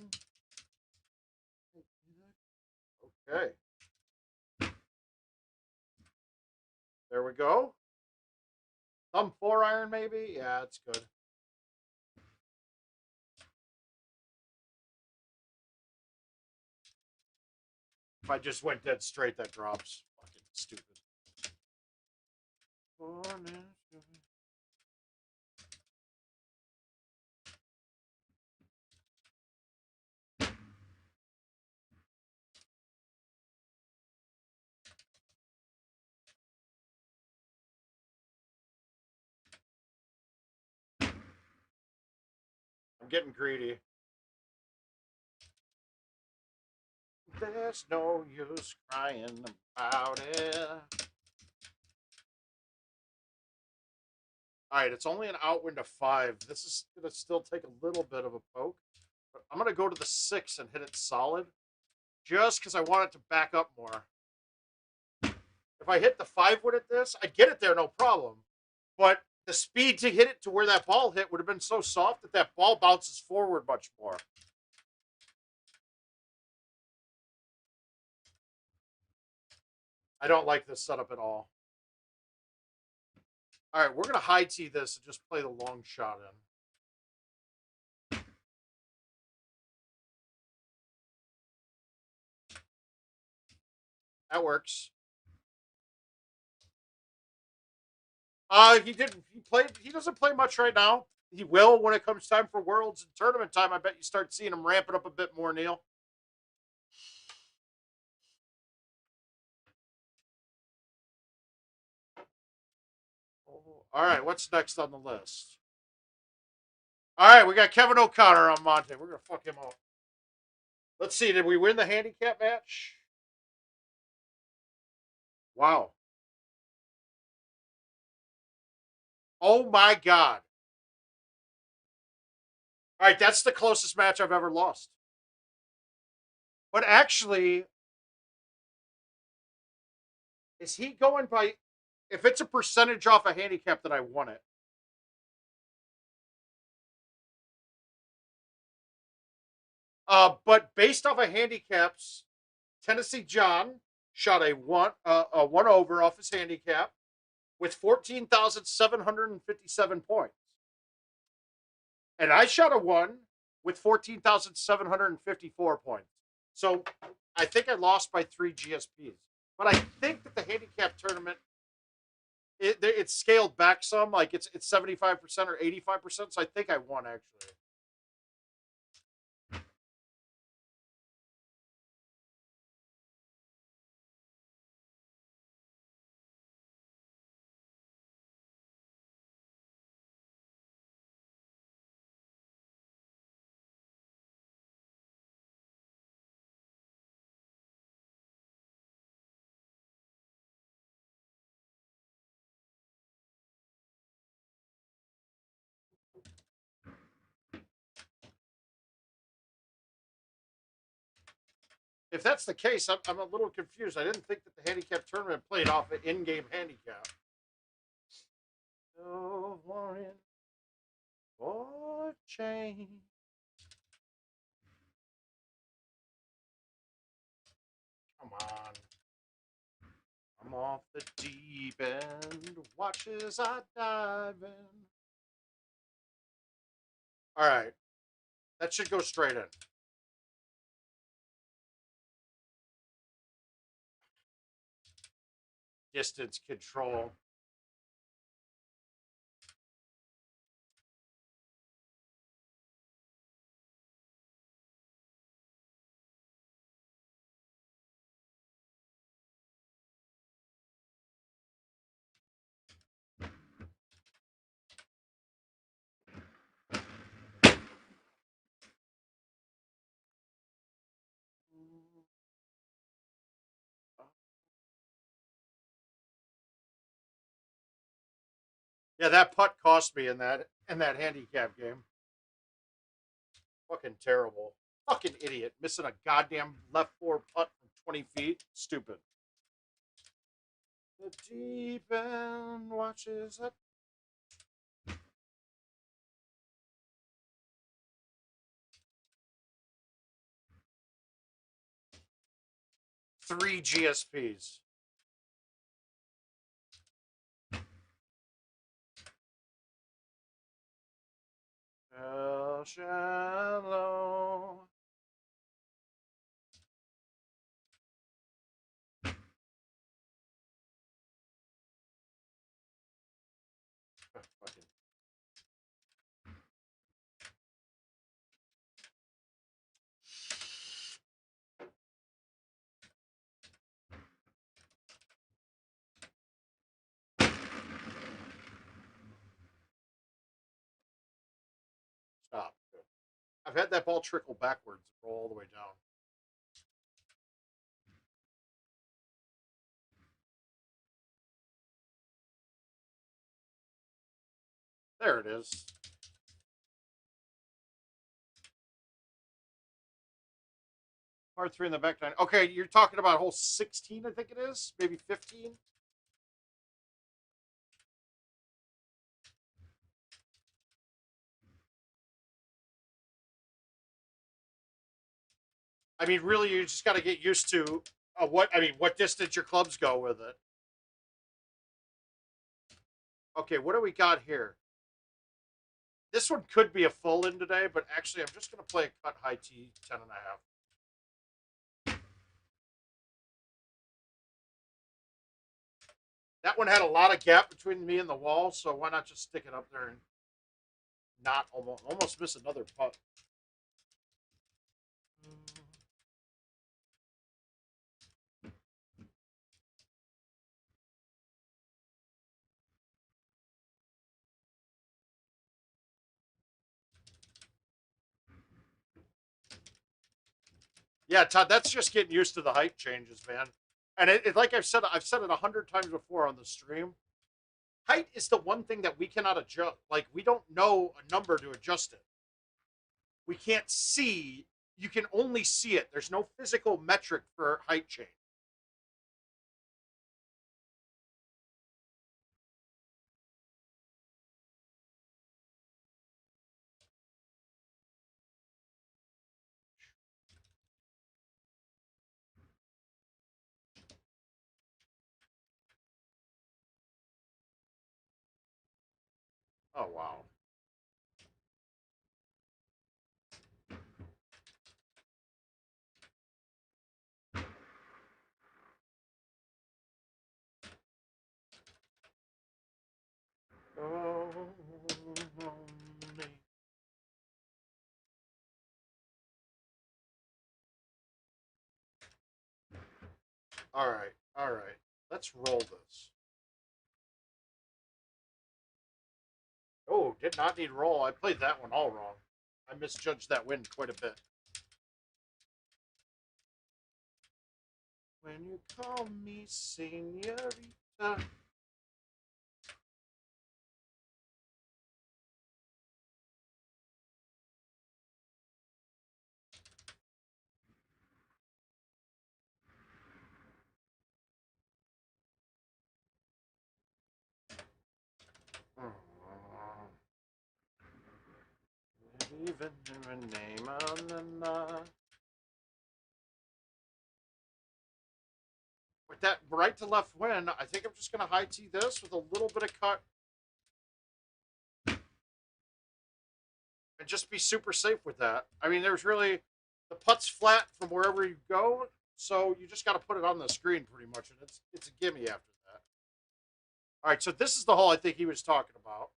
Okay. There we go. Thumb 4-iron, maybe? Yeah, it's good. If I just went dead straight, that drops. Fucking stupid. I'm getting greedy. There's no use crying about it. All right, it's only an outwind of 5. This is going to still take a little bit of a poke. But I'm going to go to the 6 and hit it solid. Just because I want it to back up more. If I hit the 5 wood at this, I'd get it there, no problem. But the speed to hit it to where that ball hit would have been so soft that that ball bounces forward much more. I don't like this setup at all. All right, we're going to high tee this and just play the long shot in. That works. He didn't. He doesn't play much right now. He will when it comes time for Worlds and tournament time. I bet you start seeing him ramp it up a bit more, Neil. All right, what's next on the list? All right, we got Kevin O'Connor on Monte. We're gonna fuck him up. Let's see. Did we win the handicap match? Wow. Oh my god. All right, that's the closest match I've ever lost. But actually, is he going by? If it's a percentage off a handicap, that I won it. But based off of handicaps, Tennessee John shot a one over off his handicap with 14,757 points, and I shot a one with 14,754 points. So I think I lost by 3 GSPs. But I think that the handicap tournament it's scaled back some, like it's 75% or 85%. So I think I won actually. If that's the case, I'm a little confused. I didn't think that the handicap tournament played off an in-game handicap. So worrying for change. Come on. I'm off the deep end. Watch as I dive in. All right. That should go straight in. Distance control. Yeah, that putt cost me in that handicap game. Fucking terrible. Fucking idiot. Missing a goddamn left four putt from 20 feet. Stupid. The deep end watches it. Three GSPs. El shallow. Fucking. Stop. I've had that ball trickle backwards and roll all the way down. There it is. Par 3 in the back nine. Okay, you're talking about hole 16, I think it is. Maybe 15. I mean, really, you just got to get used to what distance your clubs go with it. Okay, what do we got here? This one could be a full in today, but actually, I'm just going to play a cut high T 10.5. That one had a lot of gap between me and the wall, so why not just stick it up there and not almost miss another putt? Yeah, Todd, that's just getting used to the height changes, man. And like I've said it 100 times before on the stream. Height is the one thing that we cannot adjust. Like we don't know a number to adjust it. we can't see. You can only see it. There's no physical metric for height change. Oh, wow. Oh, all right, all right. Let's roll this. Oh, did not need roll. I played that one all wrong. I misjudged that win quite a bit. When you call me senorita. Even a name on the night. With that right to left win, I think I'm just going to high tee this with a little bit of cut and just be super safe with that. I mean, there's really the putt's flat from wherever you go, so you just got to put it on the screen pretty much, and it's a gimme after that. All right, so this is the hole I think he was talking about.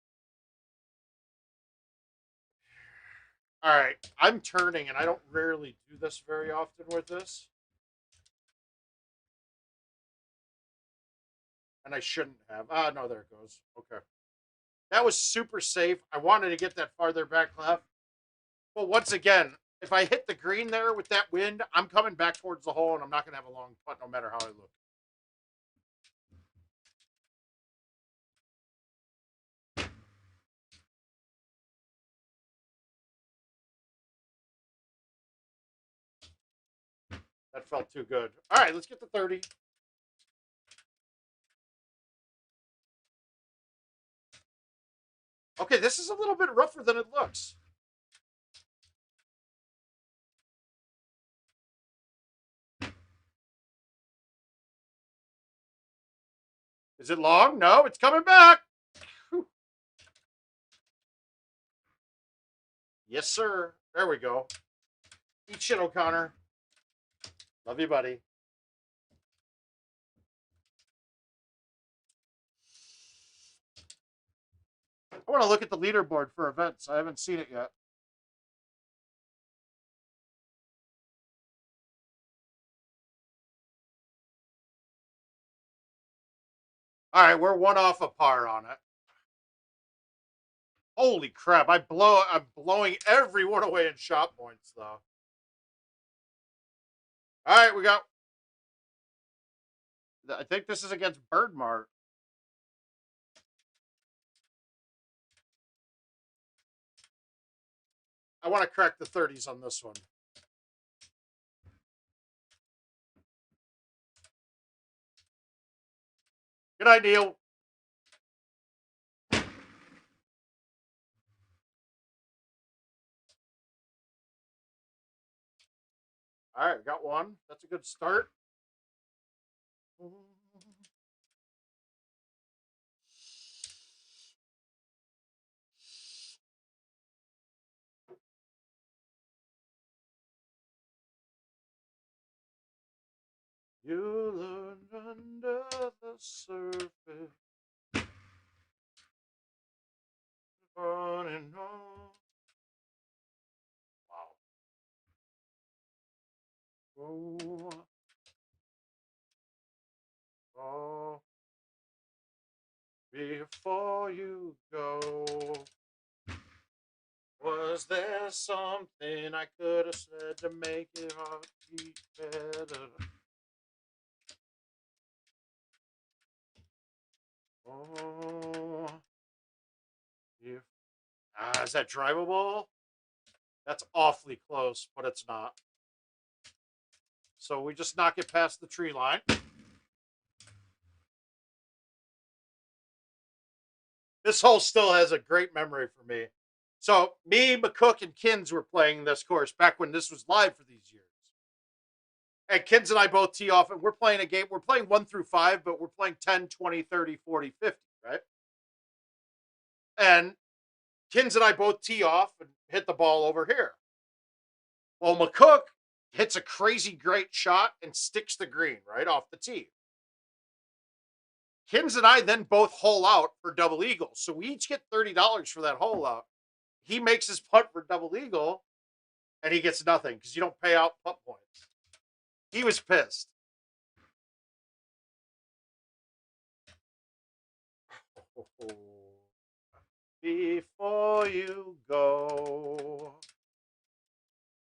All right, I'm turning, and I don't rarely do this very often with this. And I shouldn't have. Ah, no, there it goes. Okay. That was super safe. I wanted to get that farther back left. Well, once again, if I hit the green there with that wind, I'm coming back towards the hole, and I'm not going to have a long putt no matter how I look. That felt too good. All right, let's get to 30. Okay, this is a little bit rougher than it looks. Is it long? No, it's coming back. Whew. Yes, sir. There we go. Eat shit, O'Connor. Love you, buddy. I want to look at the leaderboard for events. I haven't seen it yet. All right, we're one off a par on it. Holy crap! I'm blowing everyone away in shot points though. All right, we got. I think this is against Birdmark. I want to crack the 30s on this one. Good night, Neil. All right, got one. That's a good start. You learn under the surface. On and on. Wow. Oh. Oh. Before you go, was there something I could have said to make it all beat better? Oh, if is that drivable? That's awfully close, but it's not. So we just knock it past the tree line. This hole still has a great memory for me. So me, McCook, and Kins were playing this course back when this was live for these years. And Kins and I both tee off, and we're playing a game. We're playing 1 through 5, but we're playing 10, 20, 30, 40, 50, right? And Kins and I both tee off and hit the ball over here. Well, McCook hits a crazy great shot and sticks the green right off the tee. Kins and I then both hole out for double eagle. So we each get $30 for that hole out. He makes his putt for double eagle, and he gets nothing because you don't pay out putt points. He was pissed. Before you go,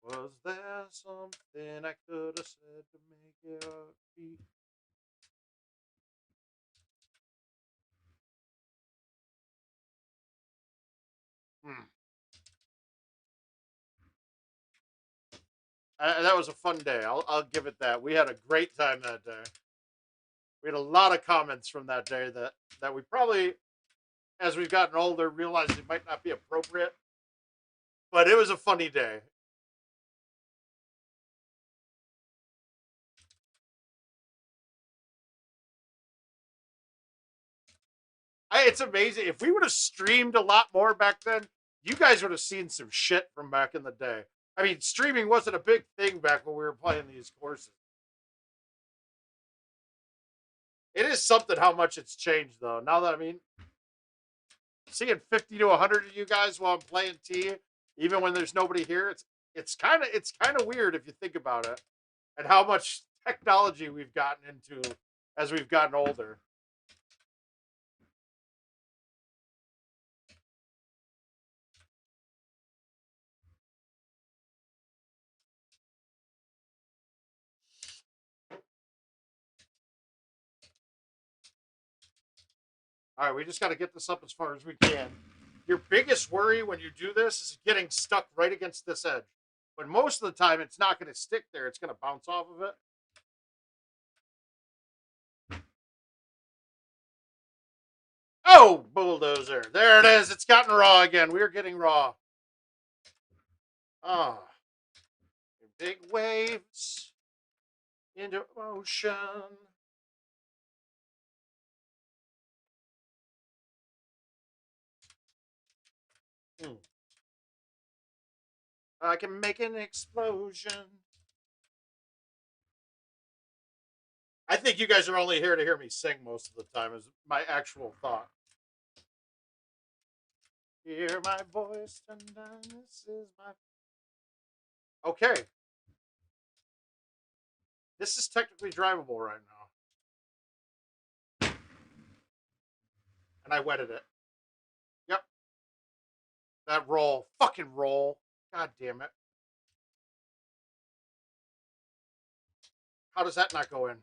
was there something I could have said to make it upbeat? That was a fun day. I'll give it that. We had a great time that day. We had a lot of comments from that day that we probably, as we've gotten older, realized it might not be appropriate. But it was a funny day. It's amazing. If we would have streamed a lot more back then, you guys would have seen some shit from back in the day. I mean, streaming wasn't a big thing back when we were playing these courses. It is something how much it's changed, though. Now that, I mean, seeing 50 to 100 of you guys while I'm playing T, even when there's nobody here, it's kind of weird if you think about it, and how much technology we've gotten into as we've gotten older. All right, we just got to get this up as far as we can. Your biggest worry when you do this is getting stuck right against this edge. But most of the time, it's not going to stick there. It's going to bounce off of it. Oh, bulldozer. There it is. It's gotten raw again. We're getting raw. Oh. Big waves into ocean. I can make an explosion. I think you guys are only here to hear me sing most of the time, is my actual thought. Hear my voice tonight. This is my. Okay. This is technically drivable right now. And I wetted it. Yep. That roll. Fucking roll. God damn it. How does that not go in?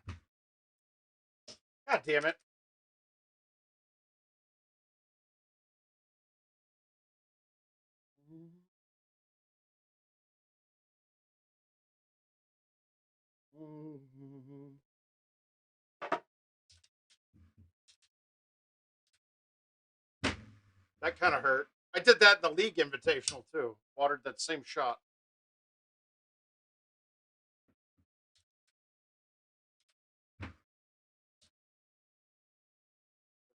God damn it. That kind of hurt. I did that in the league invitational too. Watered that same shot.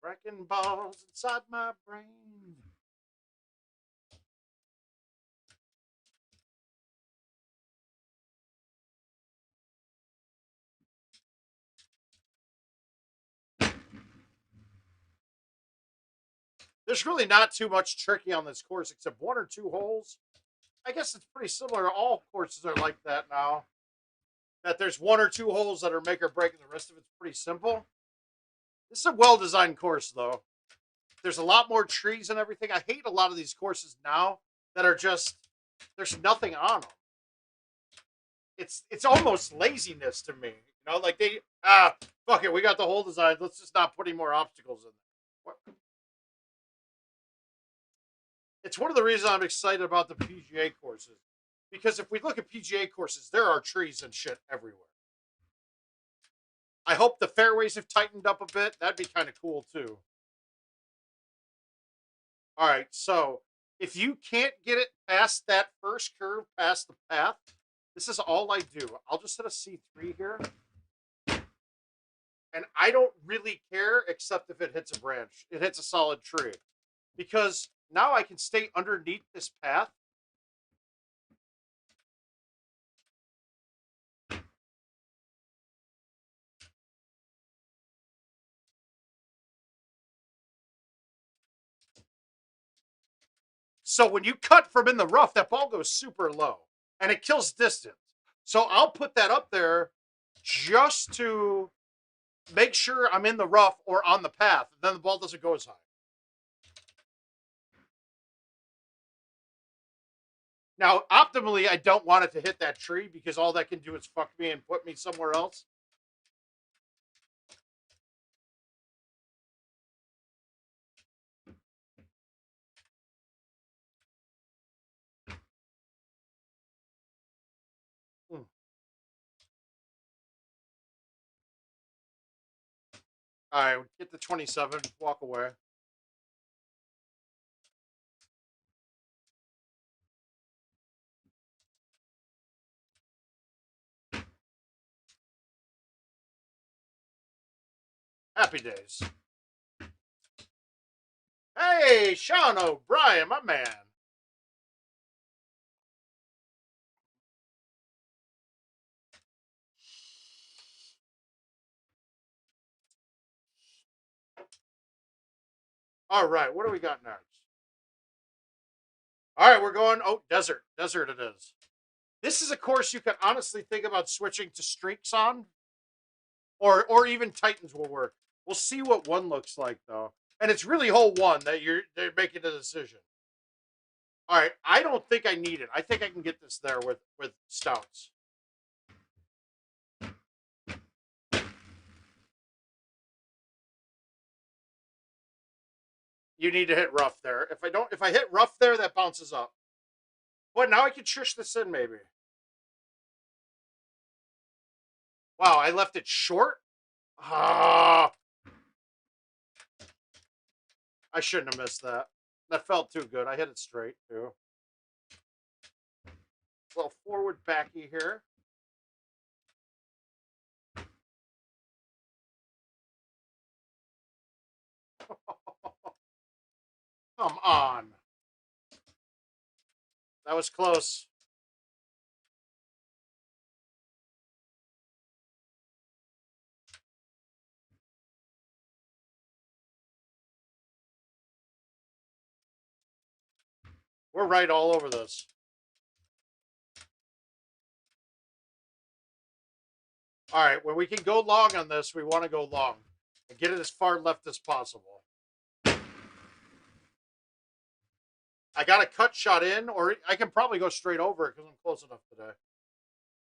Wrecking balls inside my brain. There's really not too much tricky on this course except 1 or 2 holes. I guess it's pretty similar. All courses are like that now. That there's 1 or 2 holes that are make or break, and the rest of it's pretty simple. This is a well-designed course, though. There's a lot more trees and everything. I hate a lot of these courses now that are just, there's nothing on them. It's almost laziness to me. You know, like fuck it, we got the hole design. Let's just not put any more obstacles in there. It's one of the reasons I'm excited about the PGA courses. Because if we look at PGA courses, there are trees and shit everywhere. I hope the fairways have tightened up a bit. That'd be kind of cool too. All right, so if you can't get it past that first curve, past the path, this is all I do. I'll just hit a C3 here. And I don't really care except if it hits a branch. It hits a solid tree. Because now I can stay underneath this path. So when you cut from in the rough, that ball goes super low and it kills distance. So I'll put that up there just to make sure I'm in the rough or on the path. Then the ball doesn't go as high. Now, optimally, I don't want it to hit that tree because all that can do is fuck me and put me somewhere else. Hmm. All right, get the 27, walk away. Happy days. Hey, Sean O'Brien, my man. All right, what do we got next? All right, we're going. Oh, desert. Desert it is. This is a course you can honestly think about switching to streaks on, or even Titans will work. We'll see what one looks like though, and it's really hole one that they're making the decision. All right, I don't think I need it. I think I can get this there with stouts. You need to hit rough there. If I hit rough there, that bounces up. But now I can shush this in maybe. Wow, I left it short. Ah, I shouldn't have missed that. That felt too good. I hit it straight too. A little forward backy here. Come on. That was close. We're right all over this. All right, when we can go long on this, we want to go long and get it as far left as possible. I got a cut shot in, or I can probably go straight over it because I'm close enough today.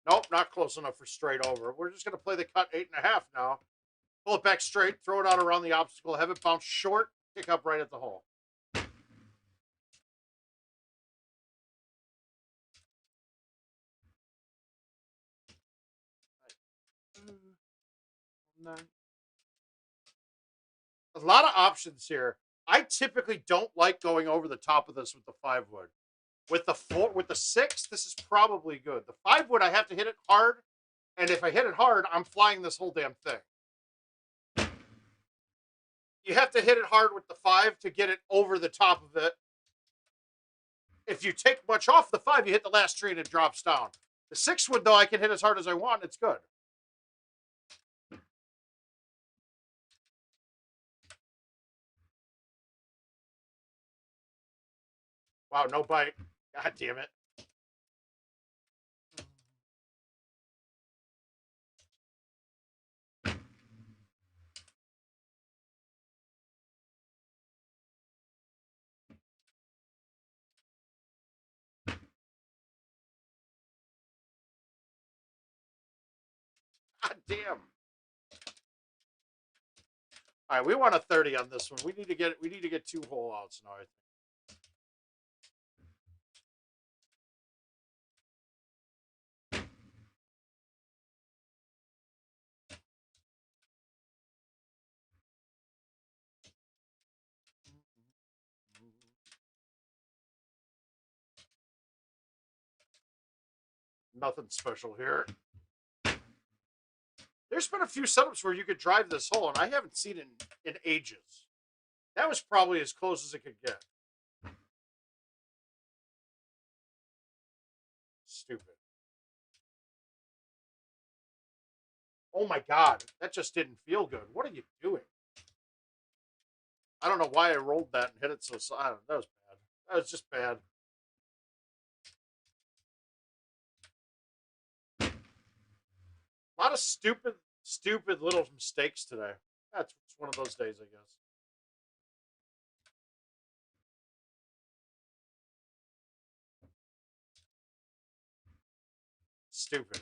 Nope, not close enough for straight over. We're just going to play the cut 8.5 now. Pull it back straight, throw it out around the obstacle, have it bounce short, kick up right at the hole. A lot of options here. I typically don't like going over the top of this with the 5-wood. With the 6, this is probably good. The 5-wood, I have to hit it hard, and if I hit it hard, I'm flying this whole damn thing. You have to hit it hard with the 5 to get it over the top of it. If you take much off the 5, you hit the last tree and it drops down. The 6-wood, though, I can hit as hard as I want. It's good. Wow, no bite. God damn it. God damn. All right, we want a 30 on this one. We need to get 2 hole outs now. I think. Nothing special here. There's been a few setups where you could drive this hole, and I haven't seen it in ages. That was probably as close as it could get. Stupid. Oh my God, that just didn't feel good. What are you doing? I don't know why I rolled that and hit it so silent. That was bad. That was just bad. A lot of stupid little mistakes today. That's one of those days, I guess. Stupid.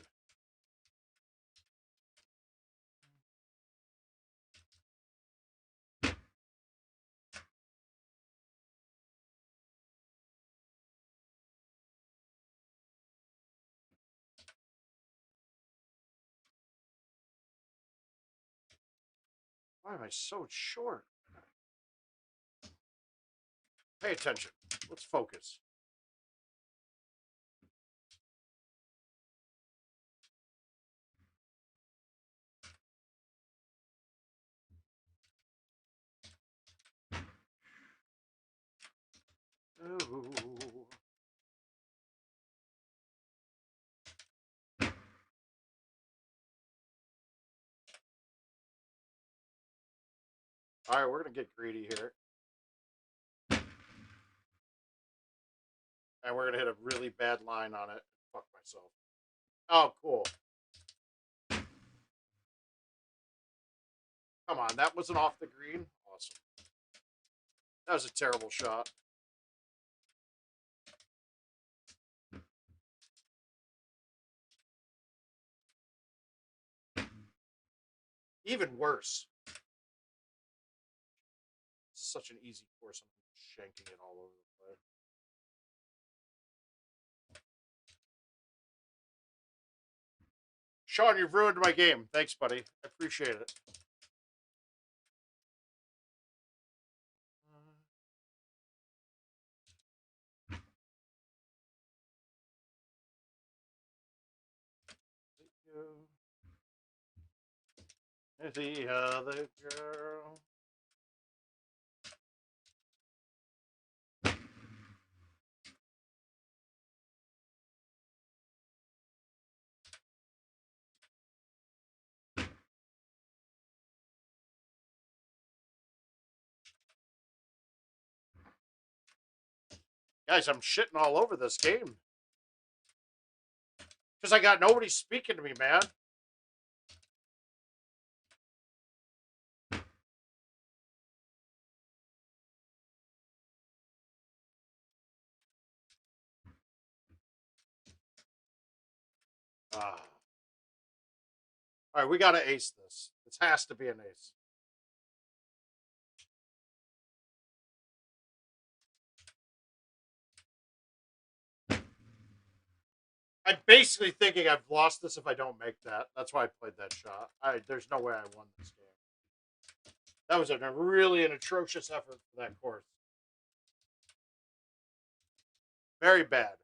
Why am I so short? Pay attention. Let's focus. Ooh. All right, we're going to get greedy here. And we're going to hit a really bad line on it. Fuck myself. Oh, cool. Come on, that wasn't off the green. Awesome. That was a terrible shot. Even worse. This is such an easy course. I'm shanking it all over the place. Sean, you've ruined my game. Thanks, buddy. I appreciate it. The other girl. Guys, I'm shitting all over this game. Because I got nobody speaking to me, man. All right, we got to ace this. This has to be an ace. I'm basically thinking I've lost this if I don't make that. That's why I played that shot. There's no way I won this game. That was really an atrocious effort for that course. Very bad.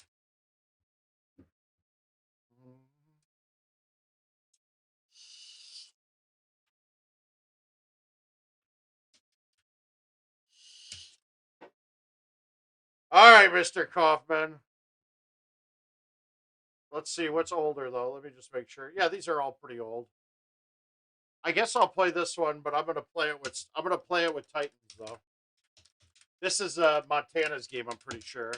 All right, Mr. Kaufman. Let's see what's older though. Let me just make sure. Yeah, these are all pretty old. I guess I'll play this one, but I'm gonna play it with Titans though. This is Montana's game, I'm pretty sure.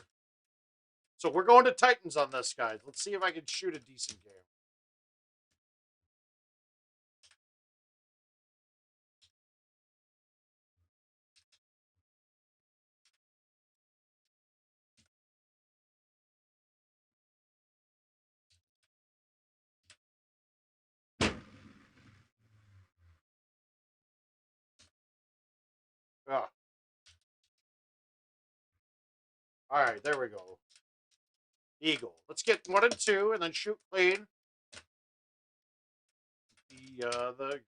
So we're going to Titans on this, guys. Let's see if I can shoot a decent game. Ah. All right, there we go. Eagle. Let's get 1 and 2 and then shoot clean. The girl.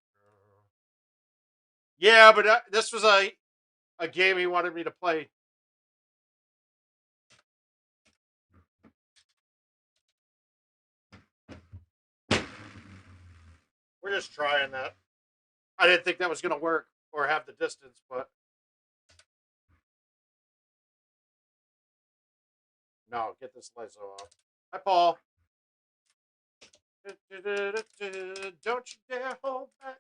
Yeah, but this was a game he wanted me to play. just trying that. I didn't think that was going to work or have the distance, but no, get this Lizzo off. Hi, Paul. Don't you dare hold back.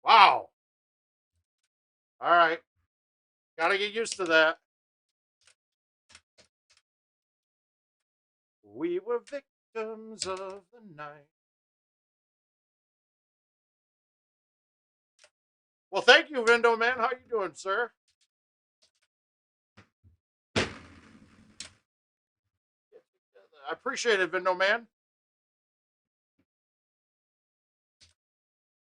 Wow. All right. Gotta get used to that. We were victims of the night. Well, thank you, Window Man. How you doing, sir? I appreciate it, Window Man.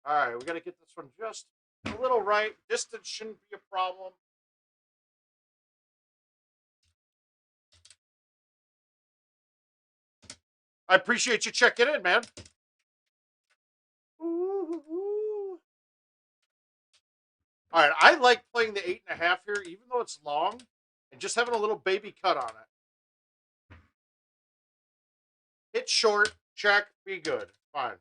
All right, we got to get this one just a little right. Distance shouldn't be a problem. I appreciate you checking in, man. Ooh, ooh. All right, I like playing the 8.5 here, even though it's long, and just having a little baby cut on it. Hit short, check, be good, fine.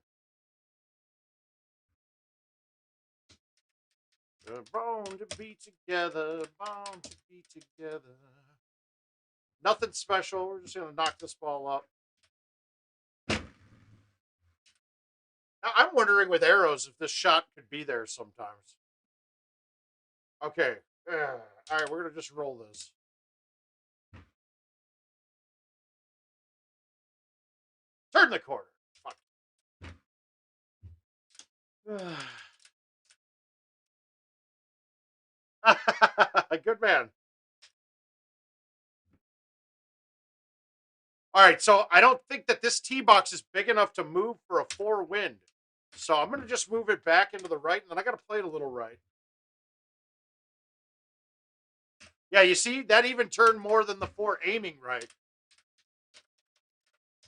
We're born to be together, bound to be together. Nothing special. We're just gonna knock this ball up. Now, I'm wondering with arrows if this shot could be there sometimes. Okay. All right, we're gonna just roll this. Turn the corner. Fuck. Good man. All right, so I don't think that this tee box is big enough to move for a 4 wind. So I'm going to just move it back into the right, and then I got to play it a little right. Yeah, you see, that even turned more than the 4 aiming right.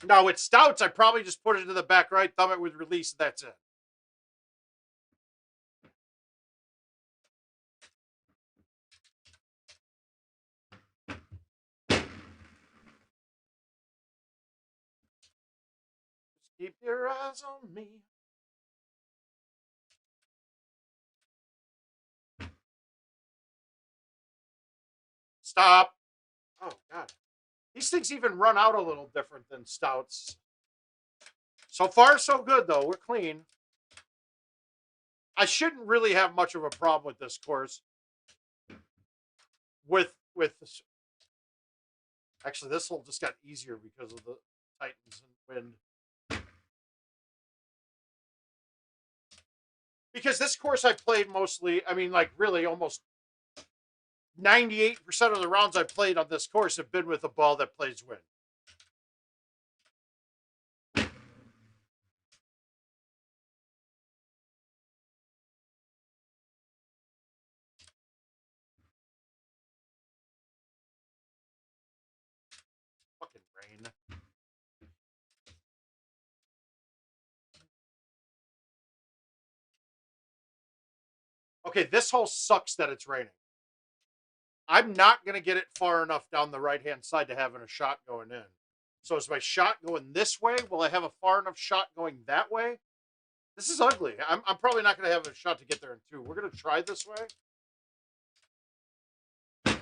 Now, with stouts, I probably just put it to the back right, thumb it with release, and that's it. Just keep your eyes on me. Stop. Oh, God. These things even run out a little different than stouts. So far, so good, though. We're clean. I shouldn't really have much of a problem with this course. Actually, this hole just got easier because of the Titans and wind. Because this course I played mostly, I mean, like really almost 98% of the rounds I played on this course have been with a ball that plays wind. Fucking rain. Okay, this hole sucks that it's raining. I'm not going to get it far enough down the right-hand side to having a shot going in. So is my shot going this way? Will I have a far enough shot going that way? This is ugly. I'm probably not going to have a shot to get there in 2. We're going to try this way. Did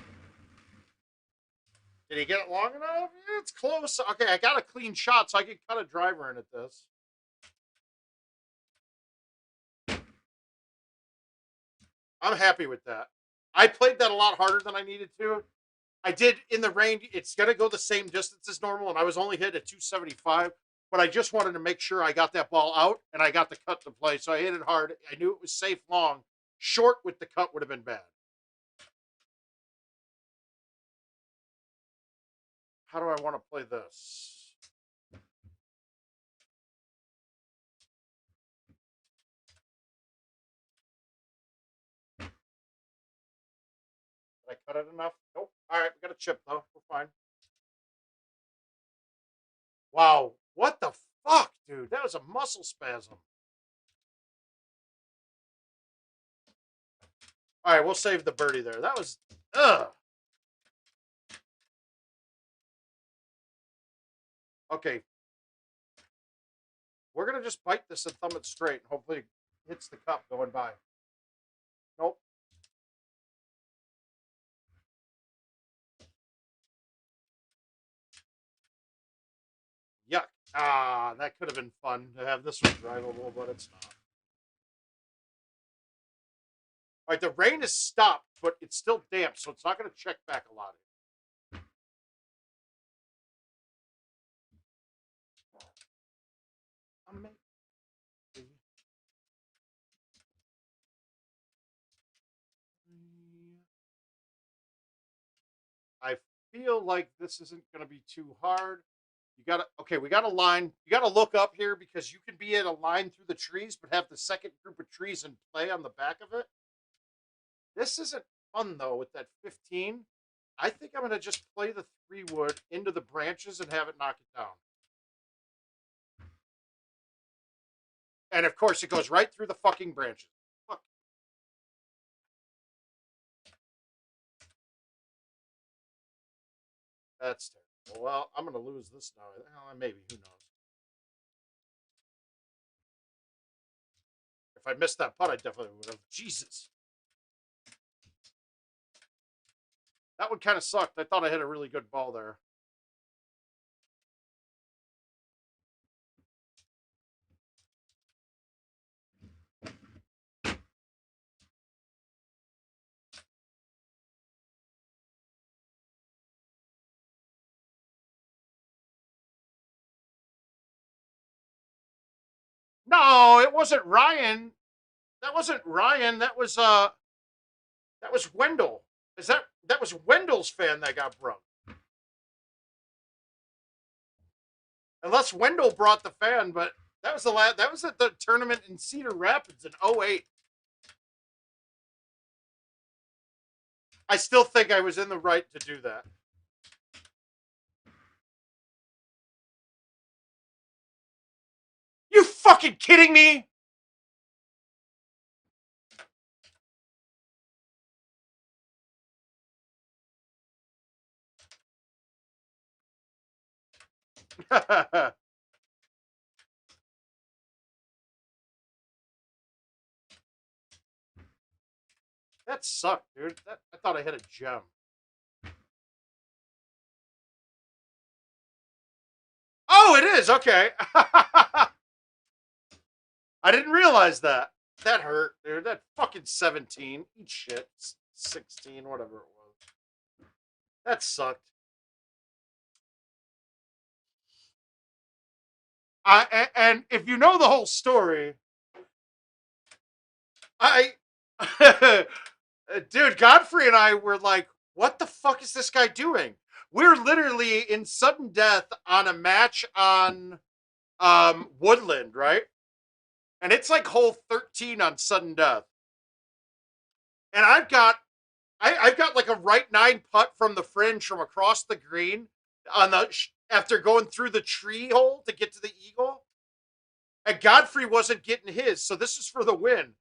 he get it long enough? It's close. Okay, I got a clean shot, so I can cut a driver in at this. I'm happy with that. I played that a lot harder than I needed to. I did in the range. It's going to go the same distance as normal, and I was only hit at 275. But I just wanted to make sure I got that ball out, and I got the cut to play. So I hit it hard. I knew it was safe long. Short with the cut would have been bad. How do I want to play this? Did I cut it enough? Nope. All right, we got a chip, though. We're fine. Wow. What the fuck, dude? That was a muscle spasm. All right, we'll save the birdie there. That was, ugh. Okay. We're going to just bite this and thumb it straight. And hopefully it hits the cup going by. Nope. Yuck. Ah, that could have been fun to have this one drivable, but it's not. All right, the rain has stopped, but it's still damp, so it's not going to check back a lot. Amazing. I feel like this isn't going to be too hard. You got to, okay, we got a line. You got to look up here because you can be in a line through the trees, but have the second group of trees in play on the back of it. This isn't fun, though, with that 15. I think I'm going to just play the 3-wood into the branches and have it knock it down. And, of course, it goes right through the fucking branches. Fuck. That's terrible. Well, I'm going to lose this now. Well, maybe. Who knows? If I missed that putt, I definitely would have. Jesus. That one kind of sucked. I thought I had a really good ball there. No, it wasn't Ryan. That wasn't Ryan. That was Wendell. That was Wendell's fan that got broke. Unless Wendell brought the fan, but that was that was at the tournament in Cedar Rapids in 08. I still think I was in the right to do that. You fucking kidding me? That sucked, dude. I thought I hit a gem. Oh, it is. Okay. I didn't realize that. That hurt, dude. That fucking 17. Eat shit. 16, whatever it was. That sucked. And if you know the whole story, dude, Godfrey and I were like, what the fuck is this guy doing? We're literally in sudden death on a match on Woodland, right? And it's like hole 13 on sudden death. And I've got like a right 9 putt from the fringe from across the green on the after going through the tree hole to get to the eagle. And Godfrey wasn't getting his, so this is for the win.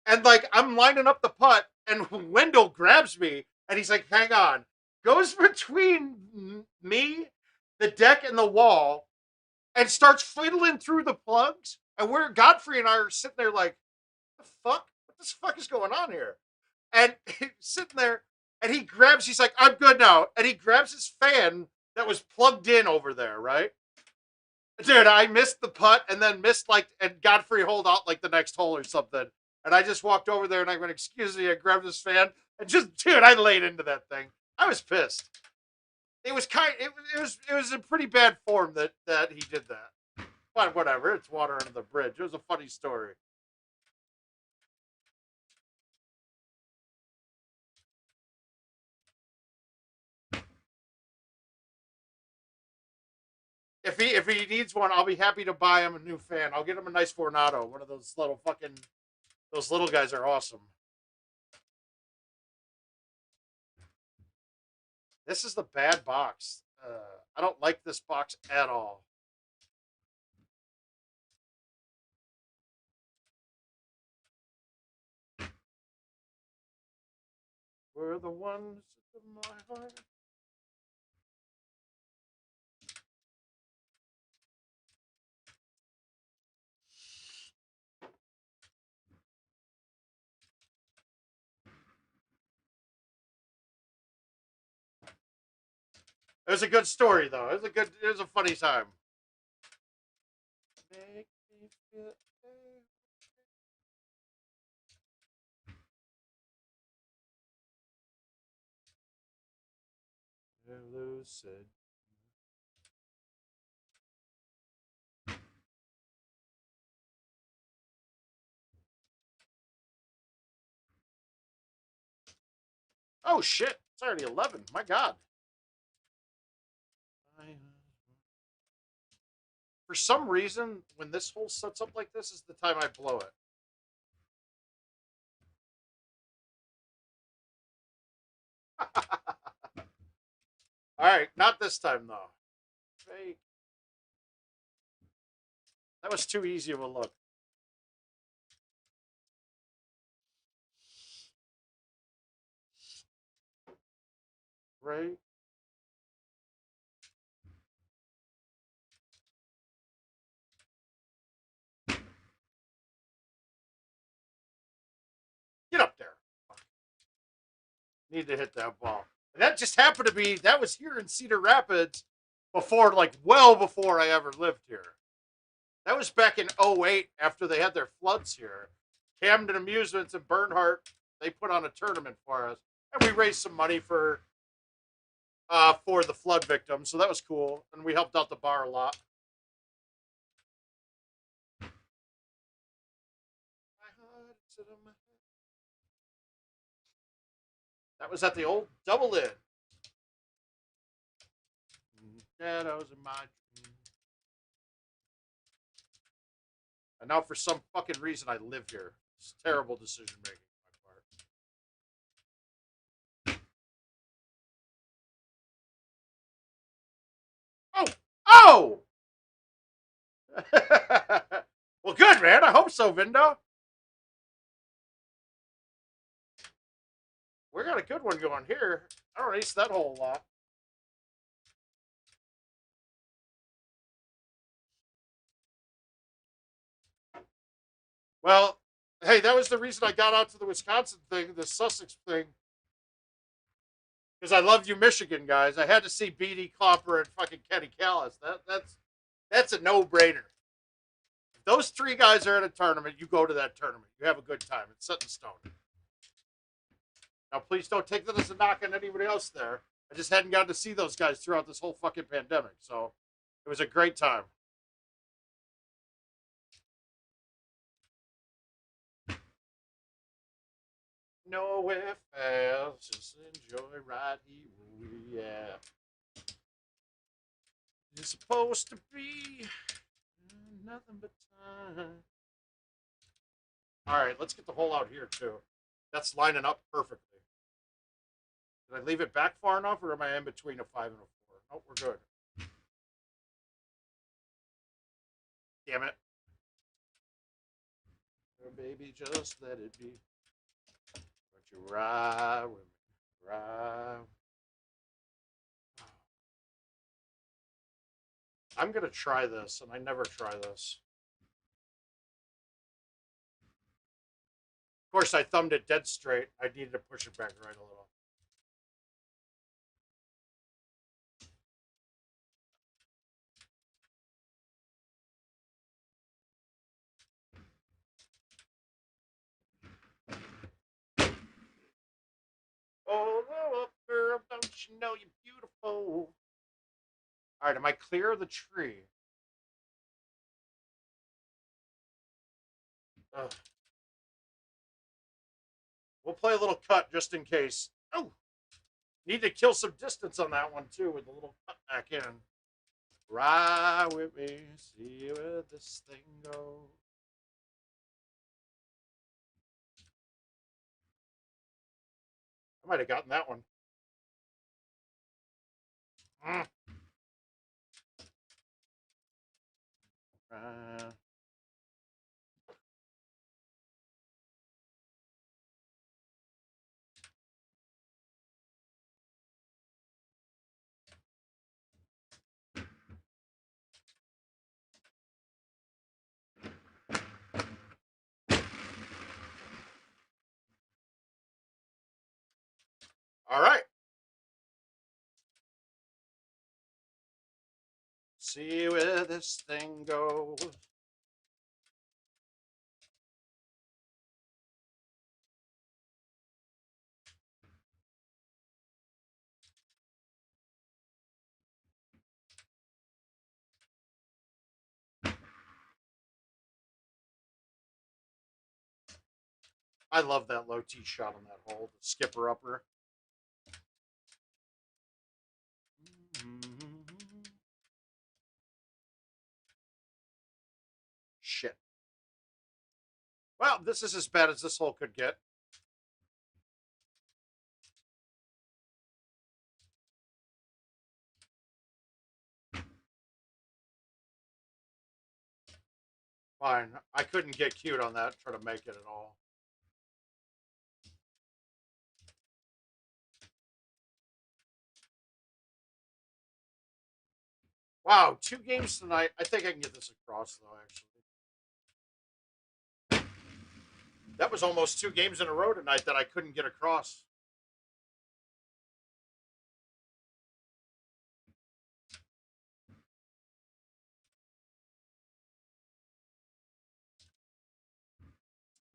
And like I'm lining up the putt, and Wendell grabs me, and he's like, "Hang on," goes between me, the deck, and the wall, and starts fiddling through the plugs. And we're Godfrey and I are sitting there like, "The fuck? What the fuck is going on here?" And he's sitting there, and he's like, "I'm good now," and he grabs his fan that was plugged in over there, right? Dude, I missed the putt and then missed and Godfrey holed out like the next hole or something. And I just walked over there and I went, "Excuse me," I grabbed this fan and dude, I laid into that thing. I was pissed. It was it was in pretty bad form that he did that. But whatever, it's water under the bridge. It was a funny story. If he needs one, I'll be happy to buy him a new fan. I'll get him a nice Vornado. One of those little fucking those little guys are awesome. This is the bad box. I don't like this box at all. were the ones in my heart. It was a good story, though. It was a funny time. Make me feel lucid. Oh shit! It's already 11. My God. For some reason, when this hole sets up like this, is the time I blow it. All right, not this time though. Fake. That was too easy of a look. Right. Get up there. Need to hit that ball. And that just happened to be, that was here in Cedar Rapids before, like, well before I ever lived here. That was back in 08 after they had their floods here. Camden Amusements and Bernhardt, they put on a tournament for us. And we raised some money for the flood victims. So that was cool. And we helped out the bar a lot. That was at the old Double Inn. Shadows in my dream. And now for some fucking reason I live here. It's terrible decision making on my part. Oh! Oh! Well, good, man. I hope so, Vindo. We got a good one going here. I don't ace that hole a lot. Well, hey, that was the reason I got out to the Wisconsin thing, the Sussex thing. Because I love you, Michigan guys. I had to see BD Klopper and fucking Kenny Callis. That's a no-brainer. If those three guys are at a tournament, you go to that tournament. You have a good time. It's set in stone. Now, please don't take that as a knock on anybody else there. I just hadn't gotten to see those guys throughout this whole fucking pandemic. So it was a great time. No ifs, ands, just enjoy right here. Yeah. It's supposed to be nothing but time. All right, let's get the hole out here, too. That's lining up perfectly. Did I leave it back far enough, or am I in between a 5 and a 4? Nope, we're good. Damn it. Oh, baby, just let it be. Don't you ride with me, ride. I'm going to try this, and I never try this. Of course, I thumbed it dead straight. I needed to push it back right a little. Oh, girl, don't you know you're beautiful? All right, am I clear of the tree? Ugh. We'll play a little cut just in case. Oh, need to kill some distance on that one too with a little cut back in. Ride with me, see where this thing goes. I might have gotten that one. Uh, All right. See where this thing goes. I love that low tee shot on that hole, the skipper upper. Shit. Well, this is as bad as this hole could get. Fine. I couldn't get cute on that, try to make it at all. Wow, 2 games tonight. I think I can get this across, though, actually. That was almost 2 games in a row tonight that I couldn't get across.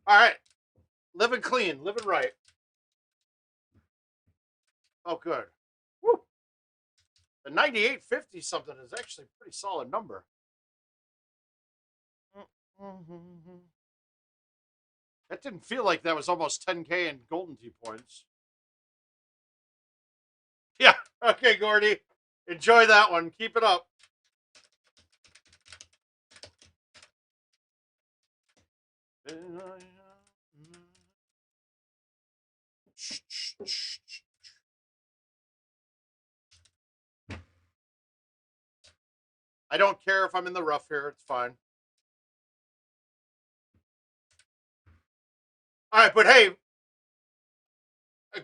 All right. Living clean, living right. Oh, good. Woo. The 9850 something is actually a pretty solid number. That didn't feel like that was almost 10K in Golden Tee points. Yeah. Okay, Gordy. Enjoy that one. Keep it up. I don't care if I'm in the rough here. It's fine. All right, but hey,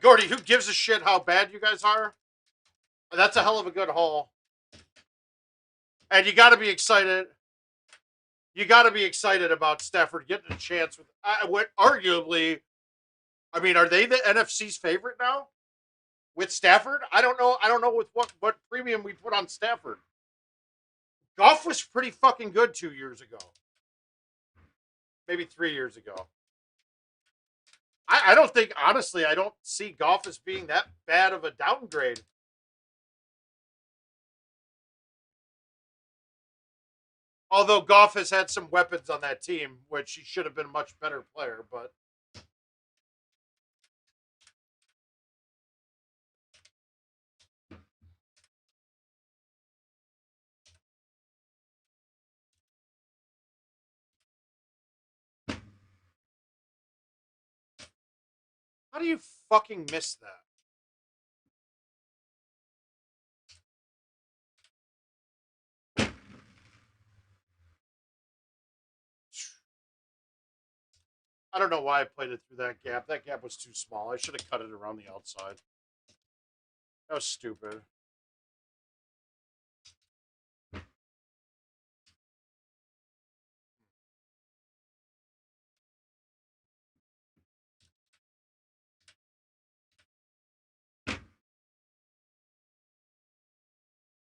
Gordy, who gives a shit how bad you guys are? That's a hell of a good haul. And you got to be excited. You got to be excited about Stafford getting a chance with what arguably, I mean, are they the NFC's favorite now with Stafford? I don't know. I don't know with what premium we put on Stafford. Goff was pretty fucking good 2 years ago. Maybe 3 years ago. I don't think, honestly, I don't see Goff as being that bad of a downgrade. Although Goff has had some weapons on that team, which he should have been a much better player, but how do you fucking miss that? I don't know why I played it through that gap. That gap was too small. I should have cut it around the outside. That was stupid.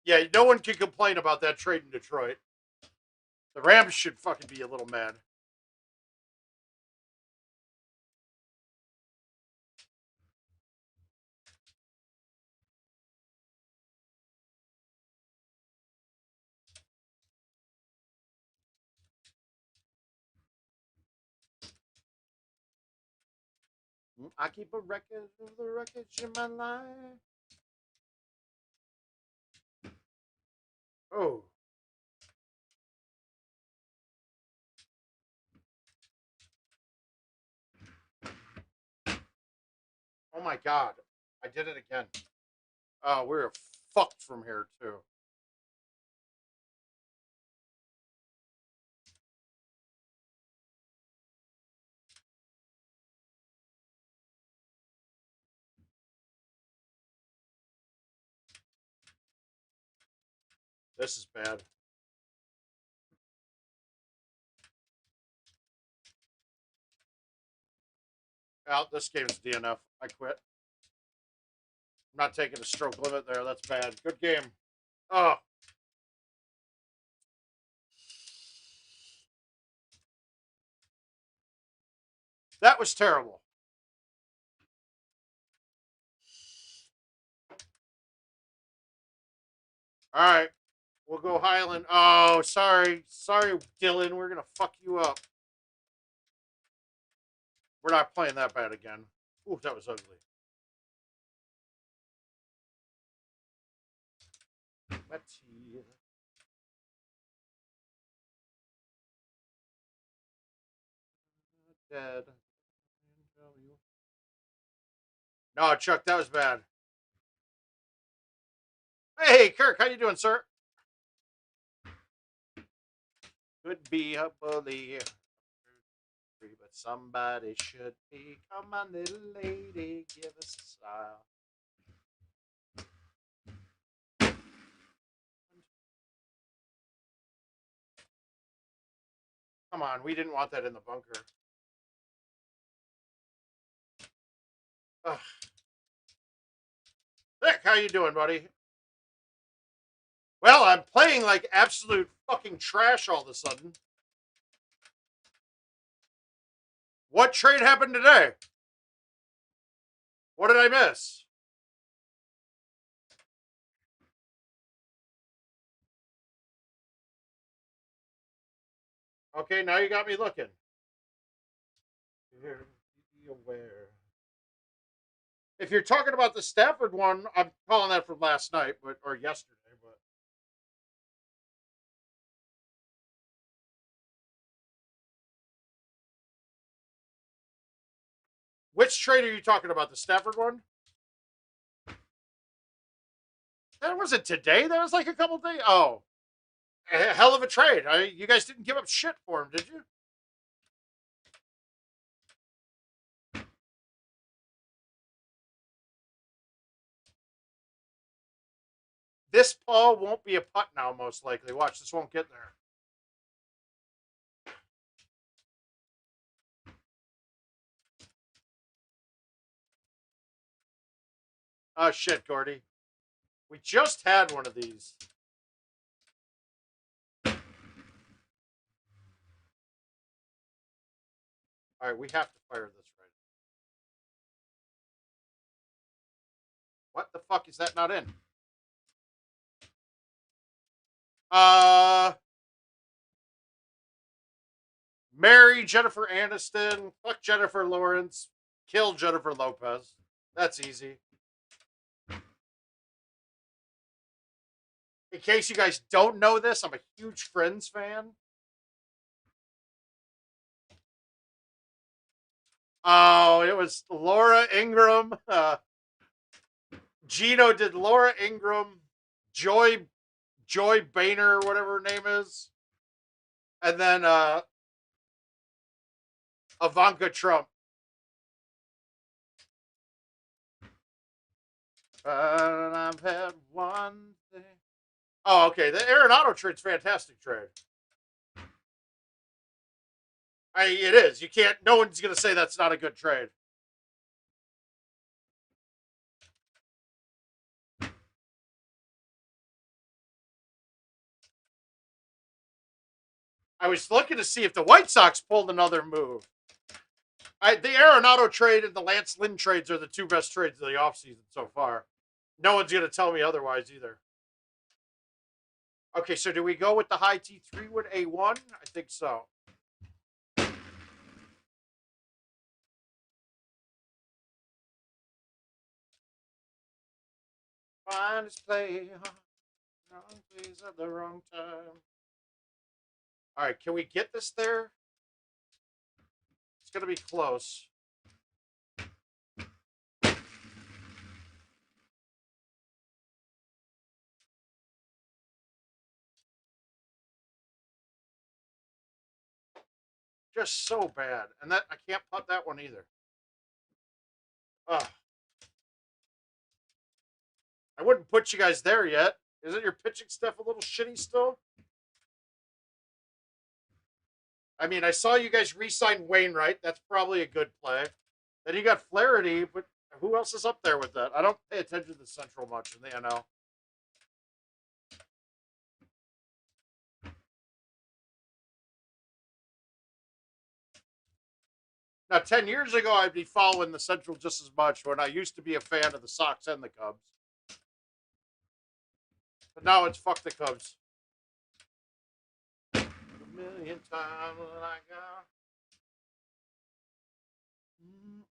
Yeah, no one can complain about that trade in Detroit. The Rams should fucking be a little mad. I keep a record of the wreckage in my life. Oh. Oh my god. I did it again. Oh, we're fucked from here too. This is bad. Out. This game's DNF. I quit. I'm not taking a stroke limit there. That's bad. Good game. Oh. That was terrible. All right. We'll go Highland. Oh, sorry. Sorry, Dylan. We're going to fuck you up. We're not playing that bad again. Ooh, that was ugly. Dead. No, Chuck, that was bad. Hey, Kirk, how you doing, sir? Could be a bully, but somebody should be. Come on, little lady, give us a smile. Come on, we didn't want that in the bunker. Ugh. Nick, how you doing, buddy? Well, I'm playing like absolute fucking trash all of a sudden. What trade happened today? What did I miss? Okay, now you got me looking. Be aware. If you're talking about the Stafford one, I'm calling that from last night, or yesterday, but which trade are you talking about? The Stafford one? That wasn't today. That was like a couple days. Oh, a hell of a trade. You guys didn't give up shit for him, did you? This ball won't be a putt now, most likely. Watch, this won't get there. Oh, shit, Gordy. We just had one of these. All right, we have to fire this right. What the fuck is that not in? Marry Jennifer Aniston. Fuck Jennifer Lawrence. Kill Jennifer Lopez. That's easy. In case you guys don't know this, I'm a huge Friends fan. Oh, it was Laura Ingraham. Gino did Laura Ingraham, Joy Boehner, whatever her name is, and then Ivanka Trump. I've had one thing. Oh, okay. The Arenado trade's fantastic trade. It is. You can't. No one's gonna say that's not a good trade. I was looking to see if the White Sox pulled another move. The Arenado trade and the Lance Lynn trades are the two best trades of the offseason so far. No one's going to tell me otherwise either. Okay, so do we go with the high T3 wood A1? I think so. Finest play. Wrong place at the wrong time. All right, can we get this there? It's going to be close. Just so bad. And that I can't putt that one either. Ugh. I wouldn't put you guys there yet. Isn't your pitching stuff a little shitty still? I mean, I saw you guys re-sign Wainwright. That's probably a good play. Then you got Flaherty, but Who else is up there with that? I don't pay attention to Central much in the NL. Now, 10 years ago, I'd be following the Central just as much when I used to be a fan of the Sox and the Cubs. But now it's fuck the Cubs. A million times I got.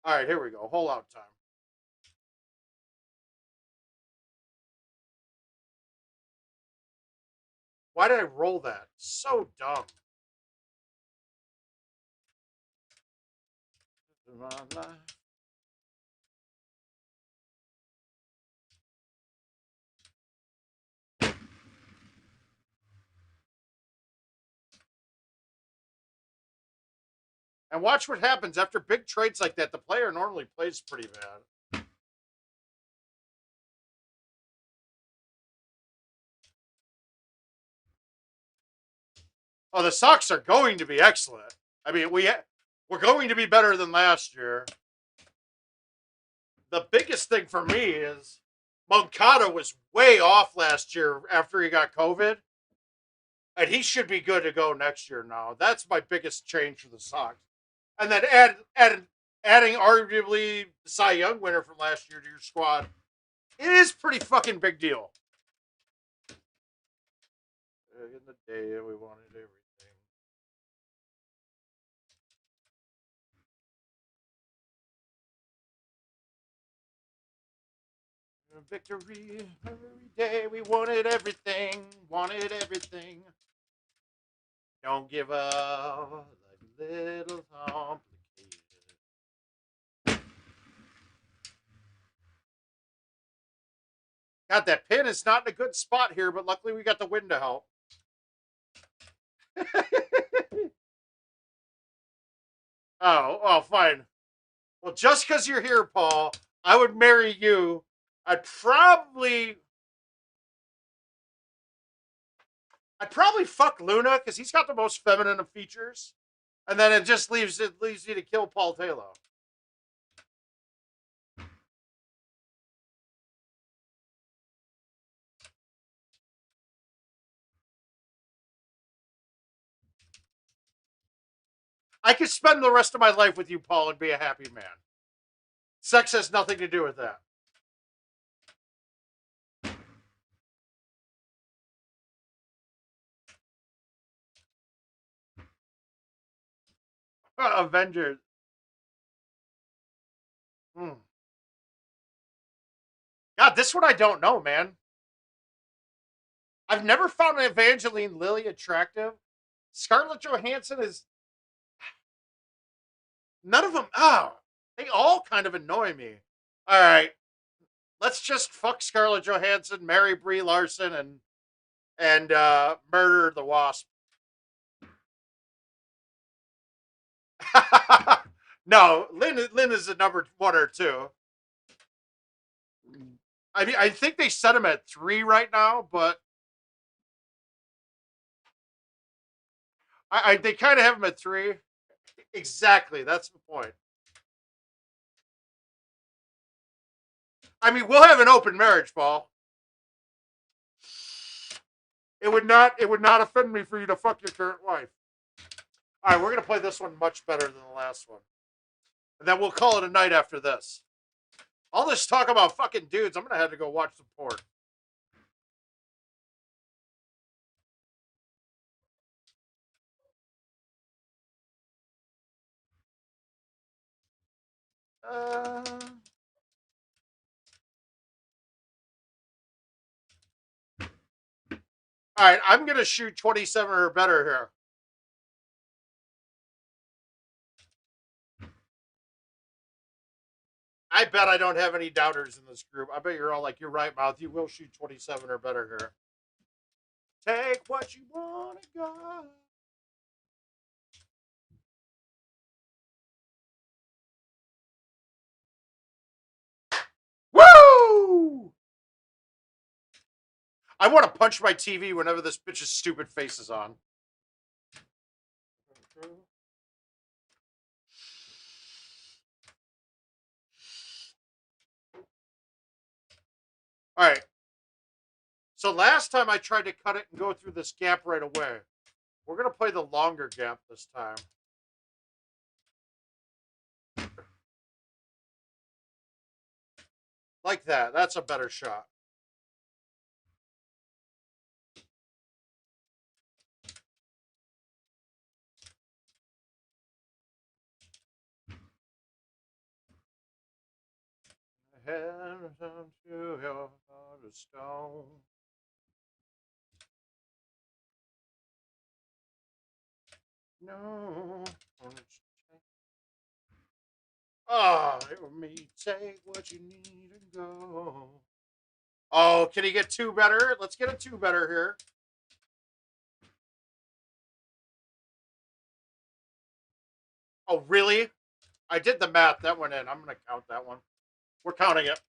All right, here we go. Whole out time. Why did I roll that? So dumb. And watch what happens after big trades like that. The player normally plays pretty bad. Oh, the Sox are going to be excellent. I mean, we're going to be better than last year. The biggest thing for me is Moncada was way off last year after he got COVID. And he should be good to go next year now. That's my biggest change for the Sox. And then adding arguably the Cy Young winner from last year to your squad. It is pretty fucking big deal. In the day, we wanted everything. Victory every day, we wanted everything, wanted everything. Don't give up, like a little complicated. God, that pin is not in a good spot here, but luckily we got the wind to help. Oh, fine. Well, just because you're here, Paul, I would marry you. I'd probably fuck Luna because he's got the most feminine of features, and then it just leaves you to kill Paul Taylor. I could spend the rest of my life with you, Paul, and be a happy man. Sex has nothing to do with that. Avengers. God, this one I don't know, man. I've never found Evangeline Lilly attractive. Scarlett Johansson is... None of them... Oh, they all kind of annoy me. All right. Let's just fuck Scarlett Johansson, marry Brie Larson, and murder the Wasp. No, Lynn is a number 1 or 2. I mean, I think they set him at 3 right now, but they kind of have him at 3. Exactly, that's the point. I mean, we'll have an open marriage, Paul. It would not offend me for you to fuck your current wife. All right, we're gonna play this one much better than the last one, and then we'll call it a night after this. All this talk about fucking dudes, I'm gonna have to go watch some porn. All right, I'm gonna shoot 27 or better here. I bet I don't have any doubters in this group. I bet you're all like, you're right, Mouth. You will shoot 27 or better here. Take what you want to go. Woo! I want to punch my TV whenever this bitch's stupid face is on. All right. So last time I tried to cut it and go through this gap right away. We're going to play the longer gap this time. Like that. That's a better shot. Head to your heart of stone. No. Oh, let me take what you need and go. Oh, can he get two better? Let's get a two better here. Oh, really? I did the math. That went in. I'm going to count that one. We're counting it.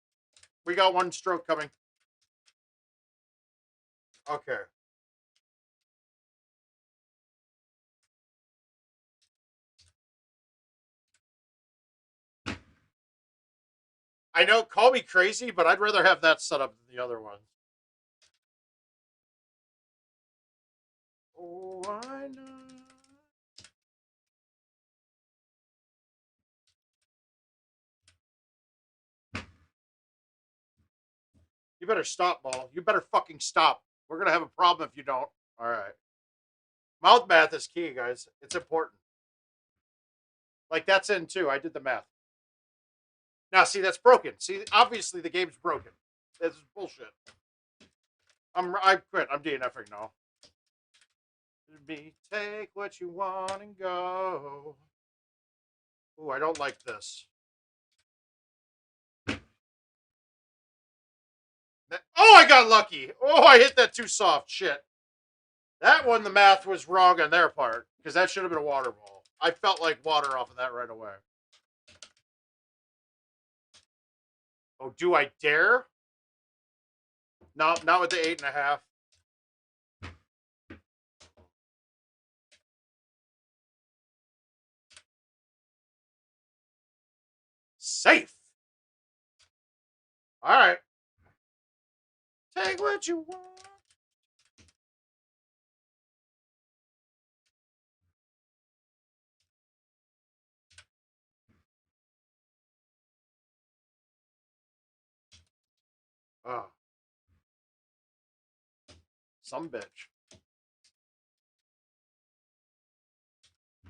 We got one stroke coming. Okay. I know, call me crazy, but I'd rather have that set up than the other one. Oh, I know. You better stop, ball. You better fucking stop. We're going to have a problem if you don't. All right. Mouth math is key, guys. It's important. Like, that's in too. I did the math. Now, see, that's broken. See, obviously the game's broken. This is bullshit. I quit. I'm DNFing now. Take what you want and go. Ooh, I don't like this. Oh, I got lucky. Oh, I hit that too soft. Shit. That one, the math was wrong on their part, because that should have been a water ball. I felt like water off of that right away. Oh, do I dare? No, not with the 8.5. Safe. All right. Take what you want. Oh. Some bitch.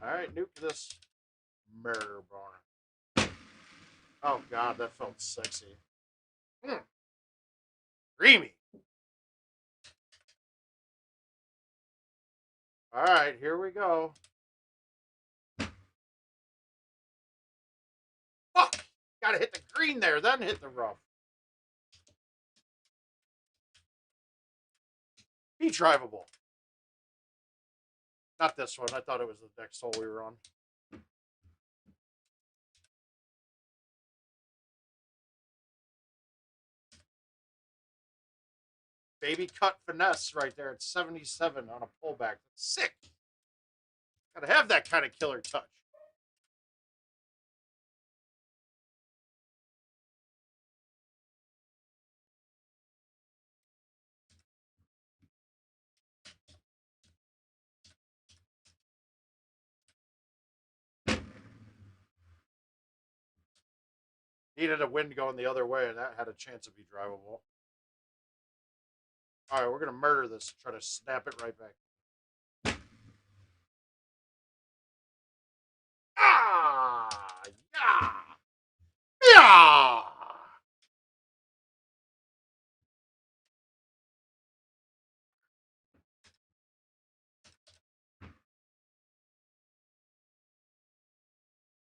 All right, nuke this murder barn. Oh, God, that felt sexy. Creamy. All right, here we go. Fuck! Gotta hit the green there, then hit the rough. Be drivable. Not this one. I thought it was the next hole we were on. Baby cut finesse right there at 77 on a pullback. That's sick. Gotta have that kind of killer touch. Needed a wind going the other way, and that had a chance to be drivable. All right, we're going to murder this. Try to snap it right back. Ah! Yeah! Yeah!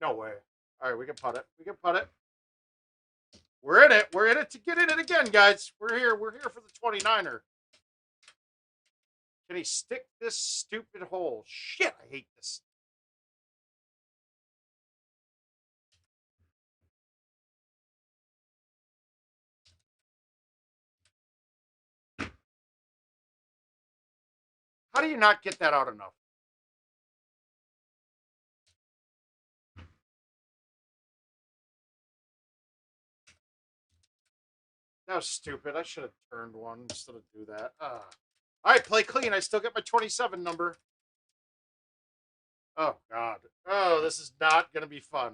No way. All right, we can putt it. We can putt it. We're in it. We're in it to get in it again, guys. We're here. We're here for the 29er. Can he stick this stupid hole? Shit, I hate this. How do you not get that out enough? That was stupid. I should have turned one instead of do that. All right, play clean. I still get my 27 number. Oh, God. Oh, this is not going to be fun.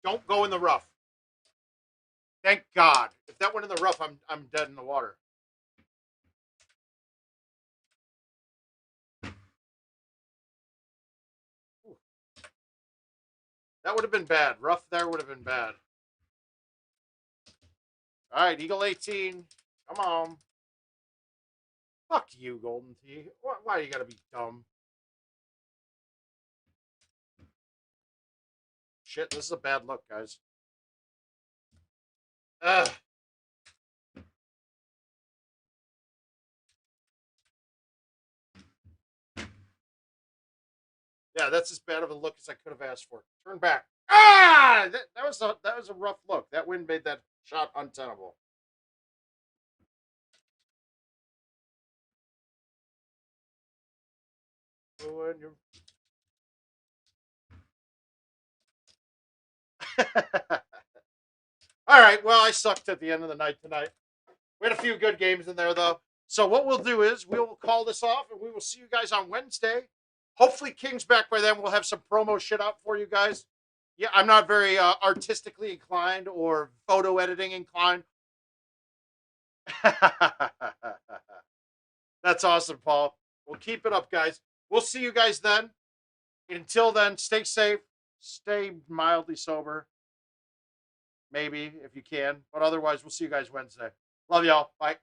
Don't go in the rough. Thank God. If that went in the rough, I'm dead in the water. Ooh. That would have been bad. Rough there would have been bad. All right, Eagle 18. Come on. Fuck you, Golden Tee. Why you gotta be dumb? Shit, this is a bad look, guys. Ugh. Yeah, that's as bad of a look as I could have asked for. Turn back. Ah! That was a rough look. That wind made that shot untenable. All right, well, I sucked at the end of the night tonight. We had a few good games in there, though. So what we'll do is we'll call this off, and we will see you guys on Wednesday. Hopefully, King's back by then. We'll have some promo shit out for you guys. Yeah, I'm not very artistically inclined or photo editing inclined. That's awesome, Paul. We'll keep it up, guys. We'll see you guys then. Until then, stay safe, stay mildly sober. Maybe if you can. But otherwise, we'll see you guys Wednesday. Love y'all. Bye.